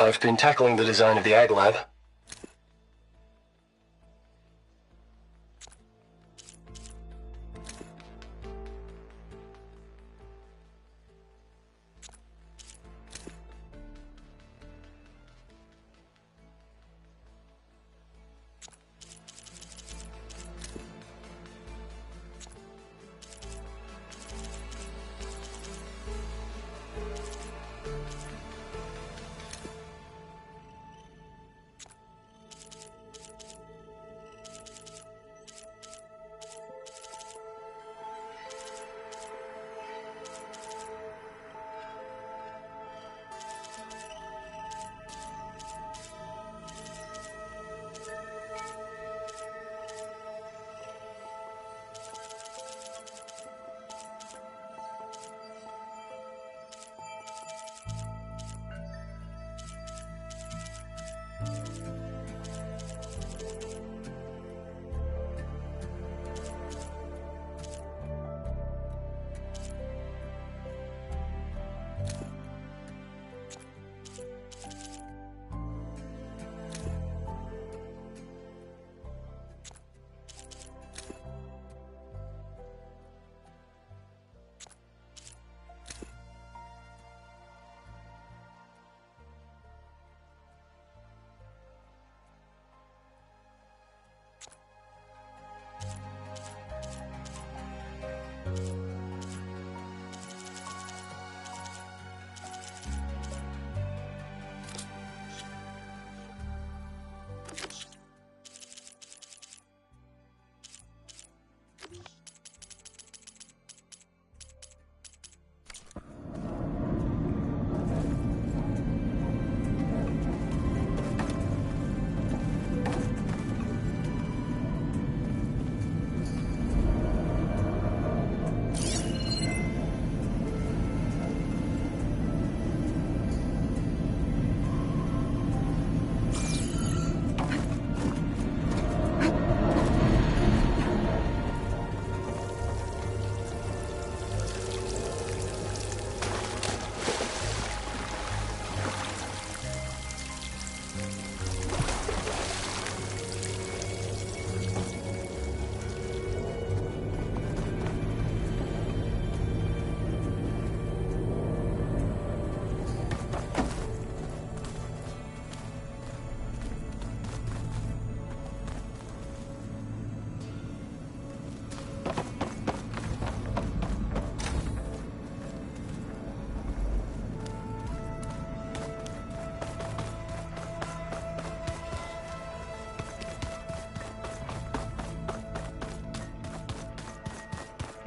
I've been tackling the design of the Ag Lab.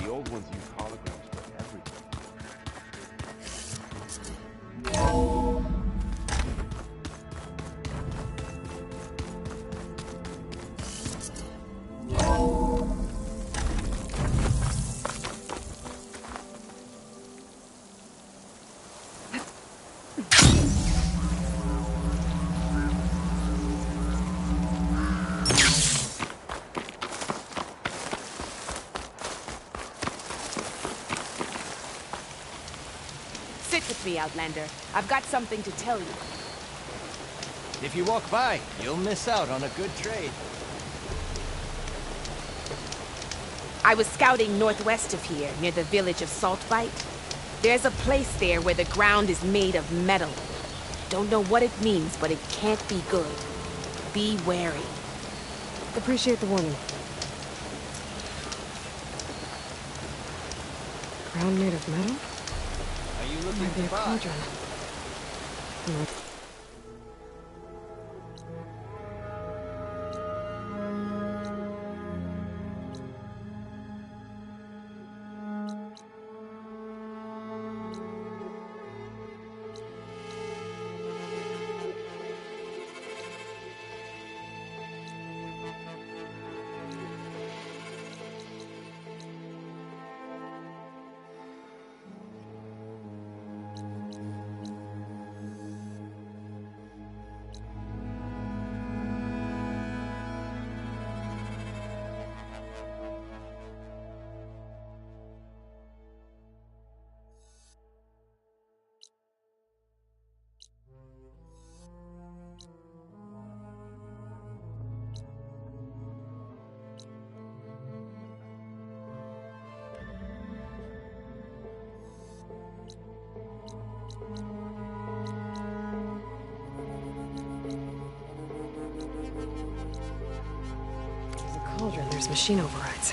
The old ones use holograms for everything. Sit with me, Outlander. I've got something to tell you. If you walk by, you'll miss out on a good trade. I was scouting northwest of here, near the village of Saltbite. There's a place there where the ground is made of metal. Don't know what it means, but it can't be good. Be wary. Appreciate the warning. Ground made of metal? Are you looking Might be a for cauldron. cauldron, there's machine overrides.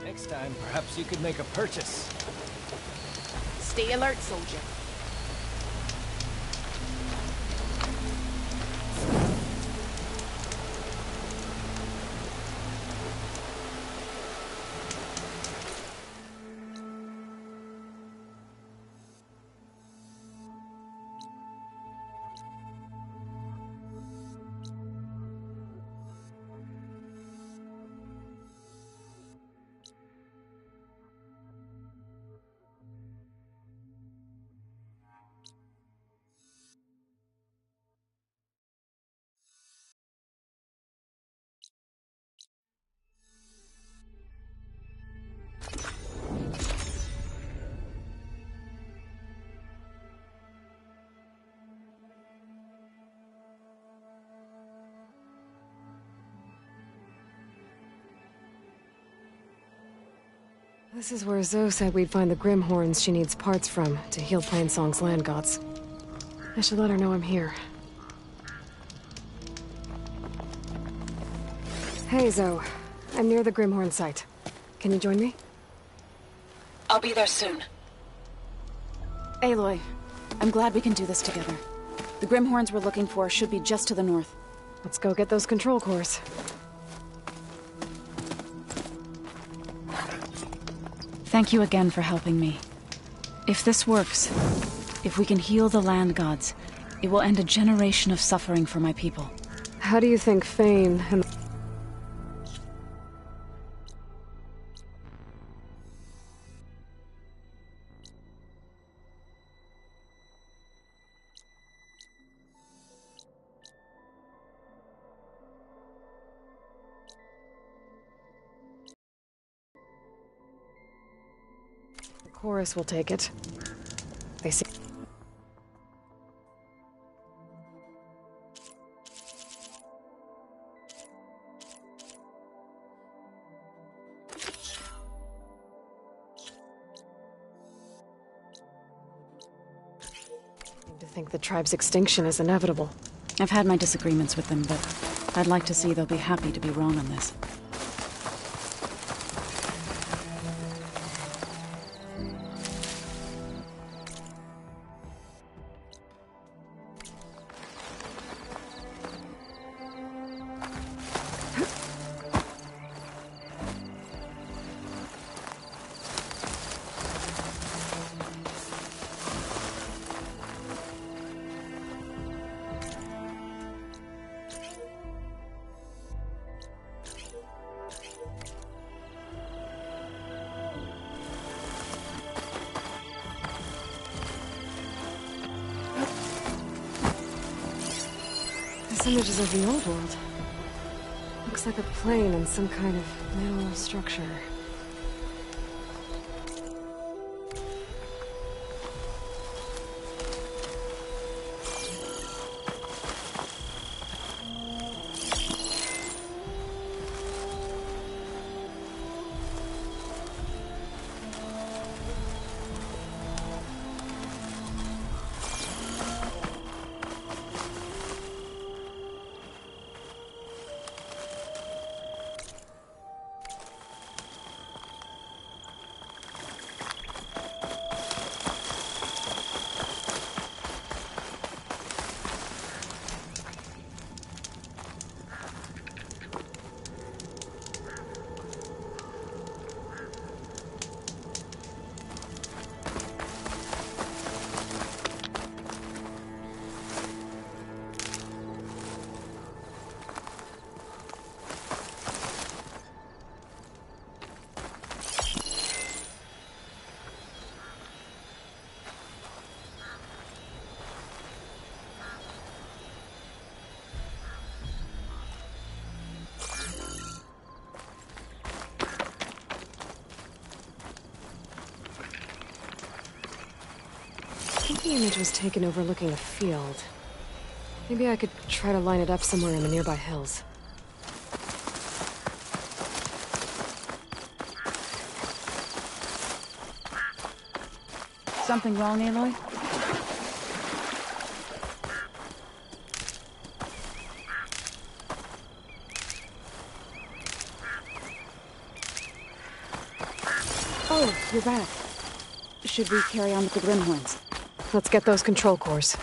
Next time, perhaps you could make a purchase. Stay alert, soldier. This is where Zoe said we'd find the Grimhorns she needs parts from to heal Plainsong's land gods. I should let her know I'm here. Hey, Zoe. I'm near the Grimhorn site. Can you join me? I'll be there soon. Aloy, I'm glad we can do this together. The Grimhorns we're looking for should be just to the north. Let's go get those control cores. Thank you again for helping me. If this works, if we can heal the land gods, it will end a generation of suffering for my people. How do you think Fane and... The chorus will take it. They see... To think the tribe's extinction is inevitable. I've had my disagreements with them, but I'd like to see they'll be happy to be wrong on this. Images of the old world. Looks like a plane and some kind of metal structure. the image was taken overlooking a field. Maybe I could try to line it up somewhere in the nearby hills. Something wrong, Aloy? Oh, you're back. Should we carry on with the Glimhorns? Let's get those control cores.